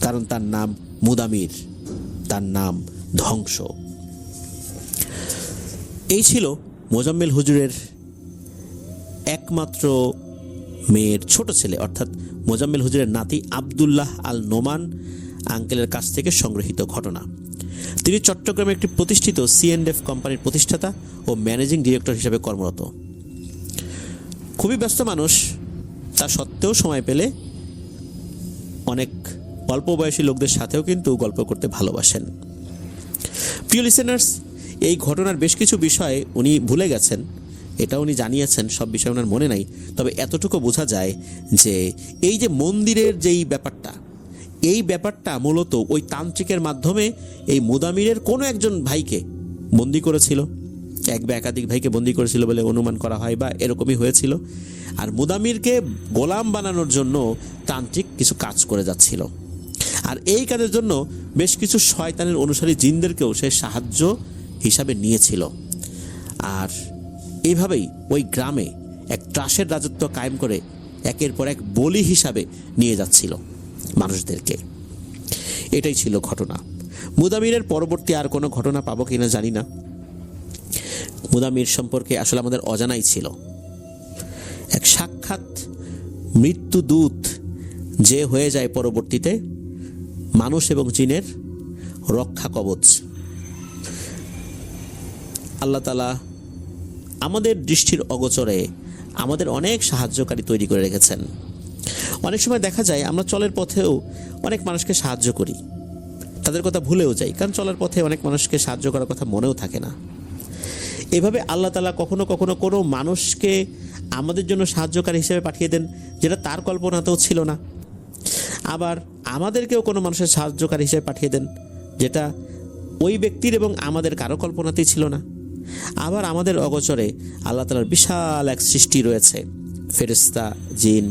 কারণ তার নাম মুদামির, তার নাম ধ্বংস। এই ছিল মোজাম্মেল হুজুরের একমাত্র মেয়ের ছোট ছেলে অর্থাৎ মোজাম্মেল হুজুরের নাতি আব্দুল্লাহ আল নোমান আঙ্কেলের কাছ থেকে সংগৃহীত ঘটনা। তিনি চট্টগ্রামে একটি প্রতিষ্ঠিত C&F কোম্পানির প্রতিষ্ঠাতা ও ম্যানেজিং ডিরেক্টর হিসেবে কর্মরত। খুবই ব্যস্ত মানুষ, তা সত্ত্বেও সময় পেলে অনেক অল্প বয়সী লোকদের সাথেও কিন্তু গল্প করতে ভালোবাসেন। প্রিয় লিসেনার্স, এই ঘটনার বেশ কিছু বিষয় উনি ভুলে গেছেন, এটা উনি জানিয়েছেন, সব বিষয় ওনার মনে নাই। তবে এতটুকু বোঝা যায় যে এই যে মন্দিরের যেই ব্যাপারটা, এই ব্যাপারটা মূলত ওই তান্ত্রিকের মাধ্যমে এই মুদামিরের কোনো একজন ভাইকে বন্দি করেছিল, এক বা একাধিক ভাইকে বন্দি করেছিল বলে অনুমান করা হয়, বা এরকমই হয়েছিল। আর মুদামিরকে গোলাম বানানোর জন্য তান্ত্রিক কিছু কাজ করে যাচ্ছিল, আর এই কাজের জন্য বেশ কিছু শয়তানের অনুসারী জিনদেরকেও সে সাহায্য হিসাবে নিয়েছিল। আর এইভাবেই ওই গ্রামে এক ত্রাসের রাজত্ব কায়েম করে একের পর এক বলি হিসাবে নিয়ে যাচ্ছিল মানুষদেরকে। এটাই ছিল ঘটনা। মুদামিরের পরবর্তী আর কোনো ঘটনা পাবো কিনা জানি না। মুদামির সম্পর্কে আসলে আমাদের অজানাই ছিল। এক সাক্ষাৎ মৃত্যুদূত যে হয়ে যায় পরবর্তীতে মানুষ এবং জিনের রক্ষা কবচ। আল্লাহ তাআলা আমাদের দৃষ্টির অগোচরে আমাদের অনেক সাহায্যকারী তৈরি করে রেখেছেন। অনেক সময় দেখা যায় আমরা চলের পথেও অনেক মানুষকে সাহায্য করি, তাদের কথা ভুলেও যাই, কারণ চলার পথে অনেক মানুষকে সাহায্য করার কথা মনেও থাকে না। এভাবে আল্লাহ তাআলা কখনো কখনো কোনো মানুষকে আমাদের জন্য সাহায্যকারী হিসেবে পাঠিয়ে দেন, যেটা তার কল্পনাতেও ছিল না। আবার আমাদেরকেও কোনো মানুষের সাহায্যকারী হিসেবে পাঠিয়ে দেন, যেটা ওই ব্যক্তির এবং আমাদের কারো কল্পনাতেই ছিল না। আবার আমাদের অগোচরে আল্লাহ তাআলার বিশাল এক সৃষ্টি রয়েছে, ফেরেশতা, জিন,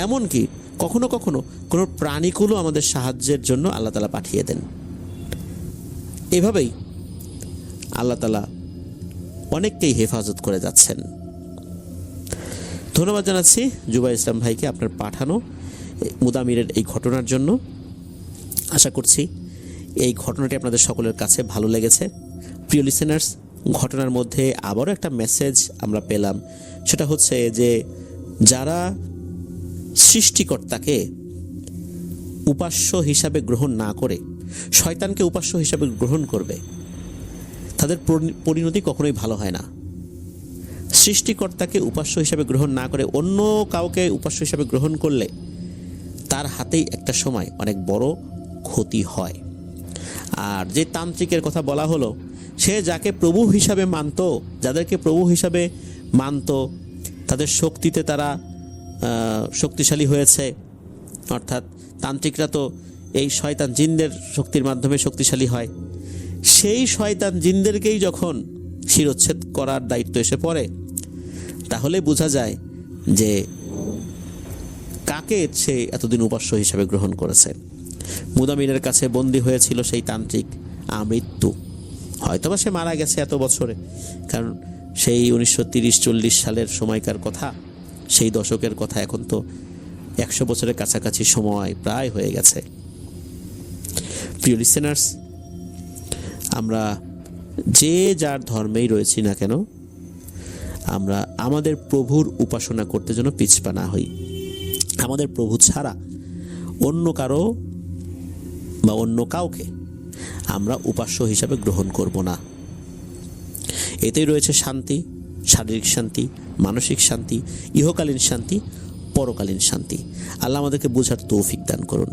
এমনকি কখনো কখনো কোনো প্রাণীকুলও আমাদের সাহায্যের জন্য আল্লাহ তাআলা পাঠিয়ে দেন। এভাবেই আল্লাহ তাআলা অনেককেই হেফাজত করে যাচ্ছেন। ধন্যবাদ জানাচ্ছি জুবাইর ইসলাম ভাইকে আপনার পাঠানো মুদামিরের এই ঘটনার জন্য। আশা করছি এই ঘটনাটি আপনাদের সকলের কাছে ভালো লেগেছে। প্রিয় লিসেনার্স, ঘটনার মধ্যে আবারও একটা মেসেজ আমরা পেলাম, সেটা হচ্ছে যে যারা সৃষ্টিকর্তাকে উপাস্য হিসাবে গ্রহণ না করে শয়তানকে উপাস্য হিসাবে গ্রহণ করবে, তাদের পরিণতি কখনোই ভালো হয় না। সৃষ্টিকর্তাকে উপাস্য হিসাবে গ্রহণ না করে অন্য কাউকে উপাস্য হিসাবে গ্রহণ করলে তার হাতেই একটা সময় অনেক বড় ক্ষতি হয়। আর যে তান্ত্রিকের কথা বলা হলো, সে যাকে প্রভু হিসাবে মানত, যাদেরকে প্রভু হিসাবে মানত, তাদের শক্তিতে তারা শক্তিশালী হয়েছে। অর্থাৎ তান্ত্রিকরা তো এই শয়তান জিনদের শক্তির মাধ্যমে শক্তিশালী হয়। সেই শয়তান জিনদেরকেই যখন শিরোচ্ছেদ করার দায়িত্ব এসে পড়ে, তাহলে বোঝা যায় যে কাকে সে এতদিন উপাস্য হিসাবে গ্রহণ করেছে। মুদামিরের কাছে বন্দী হয়েছিল সেই তান্ত্রিক আমৃত্যু। হয়তোবা সে মারা গেছে এত বছরে, কারণ সেই 1930-40 সালের সময়কার কথা, সেই দশকের কথা, এখন তো 100 বছরের কাছাকাছি সময় প্রায় হয়ে গেছে। প্রিয় লিসেনার্স, আমরা যে যার ধর্মেই রয়েছি না কেন, আমরা আমাদের প্রভুর উপাসনা করতে যেন পিছপা না হই। আমাদের প্রভু ছাড়া অন্য কারো বা অন্য কাউকে আমরা উপাস্য হিসাবে গ্রহণ করব না। এতেই রয়েছে শান্তি, শারীরিক শান্তি, মানসিক শান্তি, ইহকালীন শান্তি, পরকালীন শান্তি। আল্লাহ আমাদেরকে বোঝার তৌফিক দান করুন।